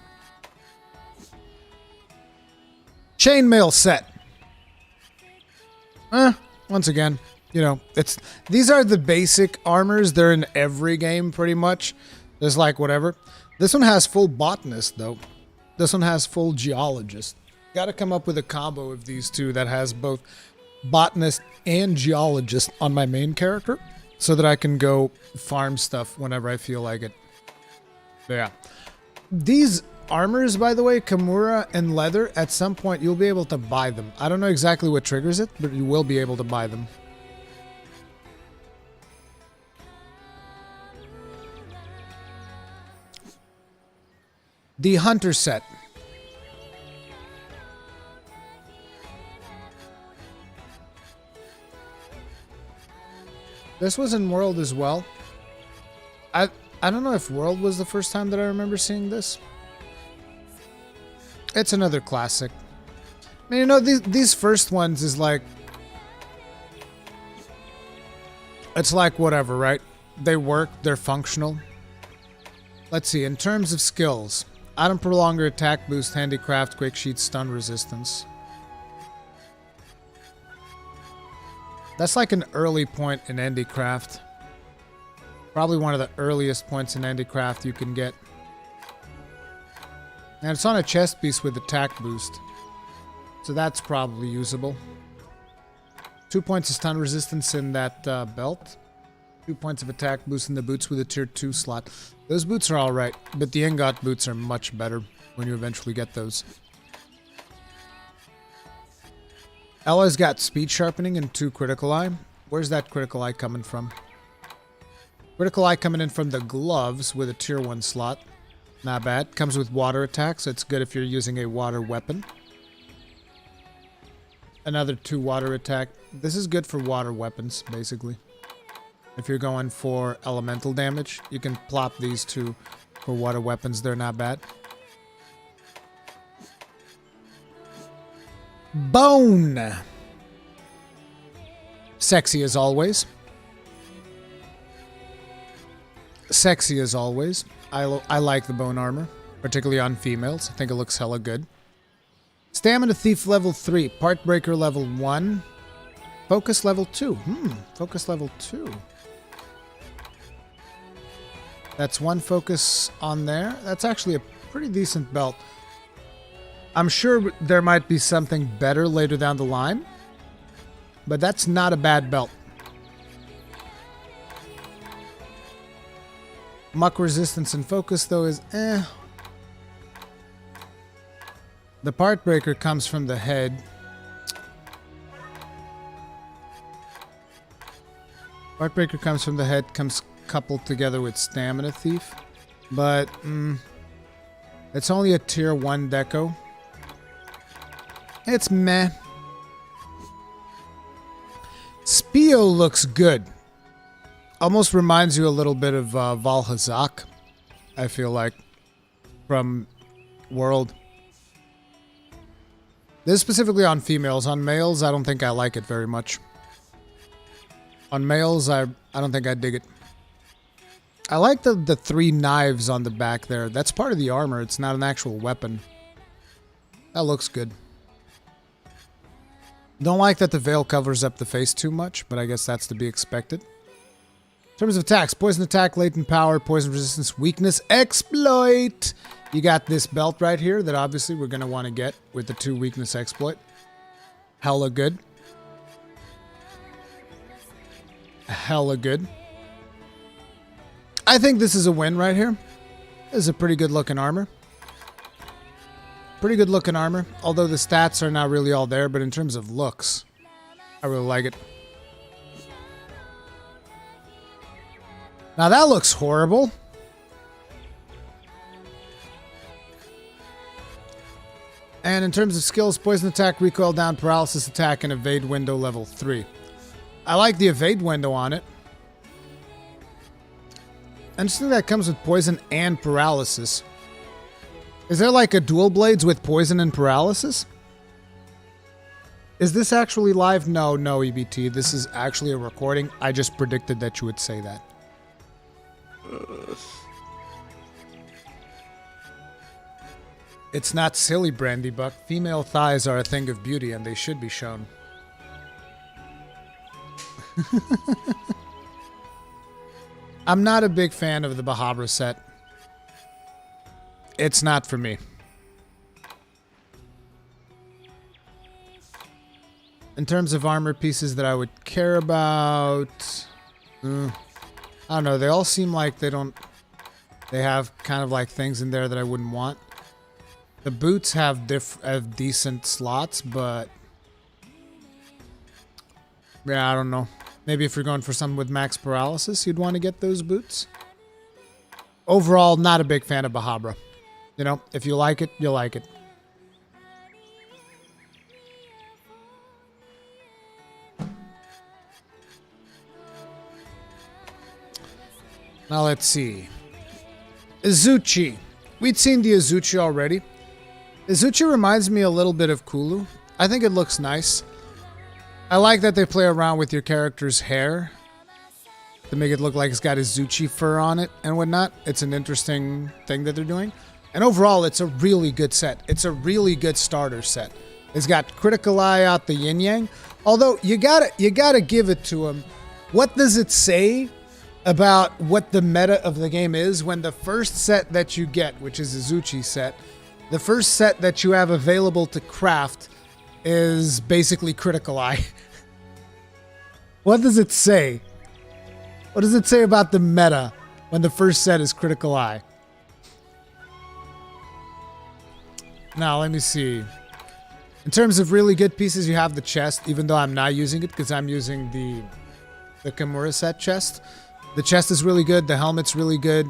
Chainmail set. Once again, you know, these are the basic armors. They're in every game pretty much. There's like whatever. This one has full botanist though. This one has full geologist. Got to come up with a combo of these two that has both botanist and geologist on my main character so that I can go farm stuff whenever I feel like it. But yeah. These armors, by the way, Kimura and leather, at some point you'll be able to buy them. I don't know exactly what triggers it, but you will be able to buy them. The Hunter set. This was in World as well. I don't know if World was the first time that I remember seeing this. It's another classic. I mean, you know, these first ones is like... It's like whatever, right? They work, they're functional. Let's see, in terms of skills. Item Prolonger, Attack Boost, Handicraft, Quick Sheet, Stun Resistance. That's like an early point in Handicraft. Probably one of the earliest points in Handicraft you can get. And it's on a chest piece with attack boost. So that's probably usable. 2 points of stun resistance in that belt. 2 points of attack boost in the boots with a tier 2 slot. Those boots are alright, but the ingot boots are much better when you eventually get those. Ella's got speed sharpening and 2 critical eye. Where's that critical eye coming from? Critical eye coming in from the gloves with a tier 1 slot. Not bad. Comes with water attack, so it's good if you're using a water weapon. Another 2 water attack. This is good for water weapons, basically. If you're going for elemental damage, you can plop these 2 for water weapons. They're not bad. Bone! Sexy as always. Sexy as always. I like the bone armor, particularly on females. I think it looks hella good. Stamina Thief level 3. Part Breaker level 1. Focus level 2. Focus level 2. That's 1 focus on there. That's actually a pretty decent belt. I'm sure there might be something better later down the line, but that's not a bad belt. Muck resistance and focus, though, is eh. The part breaker comes from the head. Part breaker comes from the head, comes coupled together with stamina thief. But, it's only a tier 1 deco. It's meh. Spio looks good. Almost reminds you a little bit of Valhazak, I feel like, from World. This is specifically on females. On males, I don't think I like it very much. On males, I don't think I dig it. I like the 3 knives on the back there. That's part of the armor. It's not an actual weapon. That looks good. Don't like that the veil covers up the face too much, but I guess that's to be expected. In terms of attacks, poison attack, latent power, poison resistance, weakness, exploit. You got this belt right here that obviously we're going to want to get with the 2 weakness exploit. Hella good. Hella good. I think this is a win right here. This is a pretty good looking armor. Pretty good looking armor, although the stats are not really all there, but in terms of looks, I really like it. Now that looks horrible. And in terms of skills, poison attack, recoil down, paralysis attack, and evade window level 3. I like the evade window on it. Interesting that comes with poison and paralysis. Is there like a dual blades with poison and paralysis? Is this actually live? No, EBT. This is actually a recording. I just predicted that you would say that. It's not silly, Brandy Buck. Female thighs are a thing of beauty and they should be shown. I'm not a big fan of the Bahabra set. It's not for me. In terms of armor pieces that I would care about, I don't know. They all seem like they have kind of like things in there that I wouldn't want. The boots have decent slots, but yeah, I don't know. Maybe if you're going for something with max paralysis, you'd want to get those boots. Overall, not a big fan of Bahabra. You know, if you like it, you'll like it. Now let's see. Azuchi. We'd seen the Azuchi already. Azuchi reminds me a little bit of Kulu. I think it looks nice. I like that they play around with your character's hair to make it look like it's got Azuchi fur on it and whatnot. It's an interesting thing that they're doing. And overall, it's a really good set. It's a really good starter set. It's got Critical Eye out the yin yang. Although you gotta give it to him. What does it say about what the meta of the game is when the first set that you get, which is Azuchi set, the first set that you have available to craft is basically Critical Eye? What does it say? What does it say about the meta when the first set is Critical Eye? Now, let me see. In terms of really good pieces, you have the chest, even though I'm not using it because I'm using the Kimura set chest. The chest is really good. The helmet's really good.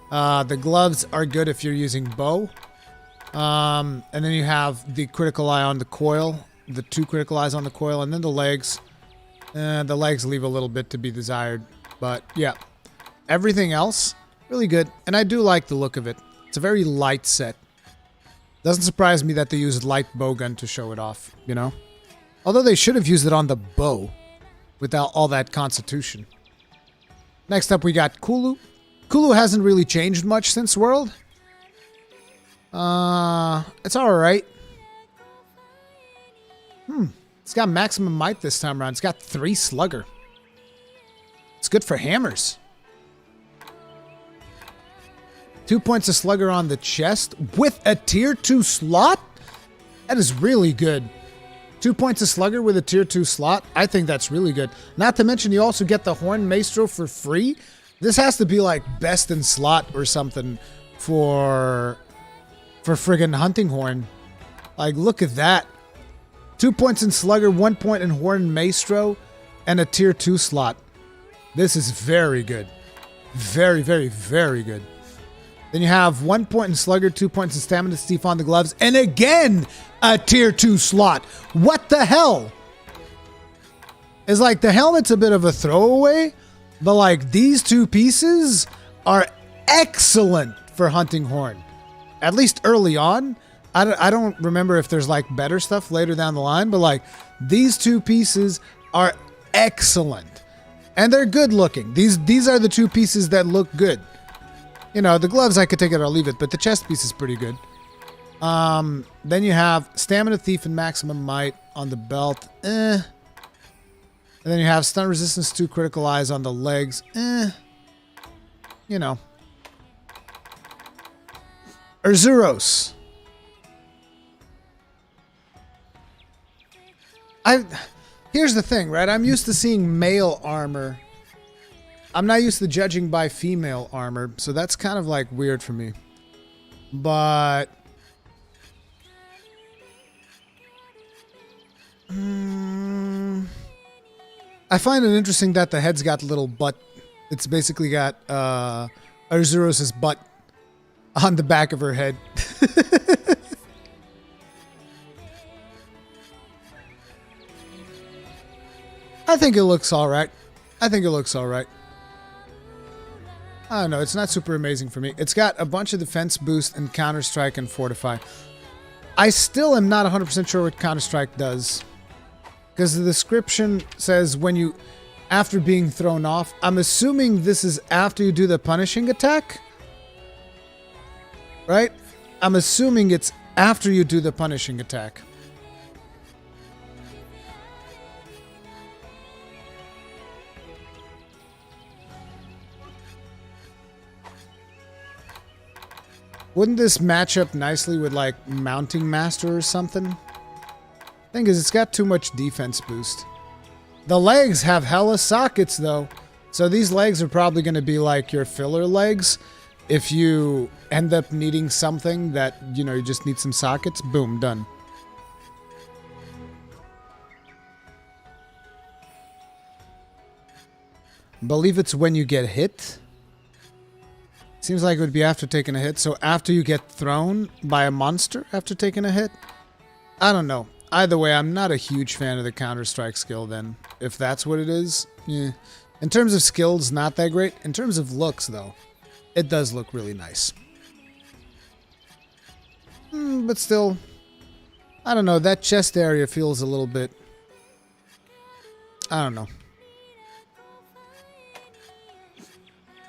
The gloves are good if you're using bow. And then you have the Critical Eye on the coil, the 2 Critical Eyes on the coil, and then the legs. The legs leave a little bit to be desired. But yeah, everything else, really good. And I do like the look of it. It's a very light set. Doesn't surprise me that they used light bowgun to show it off, you know? Although they should have used it on the bow without all that constitution. Next up, we got Kulu. Kulu hasn't really changed much since World. It's alright. It's got maximum might this time around. It's got 3 slugger. It's good for hammers. 2 points of slugger on the chest with a tier 2 slot? That is really good. 2 points of slugger with a tier 2 slot. I think that's really good. Not to mention you also get the horn maestro for free. This has to be like best in slot or something for friggin' hunting horn. Like, look at that. 2 points in slugger, 1 point in horn maestro, and a tier 2 slot. This is very good. Very, very, very good. Then you have 1 point in slugger, 2 points in stamina Steve on the gloves, and again a tier 2 slot. What the hell? It's like the helmet's a bit of a throwaway, but like these 2 pieces are excellent for hunting horn. At least early on. I don't remember if there's like better stuff later down the line, but like these 2 pieces are excellent. And they're good looking. These are the 2 pieces that look good. You know, the gloves I could take it or leave it, but the chest piece is pretty good. Then you have Stamina Thief and Maximum Might on the belt. And then you have Stun Resistance 2 Critical Eyes on the legs. You know. Urzuros. Here's the thing, right? I'm used to seeing male armor. I'm not used to judging by female armor, so that's kind of like weird for me. But I find it interesting that the head's got little butt. It's basically got Urzuros' butt on the back of her head. I think it looks alright. I think it looks alright. I don't know, it's not super amazing for me. It's got a bunch of defense boost and Counter-Strike and Fortify. I still am not 100% sure what Counter-Strike does. Because the description says when you, after being thrown off, I'm assuming this is after you do the punishing attack? Right? I'm assuming it's after you do the punishing attack. Wouldn't this match up nicely with like Mounting Master or something? Thing is, it's got too much defense boost. The legs have hella sockets though. So these legs are probably going to be like your filler legs. If you end up needing something that, you know, you just need some sockets, boom, done. Believe it's when you get hit. Seems like it would be after taking a hit. So after you get thrown by a monster after taking a hit? I don't know. Either way, I'm not a huge fan of the Counter-Strike skill then. If that's what it is, yeah. In terms of skills, not that great. In terms of looks, though, it does look really nice. But still, I don't know. That chest area feels a little bit... I don't know.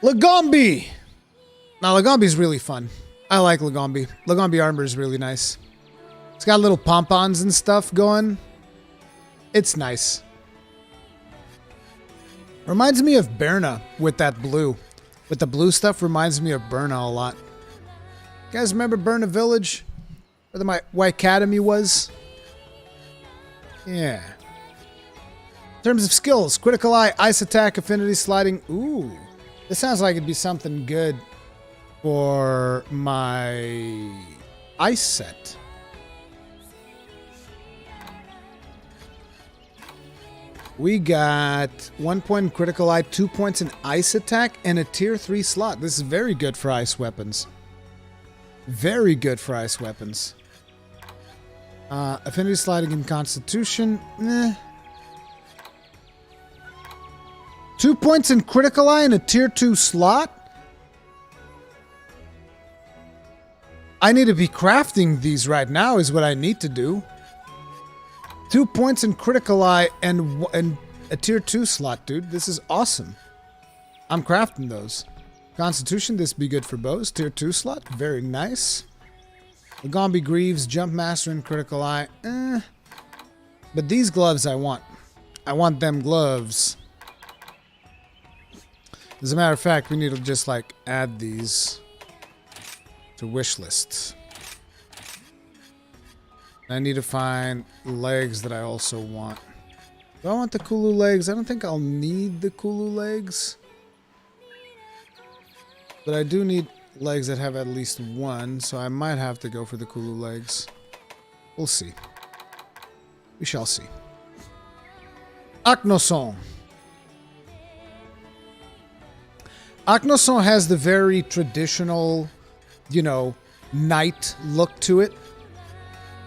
Lagombi! Now, Lagombi's really fun. I like Lagombi. Lagombi armor is really nice. It's got little pompons and stuff going. It's nice. Reminds me of Berna with that blue. With the blue stuff, reminds me of Berna a lot. You guys remember Berna Village? Where the White Academy was? Yeah. In terms of skills, critical eye, ice attack, affinity sliding. Ooh. This sounds like it'd be something good for my ice set. We got 1 point in critical eye, 2 points in ice attack, and a tier 3 slot. This is very good for ice weapons. Very good for ice weapons. Affinity sliding and constitution. 2 points in critical eye and a tier 2 slot? I need to be crafting these right now is what I need to do. 2 points in critical eye and a tier 2 slot, dude. This is awesome. I'm crafting those. Constitution, this be good for bows. Tier 2 slot, very nice. Lagombi Greaves, Jump Master, and critical eye. But these gloves I want. I want them gloves. As a matter of fact, we need to just like add these to wish lists. I need to find legs that I also want. Do I want the Kulu legs? I don't think I'll need the Kulu legs. But I do need legs that have at least one, so I might have to go for the Kulu legs. We'll see. We shall see. Aknoson. Aknoson has the very traditional, you know, knight look to it.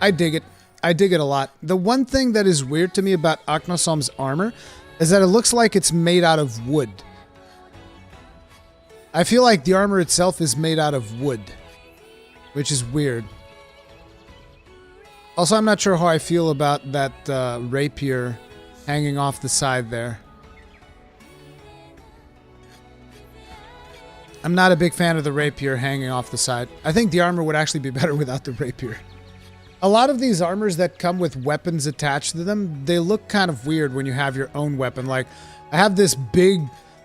I dig it. I dig it a lot. The one thing that is weird to me about Aknosom's armor is that it looks like it's made out of wood. I feel like the armor itself is made out of wood, which is weird. Also, I'm not sure how I feel about that rapier hanging off the side there. I'm not a big fan of the rapier hanging off the side. I think the armor would actually be better without the rapier. A lot of these armors that come with weapons attached to them, they look kind of weird when you have your own weapon. Like, I have this big,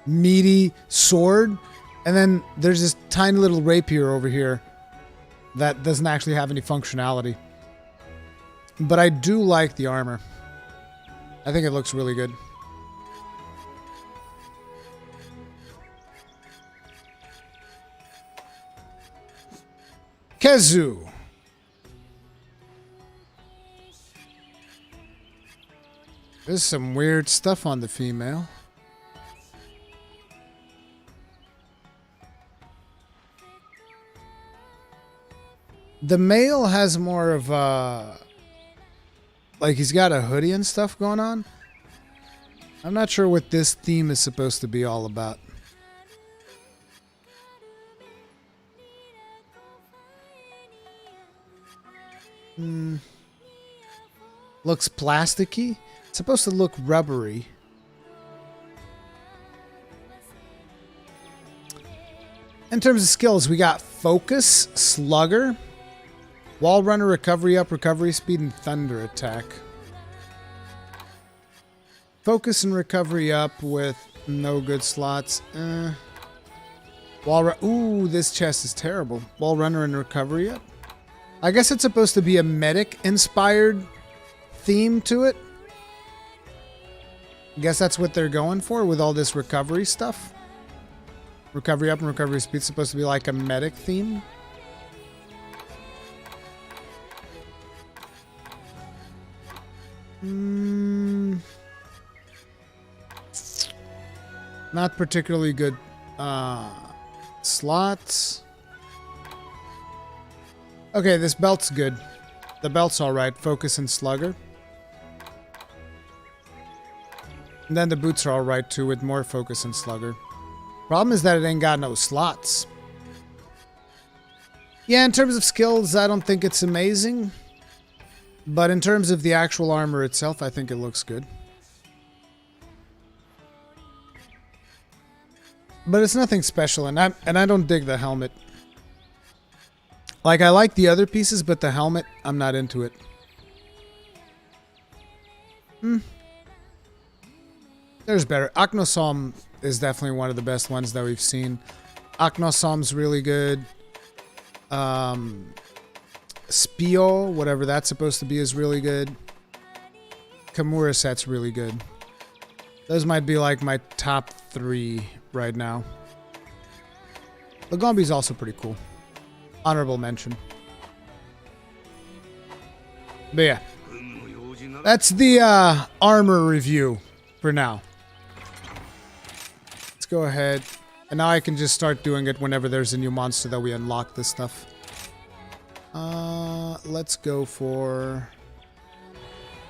meaty sword, and then there's this tiny little rapier over here that doesn't actually have any functionality. But I do like the armor. I think it looks really good. Kezu. There's some weird stuff on the female. The male has more of a... like he's got a hoodie and stuff going on. I'm not sure what this theme is supposed to be all about. Looks plasticky. It's supposed to look rubbery. In terms of skills, we got Focus, Slugger, Wall Runner, Recovery Up, Recovery Speed, and Thunder Attack. Focus and Recovery Up with no good slots. We'll Ooh, this chest is terrible. Wall runner and recovery yet? I guess it's supposed to be a medic-inspired theme to it. I guess that's what they're going for with all this recovery stuff. Recovery up and recovery speed supposed to be like a medic theme. Not particularly good slots. Okay, this belt's good. The belt's alright. Focus and slugger. And then the boots are alright too with more focus and slugger. Problem is that it ain't got no slots. Yeah, in terms of skills, I don't think it's amazing. But in terms of the actual armor itself, I think it looks good. But it's nothing special, and I don't dig the helmet. Like, I like the other pieces, but the helmet, I'm not into it. There's better. Aknosom is definitely one of the best ones that we've seen. Aknosom's really good. Spio, whatever that's supposed to be, is really good. Kimura set's really good. Those might be like my top 3 right now. Lagombi's also pretty cool. Honorable mention. But yeah. That's the armor review for now. Let's go ahead. And now I can just start doing it whenever there's a new monster that we unlock this stuff. Let's go for...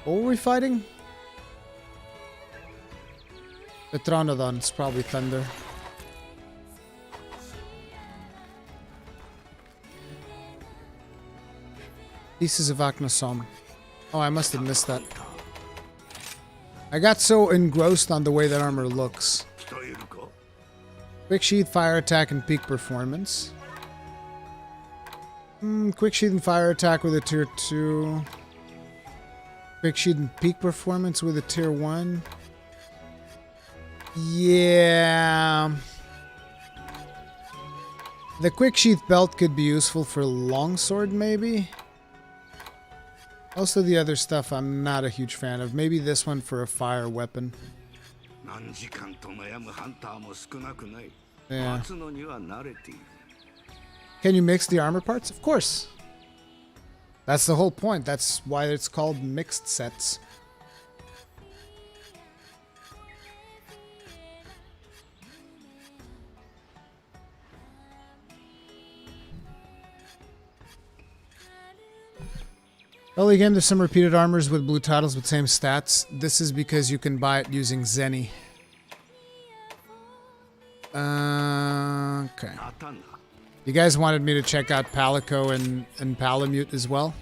What were we fighting? The Torontodon. It's probably Thunder. Pieces of Aknosom. Oh, I must have missed that. I got so engrossed on the way that armor looks. Quick Sheath, Fire Attack, and Peak Performance. Quick Sheath and Fire Attack with a Tier 2. Quick Sheath and Peak Performance with a Tier 1. Yeah. The Quick Sheath belt could be useful for longsword, maybe. Most of the other stuff I'm not a huge fan of. Maybe this one for a fire weapon. Yeah. Can you mix the armor parts? Of course. That's the whole point. That's why it's called mixed sets. Early game, there's some repeated armors with blue titles with same stats. This is because you can buy it using Zenny. Okay. You guys wanted me to check out Palico and Palamute as well.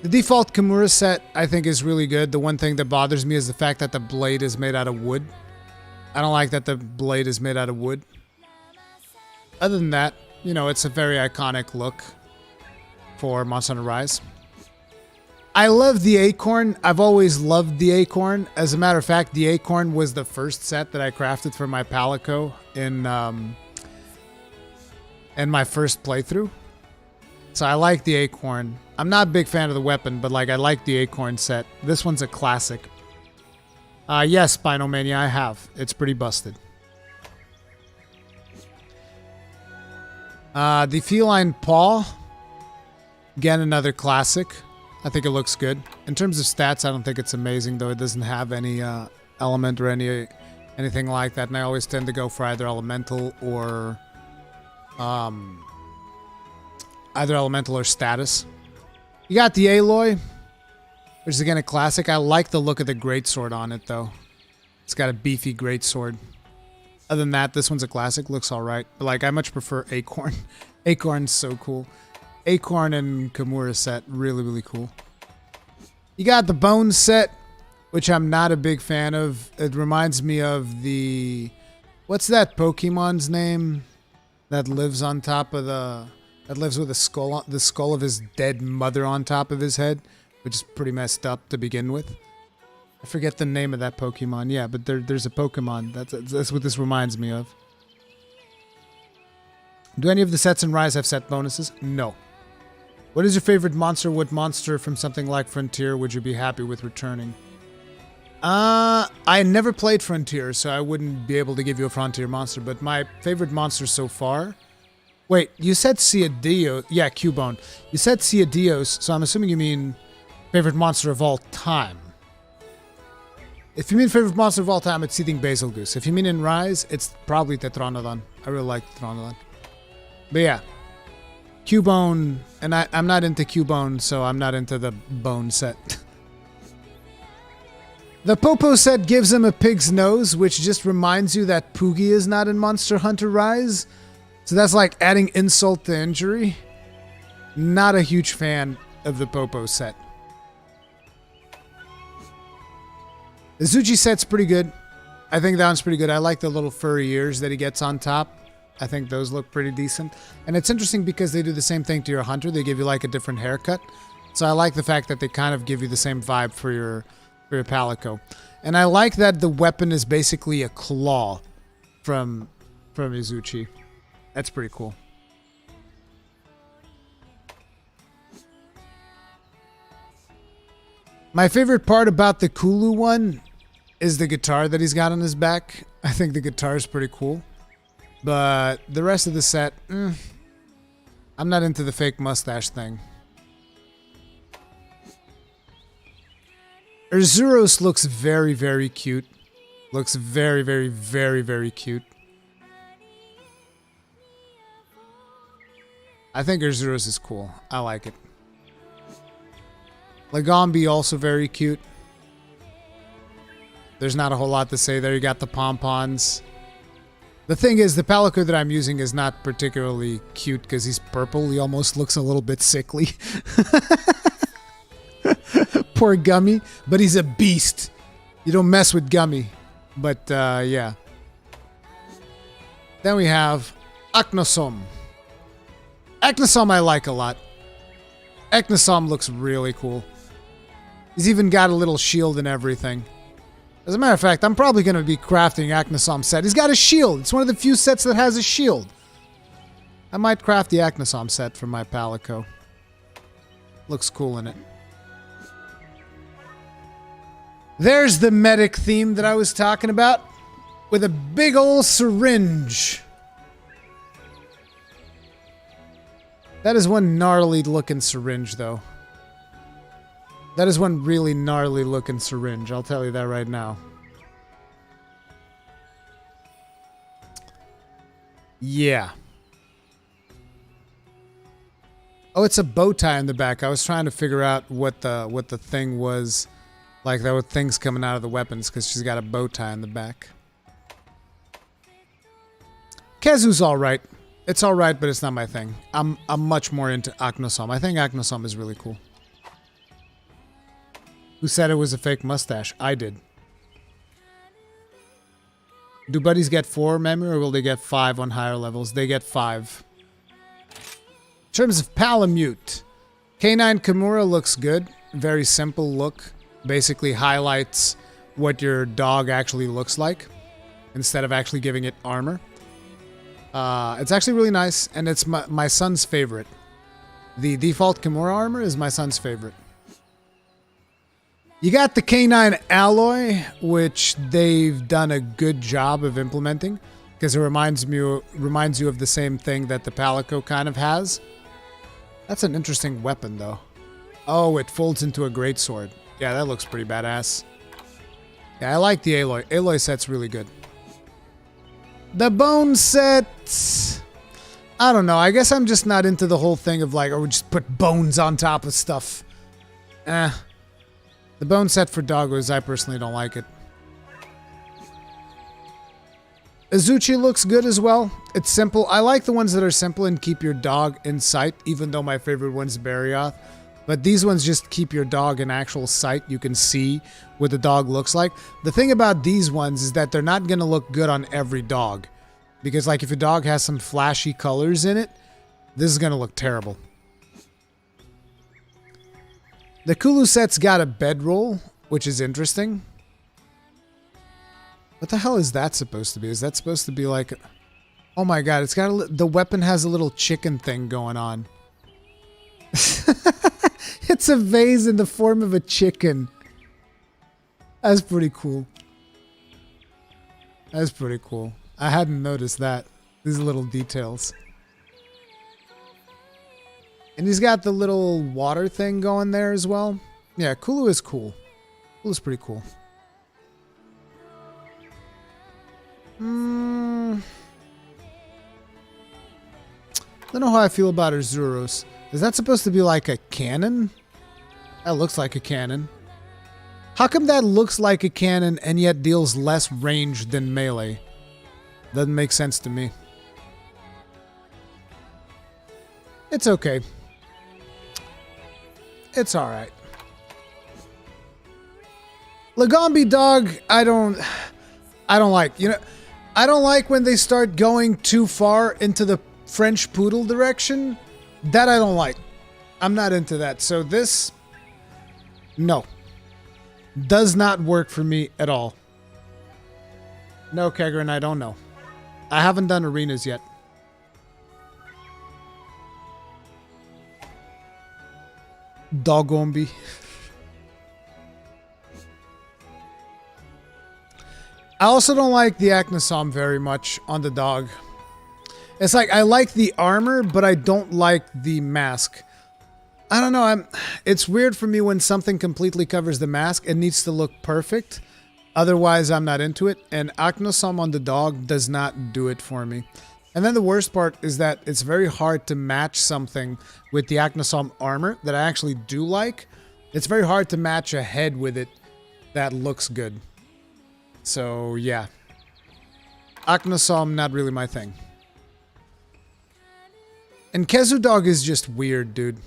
The default Kimura set, I think, is really good. The one thing that bothers me is the fact that the blade is made out of wood. I don't like that the blade is made out of wood. Other than that, you know, it's a very iconic look for Monster Hunter Rise. I love the Acorn. I've always loved the Acorn. As a matter of fact, the Acorn was the first set that I crafted for my Palico in my first playthrough. So I like the Acorn. I'm not a big fan of the weapon, but like I like the Acorn set. This one's a classic. Yes, Spinomania, I have. It's pretty busted. The Feline Paw. Again, another classic. I think it looks good. In terms of stats, I don't think it's amazing, though. It doesn't have any element or anything like that. And I always tend to go for either elemental or status. You got the Aloy, which is again a classic. I like the look of the greatsword on it, though. It's got a beefy greatsword. Other than that, this one's a classic. Looks all right. But like, I much prefer Acorn. Acorn's so cool. Acorn and Kimura set, really, really cool. You got the Bone set, which I'm not a big fan of. It reminds me of the... What's that Pokemon's name? That lives on top of the... That lives with the skull of his dead mother on top of his head, which is pretty messed up to begin with. I forget the name of that Pokemon. Yeah, but there's a Pokemon. That's what this reminds me of. Do any of the sets in Rise have set bonuses? No. What is your favorite monster? What monster from something like Frontier would you be happy with returning? I never played Frontier, so I wouldn't be able to give you a Frontier monster, but my favorite monster so far... Wait, you said Seadio... Yeah, Cubone. You said Seadios, so I'm assuming you mean favorite monster of all time. If you mean favorite monster of all time, it's Seething Basilgoose. If you mean in Rise, it's probably Torontodon. I really like Torontodon. But yeah. Cubone, and I'm not into Cubone, so I'm not into the bone set. The Popo set gives him a pig's nose, which just reminds you that Poogie is not in Monster Hunter Rise. So that's like adding insult to injury. Not a huge fan of the Popo set. The Azuchi set's pretty good. I think that one's pretty good. I like the little furry ears that he gets on top. I think those look pretty decent. And it's interesting because they do the same thing to your hunter. They give you like a different haircut. So I like the fact that they kind of give you the same vibe for your Palico. And I like that the weapon is basically a claw from Azuchi. That's pretty cool. My favorite part about the Kulu one is the guitar that he's got on his back. I think the guitar is pretty cool. But the rest of the set, I'm not into the fake mustache thing. Urzuros looks very, very cute. Looks very, very, very, very cute. I think Urzuros is cool. I like it. Lagombi also very cute. There's not a whole lot to say there. You got the pompons. The thing is, the Palico that I'm using is not particularly cute because he's purple. He almost looks a little bit sickly. Poor Gummy, but he's a beast. You don't mess with Gummy. But, yeah. Then we have Aknosom. Aknosom I like a lot. Aknosom looks really cool. He's even got a little shield and everything. As a matter of fact, I'm probably going to be crafting Aknosom set. He's got a shield. It's one of the few sets that has a shield. I might craft the Aknosom set for my Palico. Looks cool in it. There's the medic theme that I was talking about. With a big old syringe. That is one gnarly looking syringe, though. That is one really gnarly looking syringe. I'll tell you that right now. Yeah. Oh, it's a bow tie in the back. I was trying to figure out what the thing was. Like, there were things coming out of the weapons because she's got a bow tie in the back. Kazu's alright. It's alright, but it's not my thing. I'm much more into Aknosom. I think Aknosom is really cool. Who said it was a fake mustache? I did. Do buddies get 4 memory or will they get 5 on higher levels? They get 5. In terms of Palamute, Canine Kimura looks good. Very simple look. Basically highlights what your dog actually looks like instead of actually giving it armor. It's actually really nice, and it's my son's favorite. The default Kimura armor is my son's favorite. You got the Canine Alloy, which they've done a good job of implementing, because it reminds you of the same thing that the Palico kind of has. That's an interesting weapon, though. Oh, it folds into a greatsword. Yeah, that looks pretty badass. Yeah, I like the Aloy. Aloy set's really good. The bone set... I don't know. I guess I'm just not into the whole thing of like, oh, we just put bones on top of stuff. The bone set for doggos, I personally don't like it. Azuchi looks good as well. It's simple. I like the ones that are simple and keep your dog in sight, even though my favorite one's Barioth. But these ones just keep your dog in actual sight. You can see what the dog looks like. The thing about these ones is that they're not going to look good on every dog. Because like if your dog has some flashy colors in it, this is going to look terrible. The Kulu set's got a bedroll, which is interesting. What the hell is that supposed to be? Is that supposed to be like... Oh my god, it's got the weapon has a little chicken thing going on. It's a vase in the form of a chicken. That's pretty cool. That's pretty cool. I hadn't noticed that. These little details. And he's got the little water thing going there as well. Yeah, Kulu is cool. Kulu's pretty cool. I don't know how I feel about Arzuros. Is that supposed to be like a cannon? That looks like a cannon. How come that looks like a cannon and yet deals less range than melee? Doesn't make sense to me. It's okay. It's alright. Lagombi dog, I don't like. You know, I don't like when they start going too far into the French poodle direction. That I don't like. I'm not into that. So this, no. Does not work for me at all. No, Kegrin, I don't know. I haven't done arenas yet. Dogombi. I also don't like the Acnosom very much on the dog. It's like, I like the armor, but I don't like the mask. I don't know, it's weird for me when something completely covers the mask. It needs to look perfect. Otherwise, I'm not into it. And Acnosom on the dog does not do it for me. And then the worst part is that it's very hard to match something with the Acnosom armor that I actually do like. It's very hard to match a head with it that looks good. So, yeah. Acnosom, not really my thing. And Kezu Dog is just weird, dude.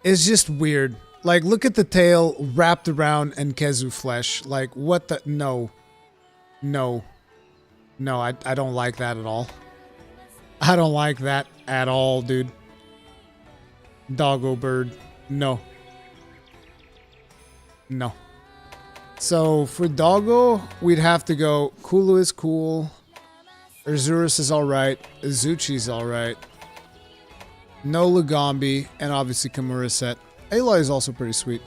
It's just weird. Like, look at the tail wrapped around Nkezu flesh. Like, what the... No. No. No, I don't like that at all. I don't like that at all, dude. Doggo bird. No. No. So, for Doggo, we'd have to go... Kulu is cool. Arzuros is alright. Azuchi's alright. No Lagombi, and obviously Kimura set. Aloy is also pretty sweet.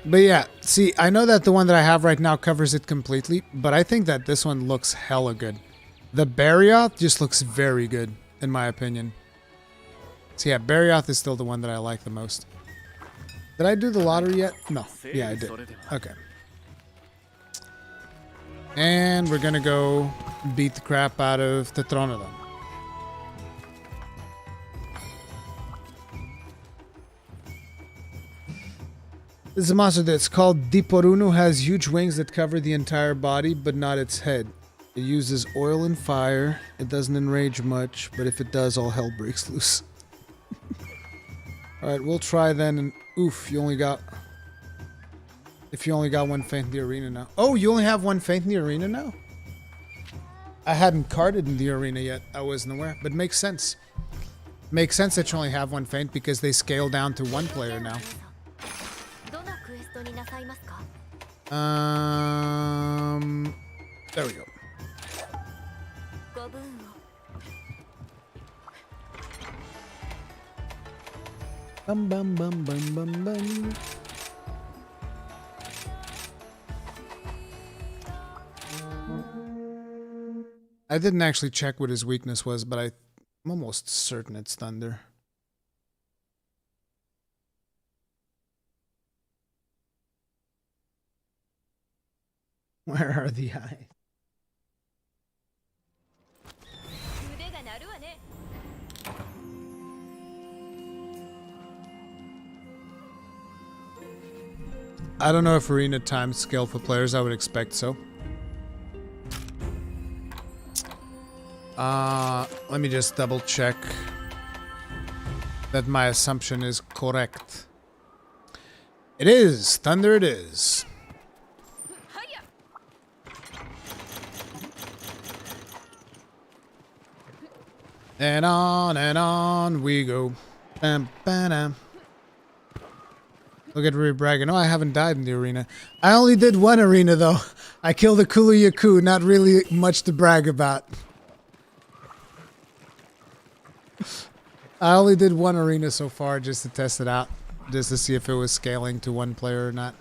But yeah, see, I know that the one that I have right now covers it completely, but I think that this one looks hella good. The Barioth just looks very good, in my opinion. So yeah, Barioth is still the one that I like the most. Did I do the lottery yet? No. Yeah, I did. Okay. And we're gonna go beat the crap out of the Torontodon. This is a monster that's called Diporunu, has huge wings that cover the entire body, but not its head. It uses oil and fire. It doesn't enrage much, but if it does, all hell breaks loose. Alright, we'll try then, and oof, you only got... If you only got one feint in the arena now. Oh, you only have one feint in the arena now? I hadn't carded in the arena yet. I wasn't aware. But makes sense. Makes sense that you only have one feint because they scale down to one player now. There we go. Bum bum bum bum bum bum. I didn't actually check what his weakness was, but I'm almost certain it's thunder. Where are the eyes? I don't know if arena time scale for players. I would expect so. Let me just double check that my assumption is correct. It is! Thunder it is. And on we go. Bam, bam, bam. Look at Rui bragging. Oh, I haven't died in the arena. I only did one arena, though. I killed a Kulu-Yaku. Not really much to brag about. I only did one arena so far just to test it out. Just to see if it was scaling to one player or not.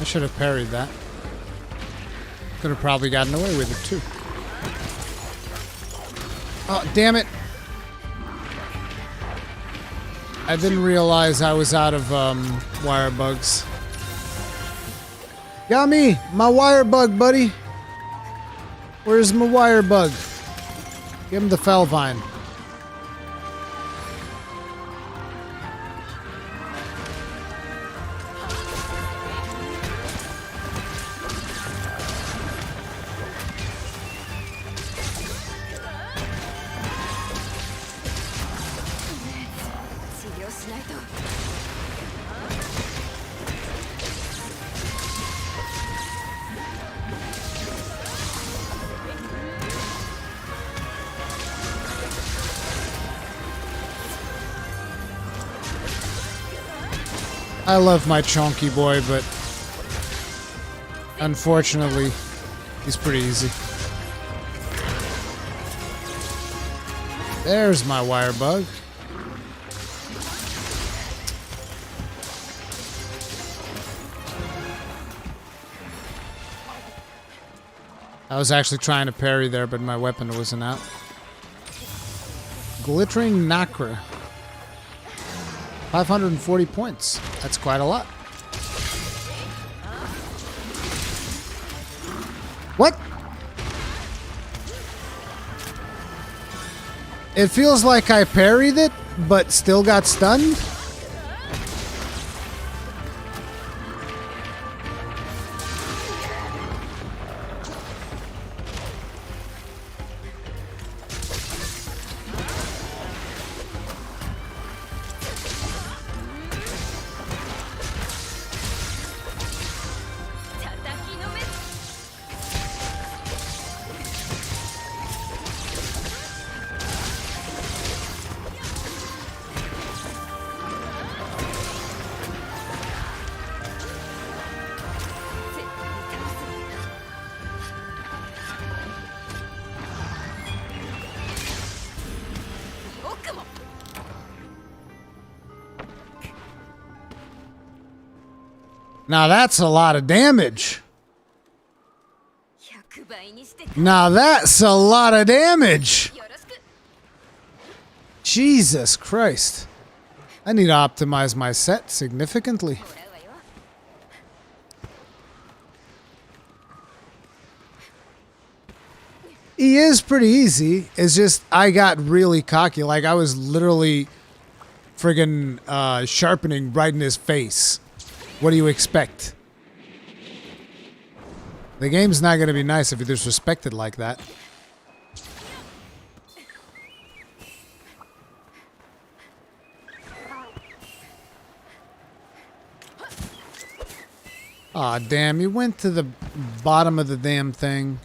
I should have parried that. Could have probably gotten away with it too. Oh, damn it. I didn't realize I was out of wire bugs. Got me! My wire bug, buddy! Where's my wire bug? Give him the fell vine. I love my chonky boy, but unfortunately, he's pretty easy. There's my wire bug. I was actually trying to parry there, but my weapon wasn't out. Glittering Nacre. 540 points. That's quite a lot. What? It feels like I parried it, but still got stunned. Now that's a lot of damage. Now that's a lot of damage. Jesus Christ. I need to optimize my set significantly. He is pretty easy. It's just I got really cocky. Like I was literally friggin' sharpening right in his face. What do you expect? The game's not gonna be nice if you disrespect it like that. Aw, damn, you went to the bottom of the damn thing.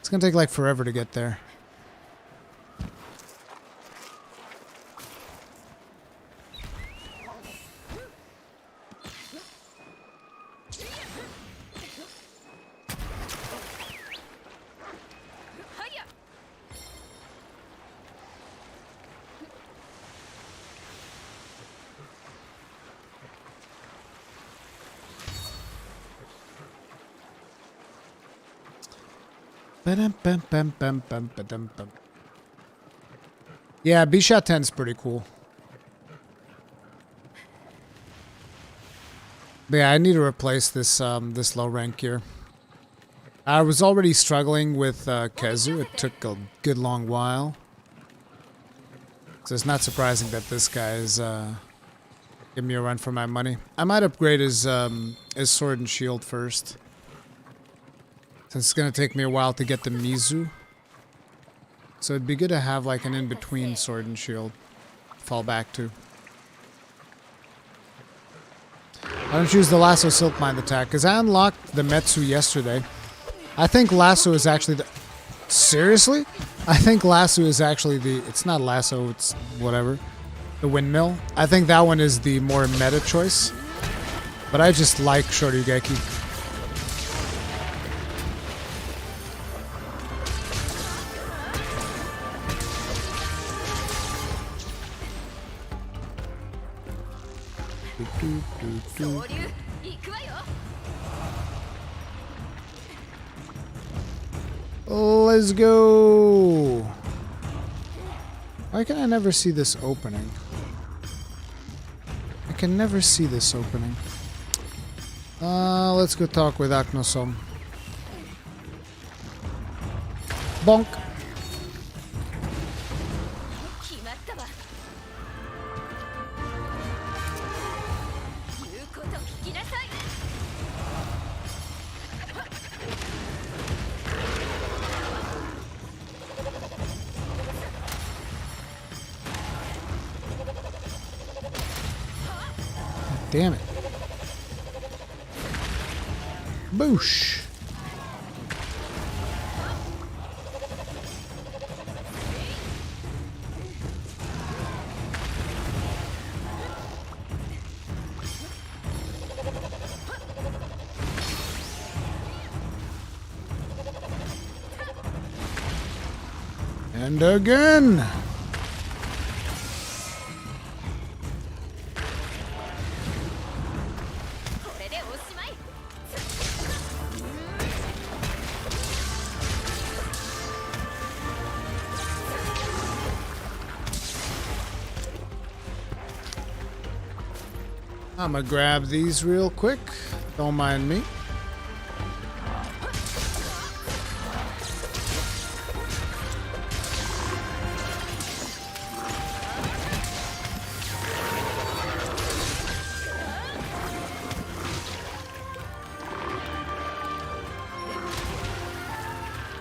It's gonna take like forever to get there. Yeah, B-Shot 10 is pretty cool. But yeah, I need to replace this this low rank gear. I was already struggling with Kezu. It took a good long while. So it's not surprising that this guy is giving me a run for my money. I might upgrade his sword and shield first, since it's gonna take me a while to get the Mizu. So it'd be good to have like an in-between sword and shield to fall back to. I don't choose the Lasso Silk Mind attack because I unlocked the Metsu yesterday. I think Lasso is actually the... Seriously? I think Lasso is actually the... It's not Lasso, it's whatever. The Windmill. I think that one is the more meta choice. But I just like Shoryugeki. Let's go. Why can I never see this opening? I can never see this opening. Let's go talk with Aknosom. Bonk. Damn it. Boosh. And again. I'm gonna grab these real quick. Don't mind me.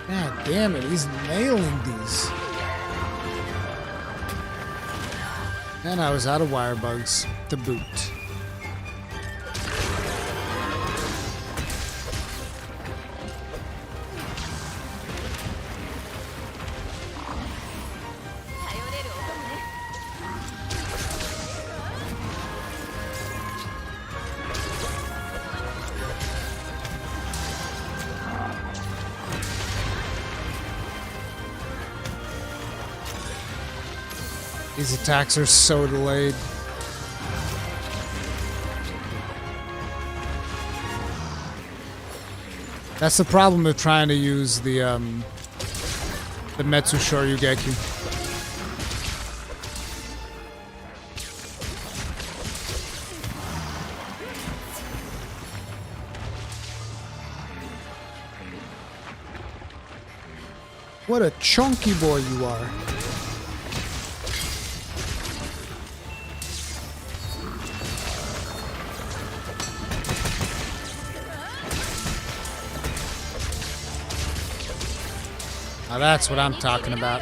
God damn it, he's nailing these. And I was out of wire bugs to boot. These attacks are so delayed. That's the problem with trying to use the Metsu Shoryugeki. What a chunky boy you are. Now that's what I'm talking about.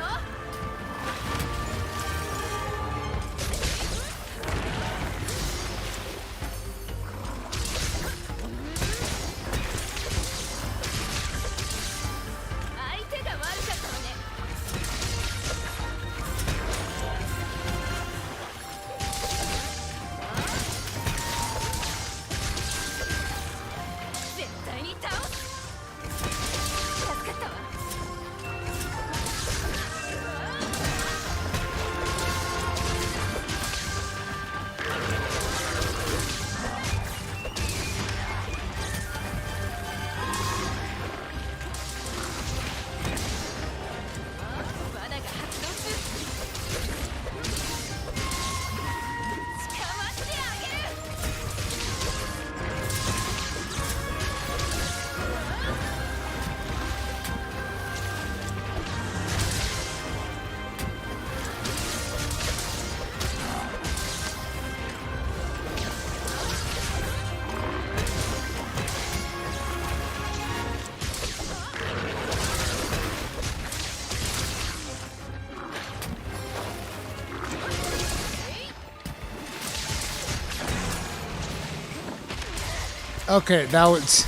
Okay, that was...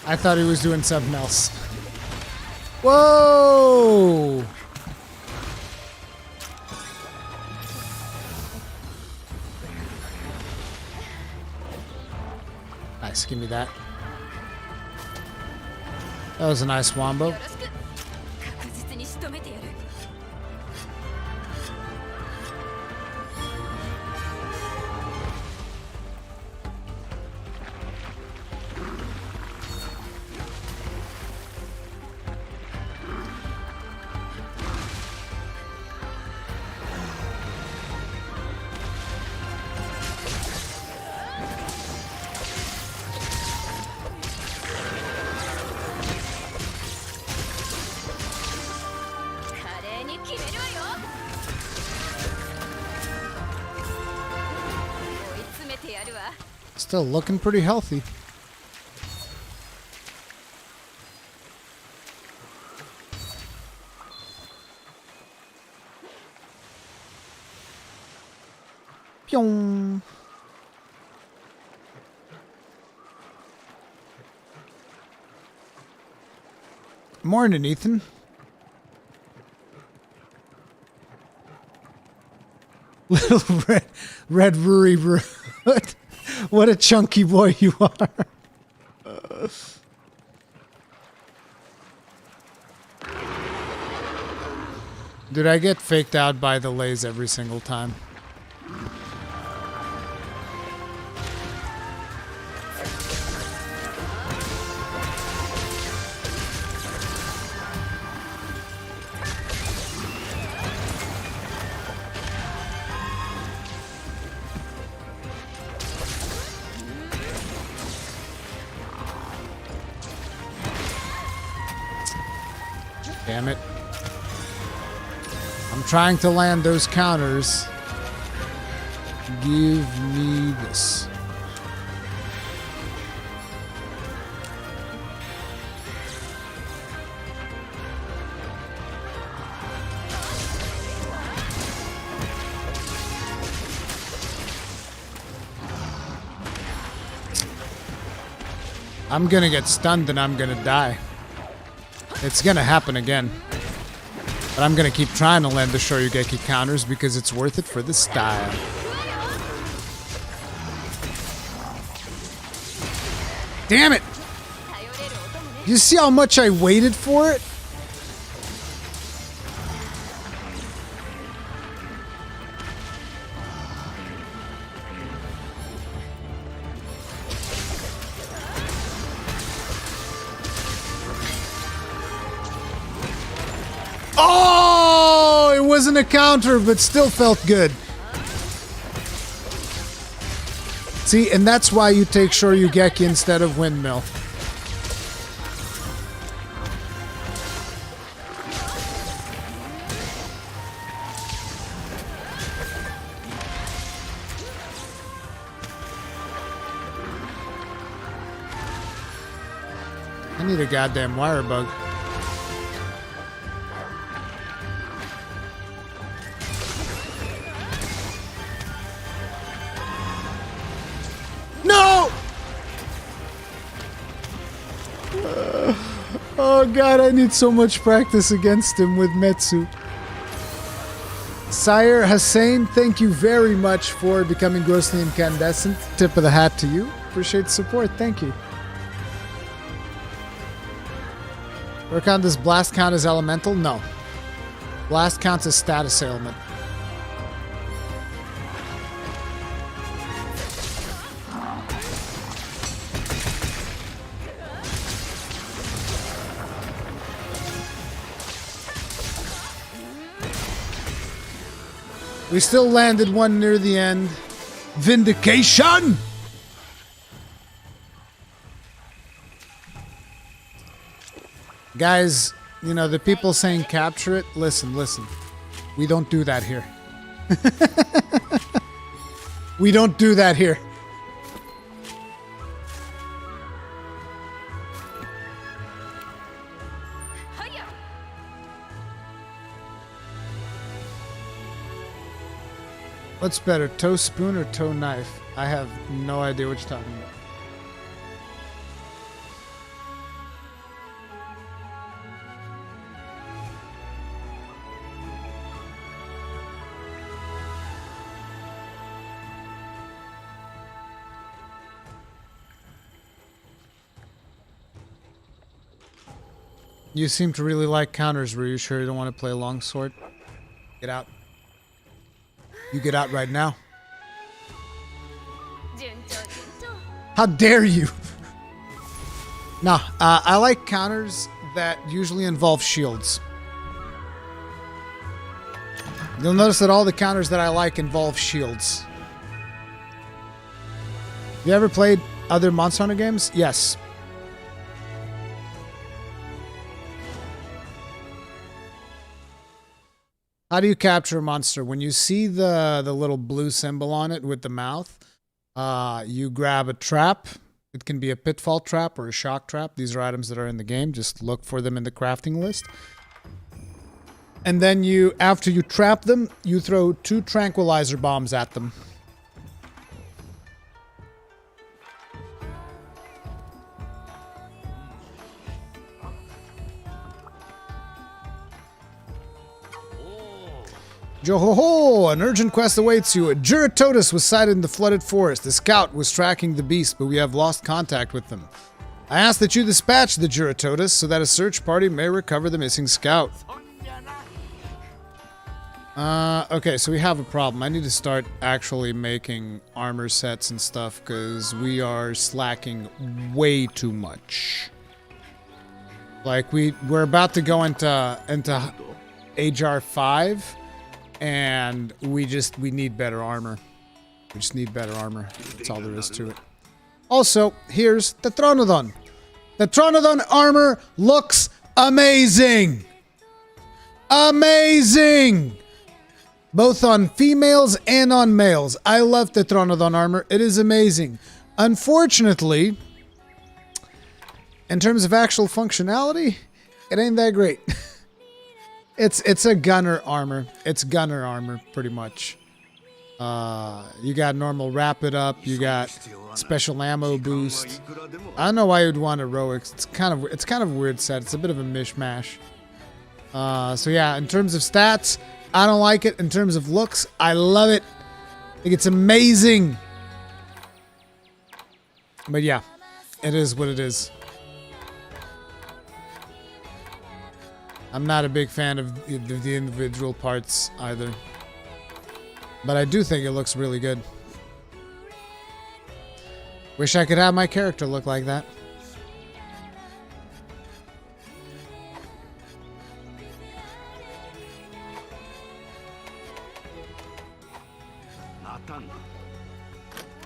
I thought he was doing something else. Whoa! Nice, give me that. That was a nice wombo. Still looking pretty healthy. Pyong. Morning, Ethan. Little red Rurikhan. What a chunky boy you are. Dude, I get faked out by the lays every single time. Damn it. I'm trying to land those counters. Give me this. I'm gonna get stunned and I'm gonna die. It's gonna happen again. But I'm gonna keep trying to land the Shoryugeki counters because it's worth it for the style. Damn it! You see how much I waited for it? Oh, it wasn't a counter, but still felt good. See, and that's why you take Shoryugeki instead of Windmill. I need a goddamn wire bug. Oh god, I need so much practice against him with Metsu. Sire Hussein, thank you very much for becoming grossly incandescent. Tip of the hat to you. Appreciate the support, thank you. Rurikhan, does Blast count as elemental? No. Blast counts as status ailment. We still landed one near the end. Vindication! Guys, you know, the people saying capture it, listen. We don't do that here. We don't do that here. What's better, toe spoon or toe knife? I have no idea what you're talking about. You seem to really like counters. Were you sure you don't want to play a longsword? Get out. You get out right now. How dare you? Nah, I like counters that usually involve shields. You'll notice that all the counters that I like involve shields. You ever played other Monster Hunter games? Yes. How do you capture a monster? When you see the little blue symbol on it with the mouth, you grab a trap. It can be a pitfall trap or a shock trap. These are items that are in the game. Just look for them in the crafting list. And then after you trap them, you throw 2 tranquilizer bombs at them. Yo-ho-ho! An urgent quest awaits you. A Juratotus was sighted in the flooded forest. The scout was tracking the beast, but we have lost contact with them. I ask that you dispatch the Juratotus so that a search party may recover the missing scout. Okay, so we have a problem. I need to start actually making armor sets and stuff because we are slacking way too much. Like, we're about to go into HR 5. And we need better armor. We just need better armor. That's all there is to it. Also, here's the Torontodon. The Torontodon armor looks amazing! Amazing! Both on females and on males. I love the Torontodon armor. It is amazing. Unfortunately, in terms of actual functionality, it ain't that great. It's a gunner armor. It's gunner armor, pretty much. You got normal rapid up. You got special ammo boost. I don't know why you'd want heroics. It's kind of a weird set. It's a bit of a mishmash. So yeah, in terms of stats, I don't like it. In terms of looks, I love it. I think it's amazing. But yeah, it is what it is. I'm not a big fan of the individual parts either. But I do think it looks really good. Wish I could have my character look like that.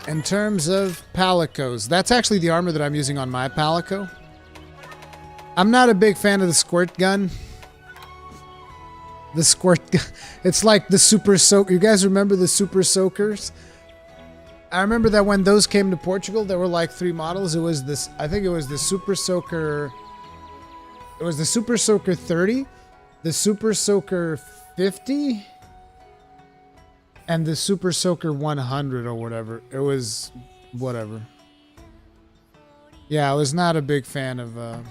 In terms of palicos, that's actually the armor that I'm using on my palico. I'm not a big fan of the squirt gun. The squirt gun. It's like the super soaker. You guys remember the super soakers? I remember that when those came to Portugal, there were like 3 models. It was this, I think it was the super soaker. It was the super soaker 30, the super soaker 50, and the super soaker 100 or whatever. It was whatever. Yeah, I was not a big fan of, I'm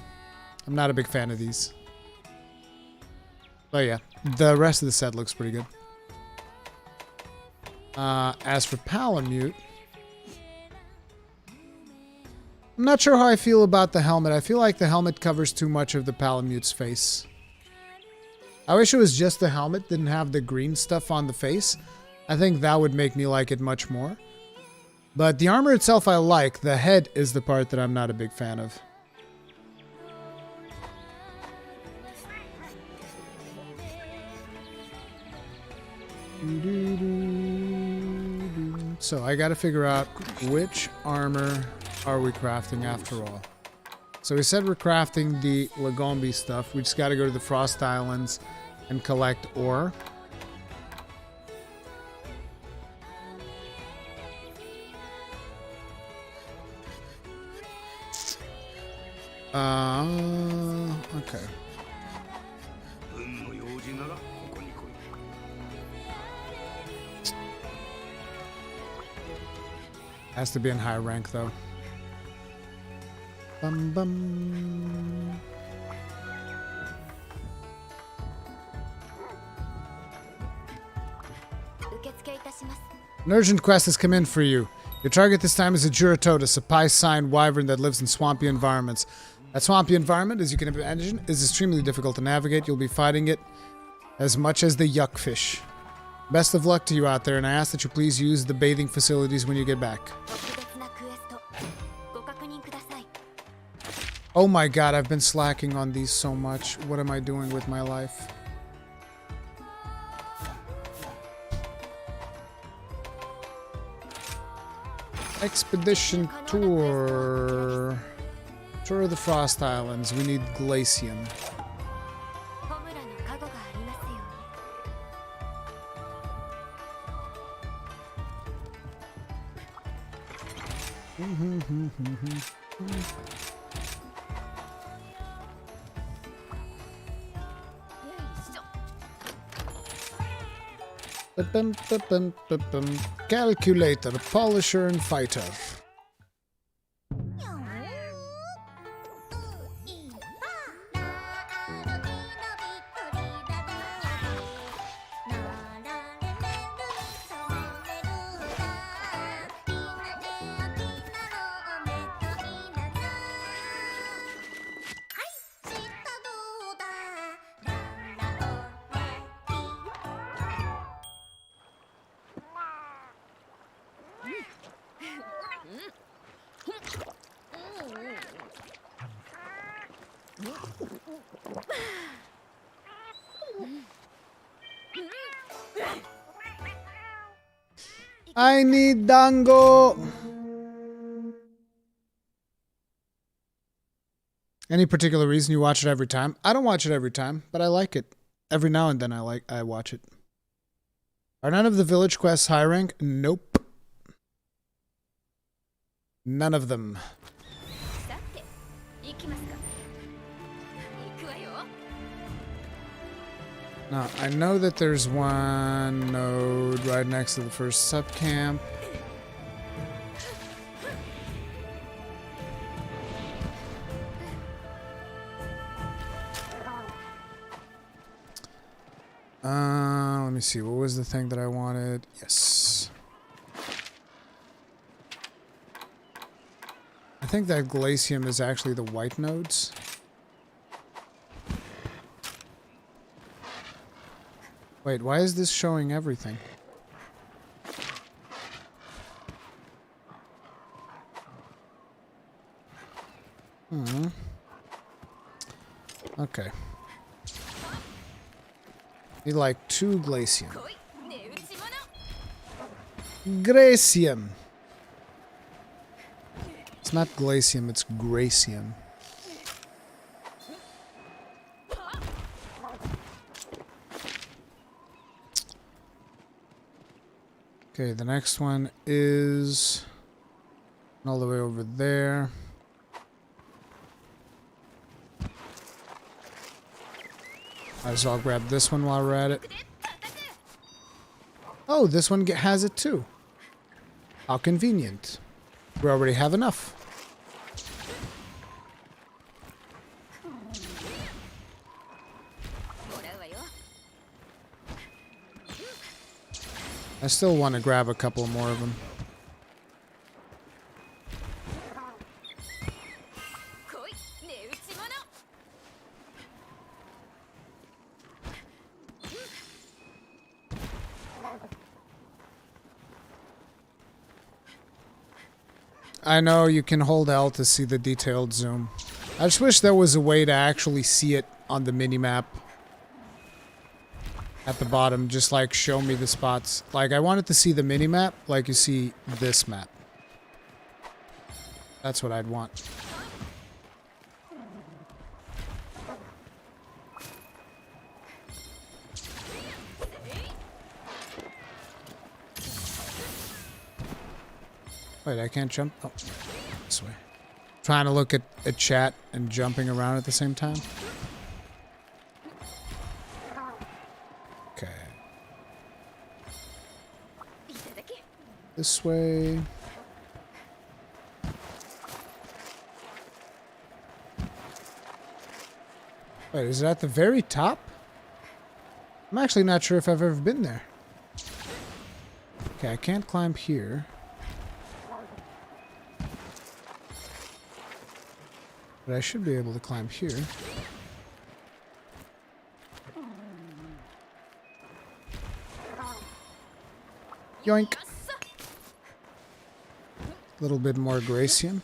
not a big fan of these. But yeah, the rest of the set looks pretty good. As for Palamute, I'm not sure how I feel about the helmet. I feel like the helmet covers too much of the Palamute's face. I wish it was just the helmet, didn't have the green stuff on the face. I think that would make me like it much more. But the armor itself I like. The head is the part that I'm not a big fan of. So I gotta figure out which armor are we crafting after all. So we said we're crafting the Lagombi stuff. We just gotta go to the Frost Islands and collect ore. Okay. Has to be in high rank, though. Bum bum. An urgent quest has come in for you. Your target this time is a Juratotus, a pie-sign wyvern that lives in swampy environments. That swampy environment, as you can imagine, is extremely difficult to navigate. You'll be fighting it as much as the yuck fish. Best of luck to you out there, and I ask that you please use the bathing facilities when you get back. Oh my god, I've been slacking on these so much. What am I doing with my life? Expedition tour. Tour of the Frost Islands. We need Glacium. Calculator, polisher, and fighter. I need dango. Any particular reason you watch it every time? I don't watch it every time, but I like it. Every now and then I watch it. Are none of the village quests high rank? Nope. None of them. Now, I know that there's one node right next to the first sub-camp. Let me see. What was the thing that I wanted? Yes. I think that Glacium is actually the white nodes. Wait, why is this showing everything? Okay. Need like 2 Glacium. Gracium. It's not Glacium, it's Gracium. Okay, the next one is all the way over there. Might as well grab this one while we're at it. Oh, this one has it too. How convenient. We already have enough. I still want to grab a couple more of them. I know you can hold L to see the detailed zoom. I just wish there was a way to actually see it on the mini-map. At the bottom, just like show me the spots. Like I wanted to see the mini-map like you see this map. That's what I'd want. Wait, I can't jump? Oh, this way. Trying to look at chat and jumping around at the same time. Okay. This way. Wait, is it at the very top? I'm actually not sure if I've ever been there. Okay, I can't climb here. But I should be able to climb here. Yoink. A little bit more Gracian.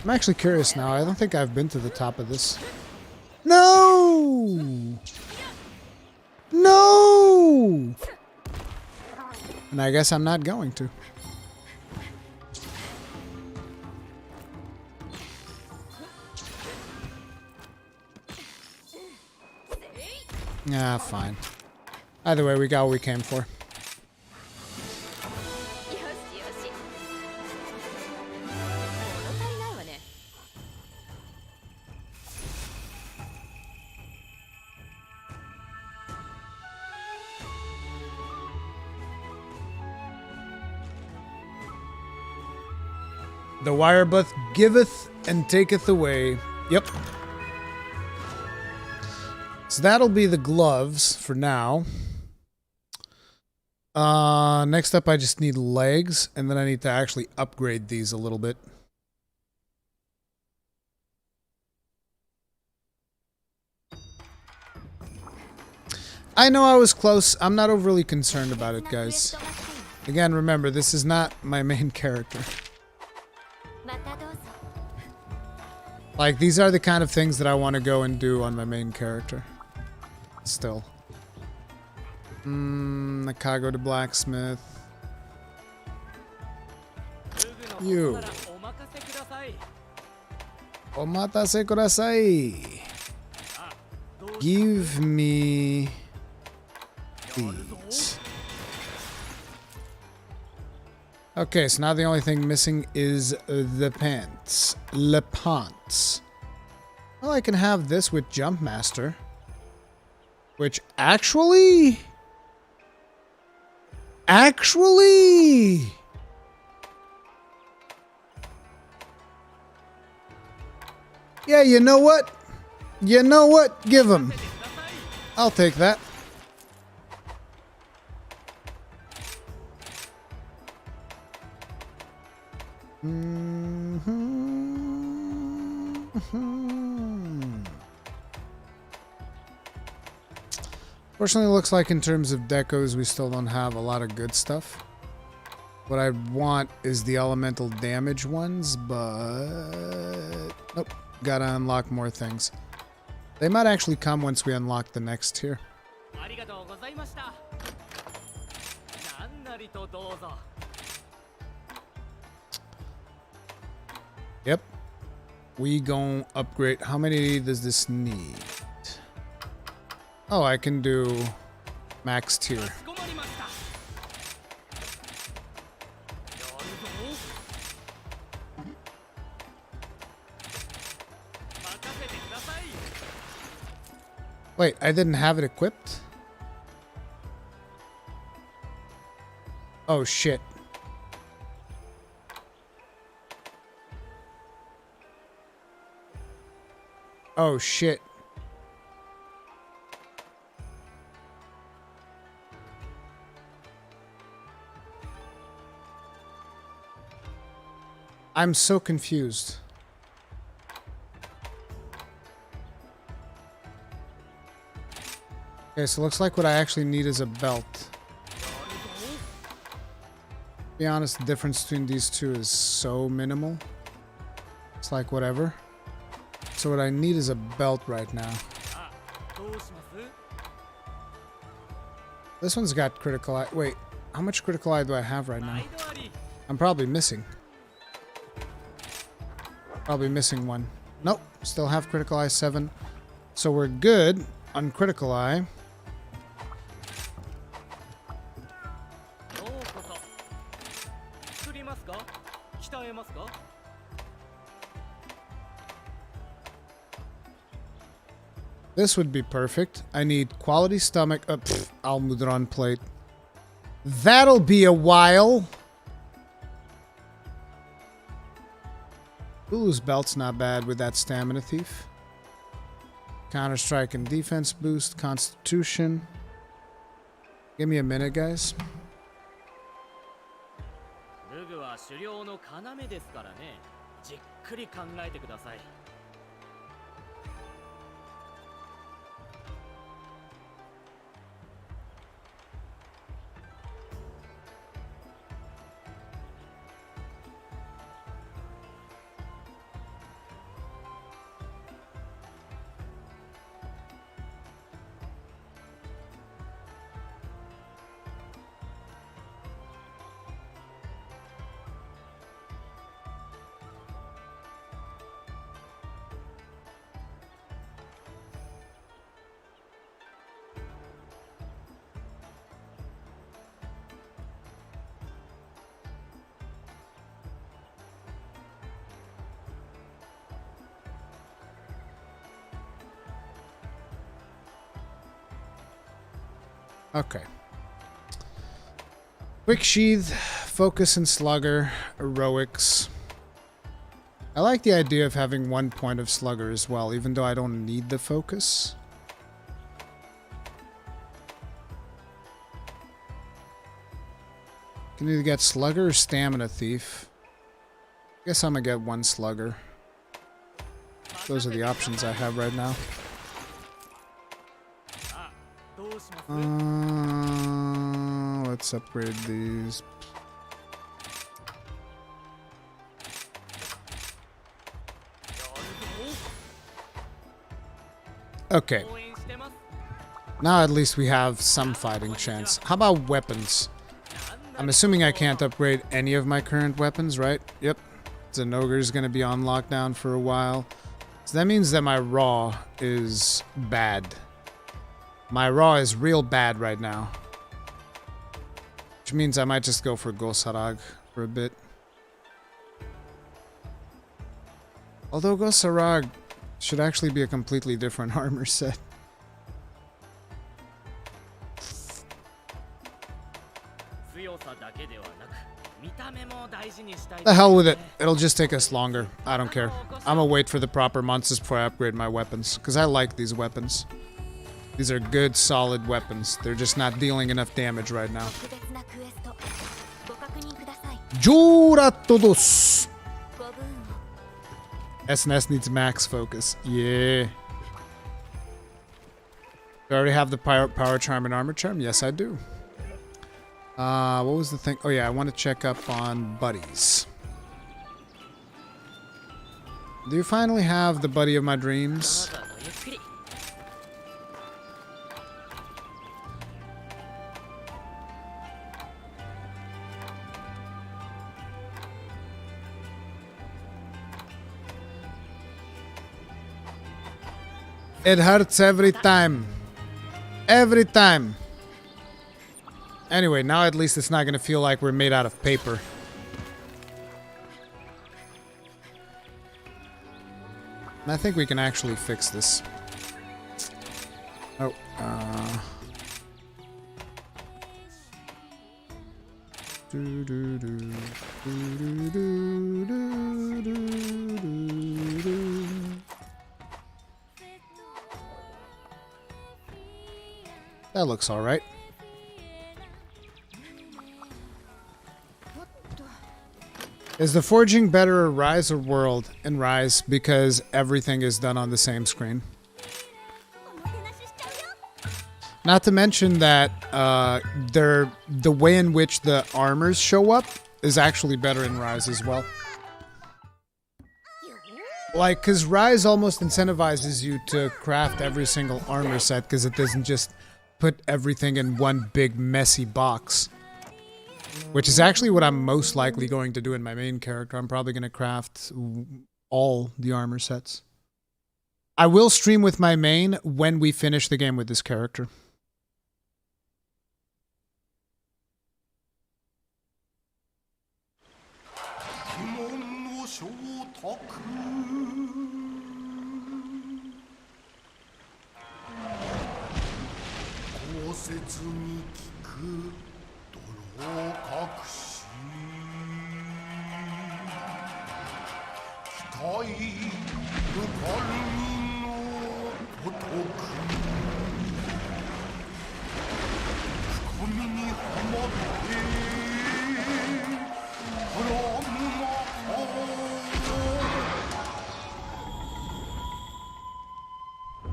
I'm actually curious now. I don't think I've been to the top of this. No! No! And I guess I'm not going to. Ah, fine. Either way, we got what we came for. The wire both giveth and taketh away. Yep. So that'll be the gloves for now. Next up, I just need legs, and then I need to actually upgrade these a little bit. I know I was close. I'm not overly concerned about it, guys. Again, remember, this is not my main character. Like, these are the kind of things that I want to go and do on my main character. Still. Nakago the blacksmith. You. Omatase kudasai. Give me these. Okay, so now the only thing missing is the pants. Le pants. Well, I can have this with Jump Master. Which actually... Yeah, you know what? You know what? Give him. I'll take that. Fortunately, it looks like in terms of decos, we still don't have a lot of good stuff. What I want is the elemental damage ones, but... Nope. Gotta unlock more things. They might actually come once we unlock the next tier. Yep. We gon' upgrade. How many does this need? Oh, I can do max tier. Wait, I didn't have it equipped? Oh, shit. Oh, shit. I'm so confused. Okay, so looks like what I actually need is a belt. To be honest, the difference between these two is so minimal. It's like whatever. So what I need is a belt right now. This one's got critical eye. Wait, how much critical eye do I have right now? I'm probably missing. Probably missing one. Nope, still have critical eye 7. So we're good on critical eye. This would be perfect. I need quality stomach. Almudron plate. That'll be a while. Lulu's belt's not bad with that stamina thief. Counter strike and defense boost. Constitution. Give me a minute, guys. Okay. Quick Sheath, Focus and Slugger, Heroics. I like the idea of having 1 point of Slugger as well, even though I don't need the Focus. Can either get Slugger or Stamina Thief. I guess I'm gonna get 1 Slugger. Those are the options I have right now. Let's upgrade these. Okay. Now at least we have some fighting chance. How about weapons? I'm assuming I can't upgrade any of my current weapons, right? Yep. Zenogre's gonna be on lockdown for a while. So that means that my raw is bad. My raw is real bad right now. Which means I might just go for Gosarag for a bit. Although Gosarag should actually be a completely different armor set. The hell with it. It'll just take us longer. I don't care. I'm gonna wait for the proper months before I upgrade my weapons. Because I like these weapons. These are good, solid weapons. They're just not dealing enough damage right now. Juratodos! SNS needs max focus. Yeah. Do I already have the power charm and armor charm? Yes, I do. What was the thing? Oh yeah, I want to check up on buddies. Do you finally have the buddy of my dreams? It hurts every time. Every time. Anyway, now at least it's not going to feel like we're made out of paper. And I think we can actually fix this. Oh, That looks alright. Is the forging better in Rise or World? In Rise, because everything is done on the same screen. Not to mention that the way in which the armors show up is actually better in Rise as well. Like, because Rise almost incentivizes you to craft every single armor set because it doesn't just put everything in one big messy box. Which is actually what I'm most likely going to do in my main character. I'm probably going to craft all the armor sets. I will stream with my main when we finish the game with this character.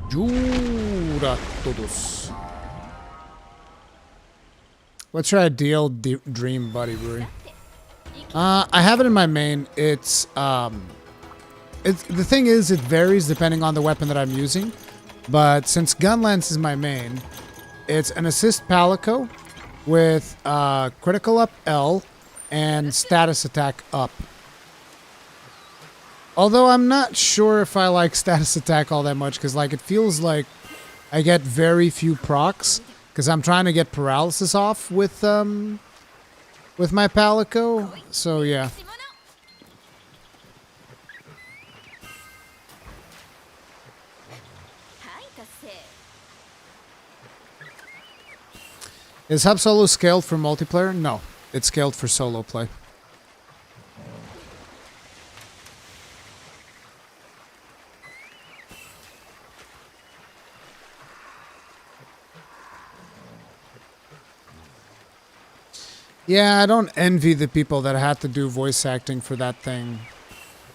Juratodos. What's your ideal dream buddy, Ruri? I have it in my main. It's the thing is, it varies depending on the weapon that I'm using. But since Gun Lance is my main, it's an assist Palico with critical up L and status attack up. Although I'm not sure if I like status attack all that much, because like it feels like I get very few procs, because I'm trying to get paralysis off with my Palico. So yeah. Is Hub Solo scaled for multiplayer? No, it's scaled for solo play. Yeah, I don't envy the people that had to do voice acting for that thing.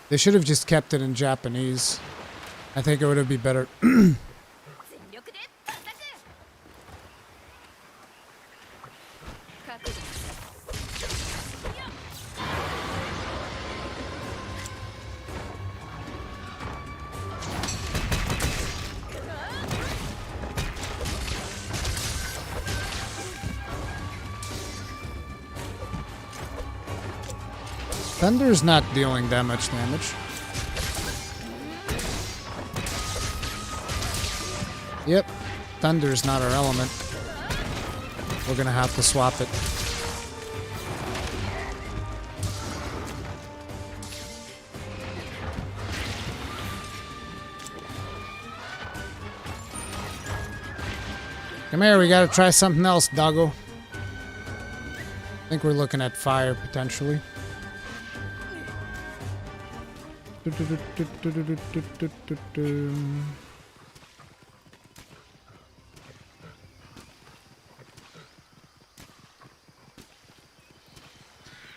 They should have just kept it in Japanese. I think it would have been better. Thunder's not dealing that much damage. Yep, Thunder's not our element. We're gonna have to swap it. Come here, we gotta try something else, doggo. I think we're looking at fire, potentially.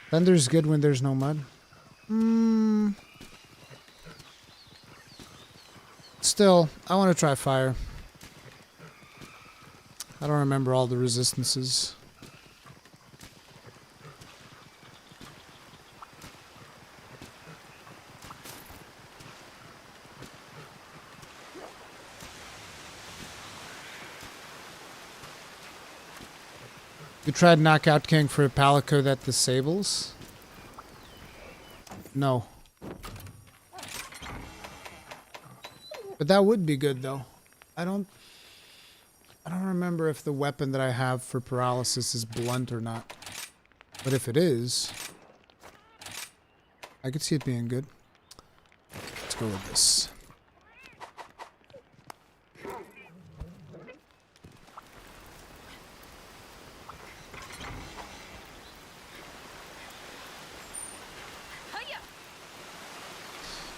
Thunder's good when there's no mud. Still, I want to try fire. I don't remember all the resistances. You tried Knockout King for a Palico that disables? No. But that would be good though. I don't remember if the weapon that I have for paralysis is blunt or not. But if it is, I could see it being good. Let's go with this.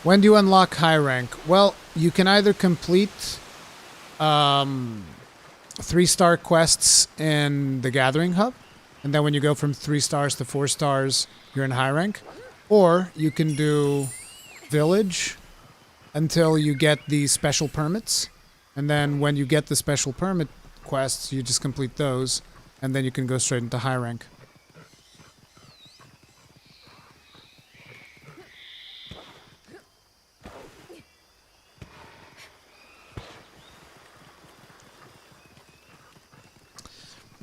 When do you unlock high rank? Well, you can either complete 3-star quests in the Gathering Hub, and then when you go from 3 stars to 4 stars, you're in high rank. Or you can do Village until you get the special permits, and then when you get the special permit quests, you just complete those, and then you can go straight into high rank.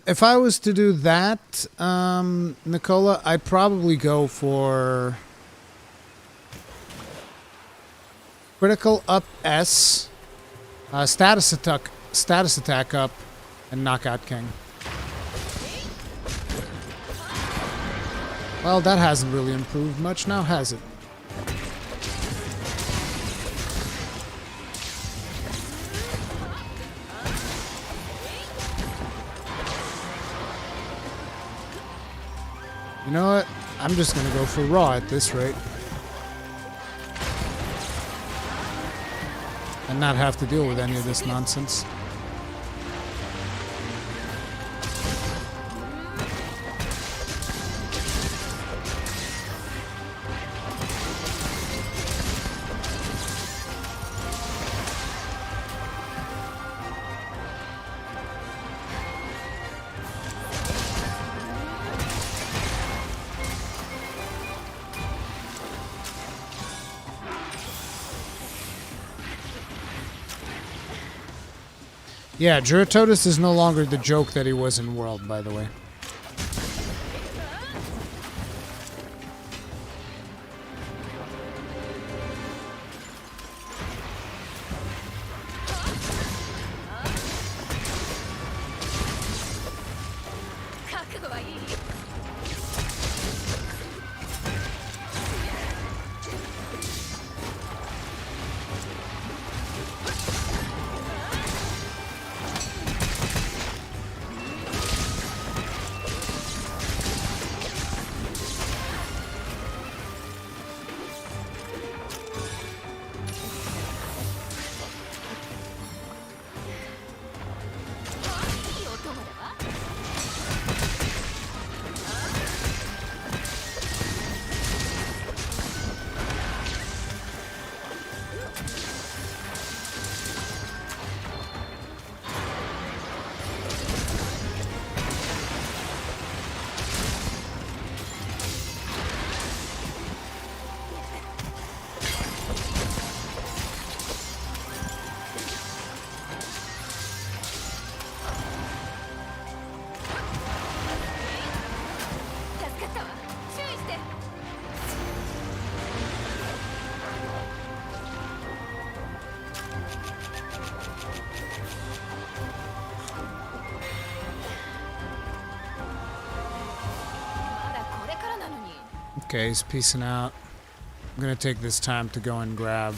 If I was to do that, Nicola, I'd probably go for critical up S, status attack up, and knockout king. Well, that hasn't really improved much now, has it? You know what? I'm just gonna go for raw at this rate. And not have to deal with any of this nonsense. Yeah, Juratotus is no longer the joke that he was in World, by the way. Okay, he's peacing out. I'm gonna take this time to go and grab.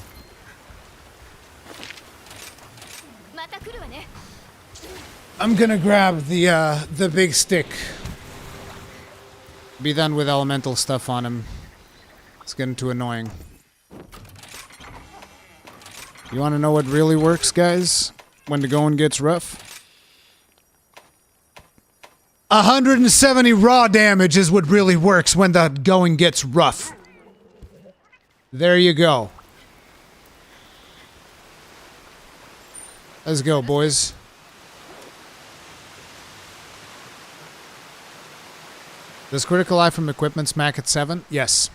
I'm gonna grab the big stick. Be done with elemental stuff on him. It's getting too annoying. You wanna know what really works, guys? When the going gets rough? 170 raw damage is what really works when the going gets rough. There you go. Let's go, boys. Does critical eye from equipment smack at 7? Yes.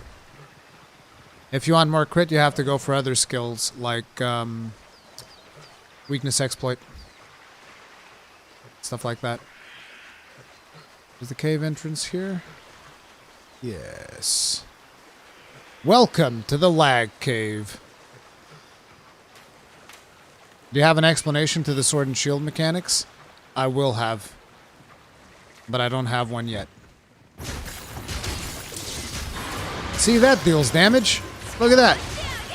If you want more crit, you have to go for other skills, like weakness exploit. Stuff like that. Is the cave entrance here? Yes. Welcome to the lag cave. Do you have an explanation to the sword and shield mechanics? I will have. But I don't have one yet. See, that deals damage. Look at that.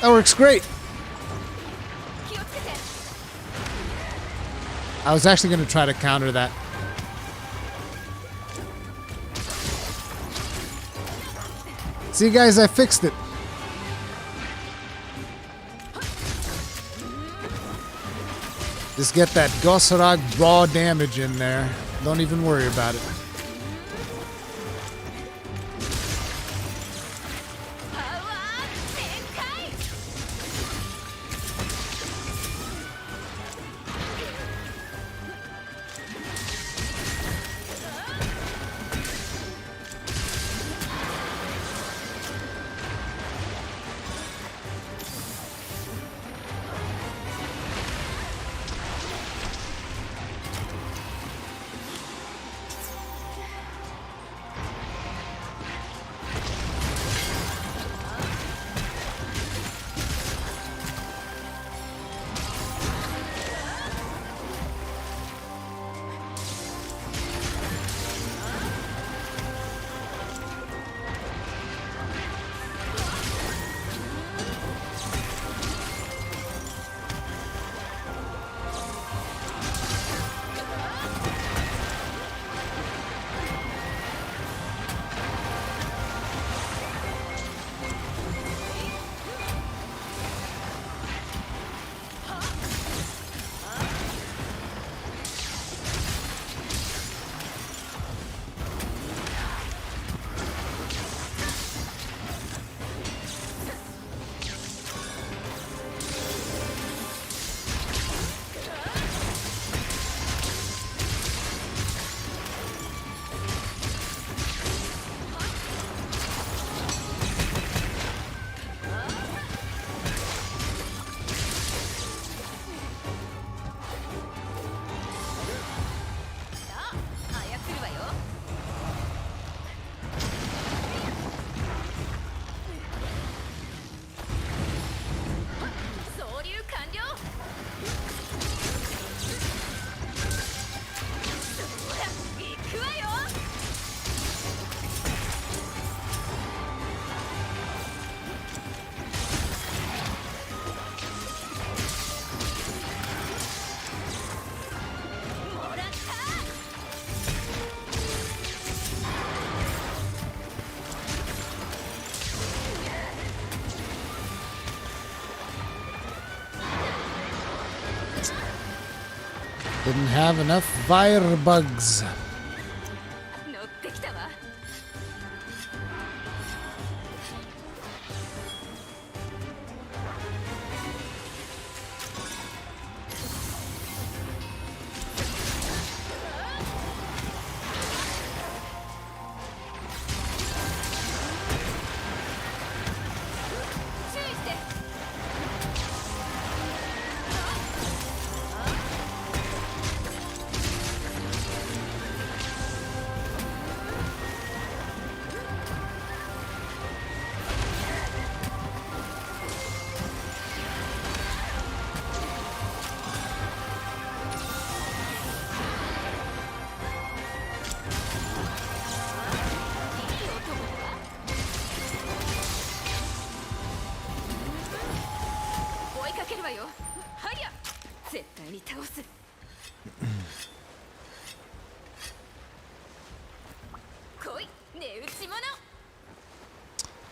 That works great. I was actually going to try to counter that. See, guys, I fixed it. Just get that Gosarag raw damage in there. Don't even worry about it. Didn't have enough fire bugs.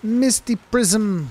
Misty Prism.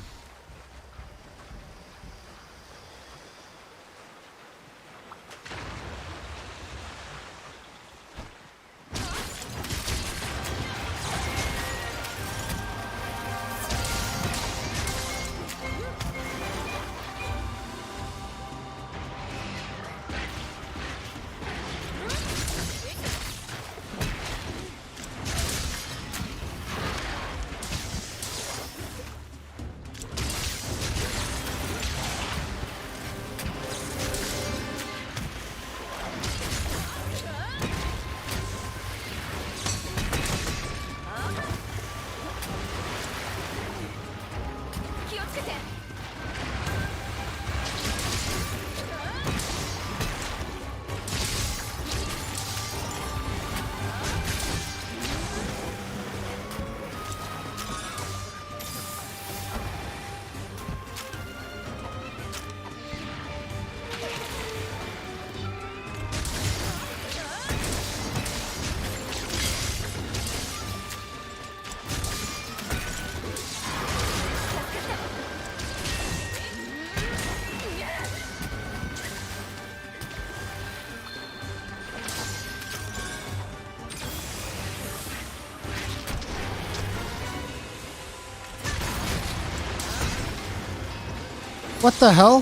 What the hell?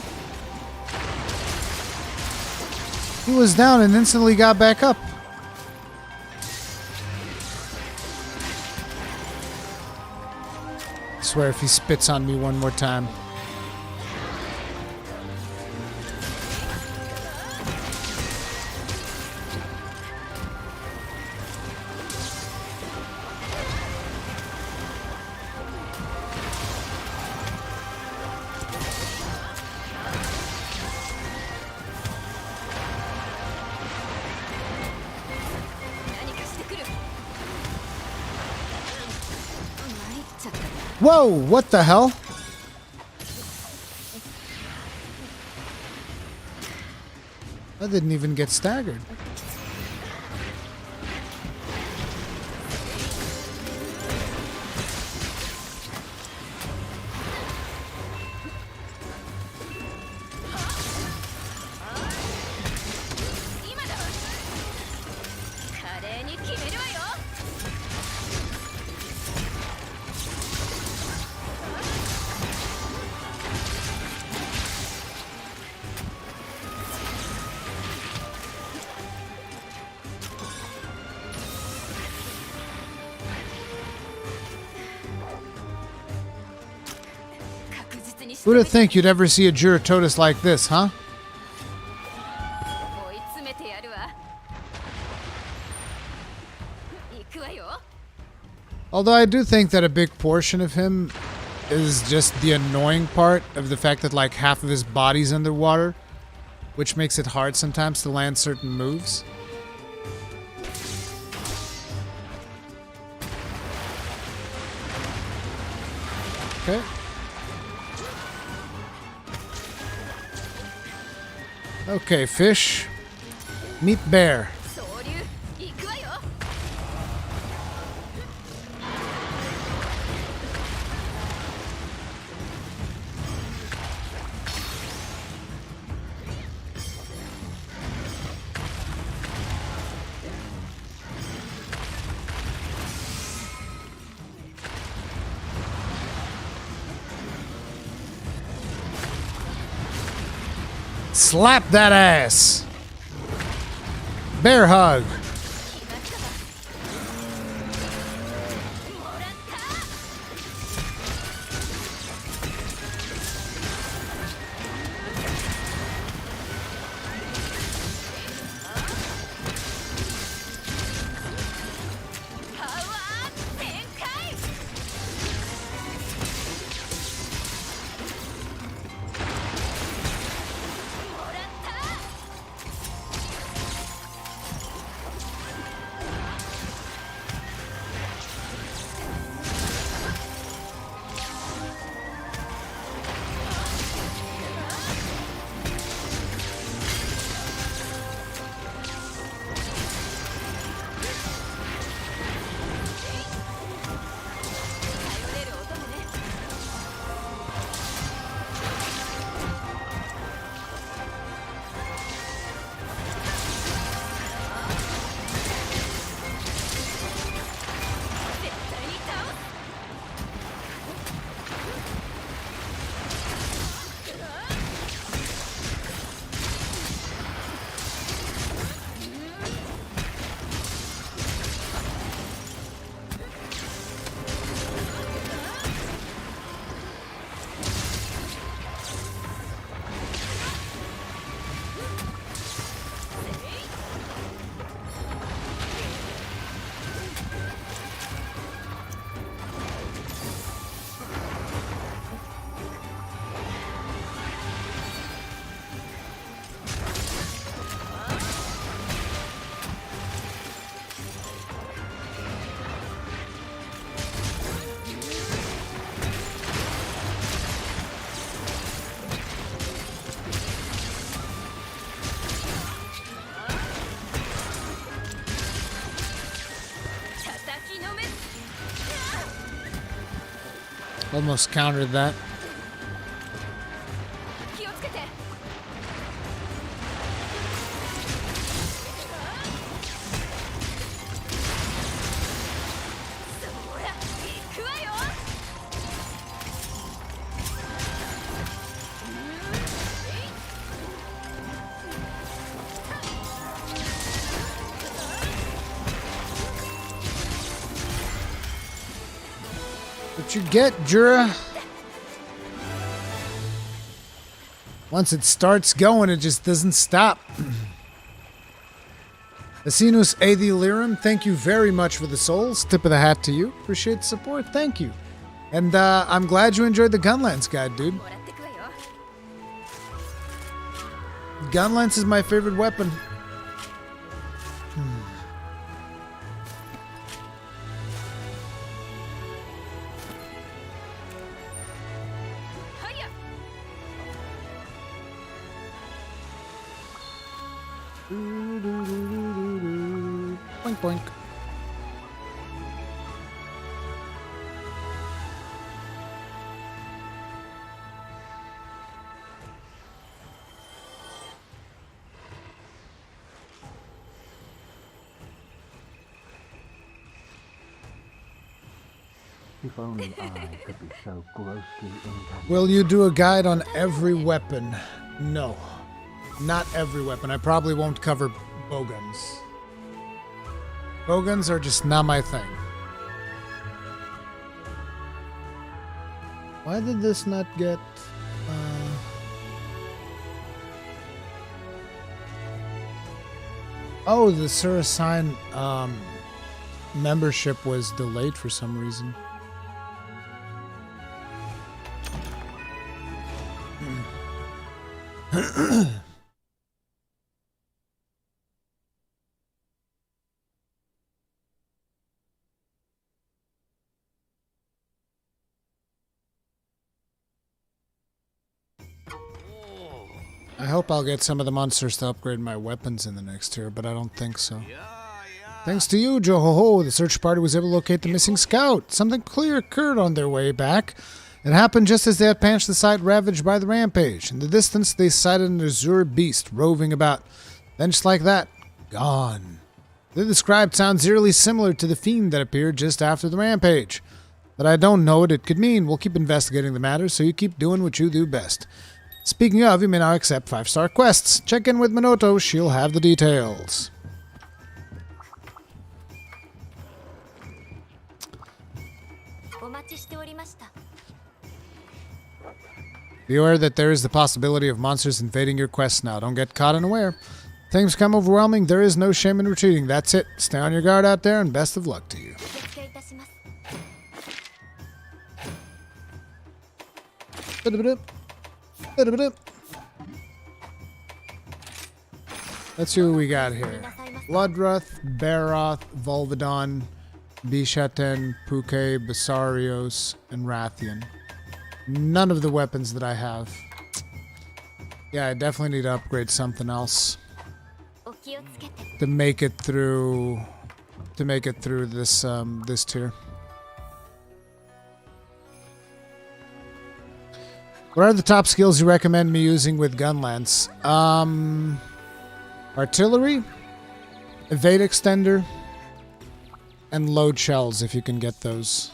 He was down and instantly got back up. I swear if he spits on me one more time. Whoa, what the hell? I didn't even get staggered. Who'd have think you'd ever see a Juratotus like this, huh? Although I do think that a big portion of him is just the annoying part of the fact that like half of his body's underwater, which makes it hard sometimes to land certain moves. Okay. Okay, fish. Meet bear. Slap that ass. Bear hug. Almost countered that. What you get, Jura? Once it starts going, it just doesn't stop. Asinus Athi Lirum, thank you very much for the souls. Tip of the hat to you. Appreciate the support. Thank you. And I'm glad you enjoyed the Gunlance guide, dude. Gunlance is my favorite weapon. Boink, boink. If only I could be so grossly incapable. Will you do a guide on every weapon? No. Not every weapon. I probably won't cover bowguns. Bowguns are just not my thing. Why did this not get... Oh, the Surasign membership was delayed for some reason. I hope I'll get some of the monsters to upgrade my weapons in the next tier, but I don't think so. Thanks to you, Johoho, the search party was able to locate the missing scout. Something clear occurred on their way back. It happened just as they had passed the site ravaged by the rampage. In the distance, they sighted an azure beast roving about. Then just like that, gone. The described sounds eerily similar to the fiend that appeared just after the rampage. But I don't know what it could mean. We'll keep investigating the matter, so you keep doing what you do best. Speaking of, you may now accept 5-star quests. Check in with Minoto, she'll have the details. Be aware that there is the possibility of monsters invading your quests now. Don't get caught unaware. Things become overwhelming, there is no shame in retreating. That's it. Stay on your guard out there, and best of luck to you. Let's see what we got here. Bloodruth, Baroth, Volvidon, Bishaten, Puke, Basarios, and Rathian. None of the weapons that I have. Yeah, I definitely need to upgrade something else to make it through this this tier. What are the top skills you recommend me using with Gunlance? Artillery, evade extender, and load shells if you can get those.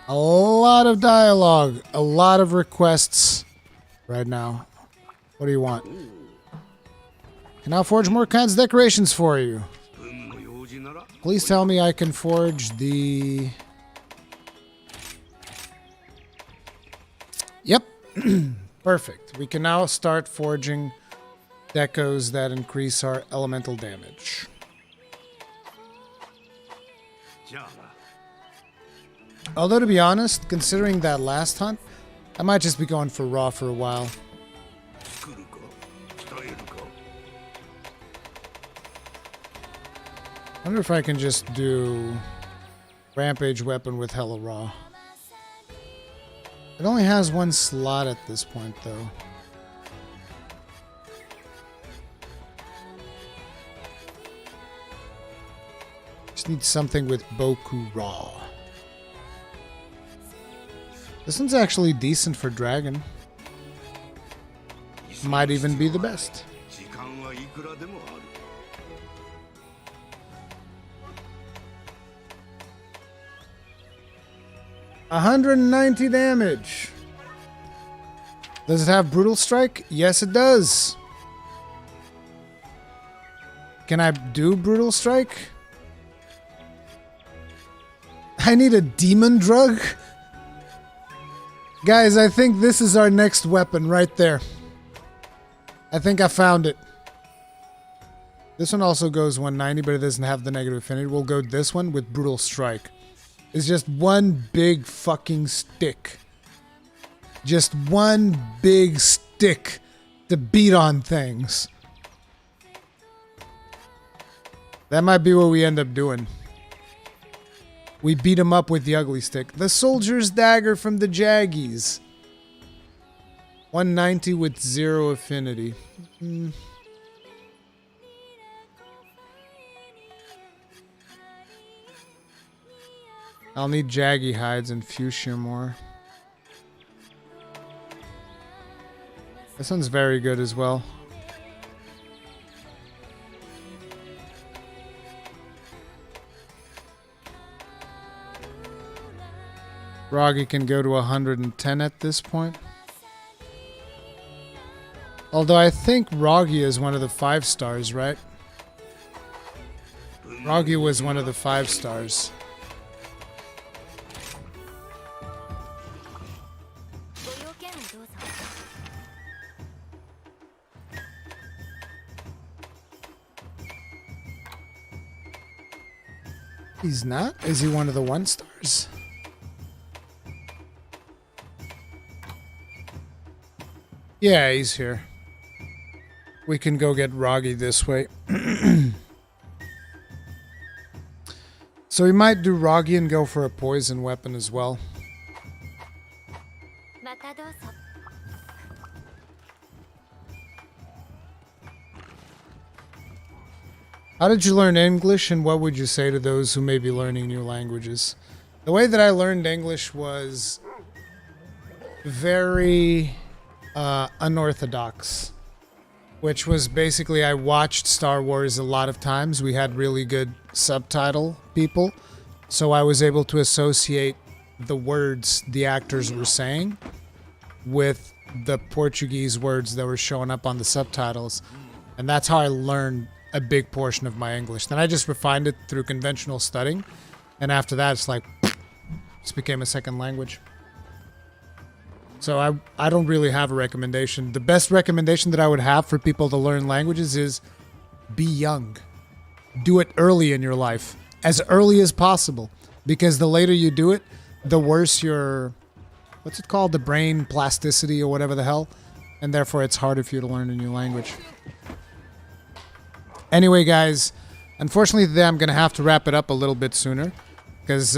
A lot of dialogue, a lot of requests right now. What do you want? Can I forge more kinds of decorations for you? Please tell me I can forge the... Yep. Perfect. We can now start forging decos that increase our elemental damage. Although, to be honest, considering that last hunt, I might just be going for raw for a while. I wonder if I can just do Rampage weapon with hella raw. It only has one slot at this point, though. Just need something with Boku Raw. This one's actually decent for Dragon. Might even be the best. 190 damage. Does it have Brutal Strike? Yes, it does. Can I do Brutal Strike? I need a demon drug? Guys, I think this is our next weapon right there. I think I found it. This one also goes 190, but it doesn't have the negative affinity. We'll go this one with Brutal Strike. It's just one big fucking stick. Just one big stick to beat on things. That might be what we end up doing. We beat him up with the ugly stick. The Soldier's Dagger from the Jaggies. 190 with 0 affinity. I'll need Jaggy Hides and Fuchsia more. This one's very good as well. Roggy can go to 110 at this point. Although I think Roggy is one of the 5 stars, right? Roggy was one of the 5 stars. He's not? Is he one of the 1 stars? Yeah, he's here. We can go get Roggy this way. So we might do Roggy and go for a poison weapon as well. How did you learn English, and what would you say to those who may be learning new languages? The way that I learned English was very unorthodox, which was basically I watched Star Wars a lot of times. We had really good subtitle people, so I was able to associate the words the actors were saying with the Portuguese words that were showing up on the subtitles, and that's how I learned a big portion of my English. Then I just refined it through conventional studying, and after that it's like just became a second language. So I don't really have a recommendation. The best recommendation that I would have for people to learn languages is be young. Do it early in your life, as early as possible, because the later you do it, the worse your, what's it called, the brain plasticity or whatever the hell, and therefore it's harder for you to learn a new language. Anyway, guys, unfortunately today I'm going to have to wrap it up a little bit sooner because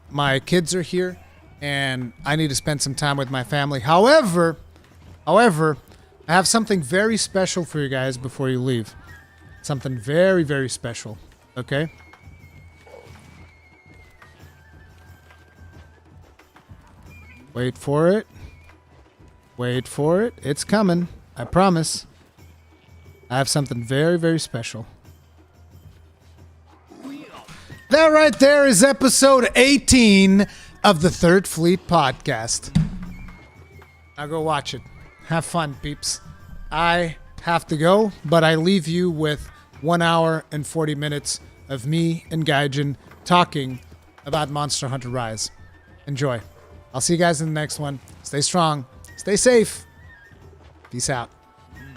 my kids are here and I need to spend some time with my family. However, I have something very special for you guys before you leave. Something very, very special, okay? Wait for it. Wait for it. It's coming. I promise. I have something very, very special. That right there is episode 18 of the Third Fleet Podcast. Now go watch it. Have fun, peeps. I have to go, but I leave you with 1 hour and 40 minutes of me and Gaijin talking about Monster Hunter Rise. Enjoy. I'll see you guys in the next one. Stay strong. Stay safe. Peace out.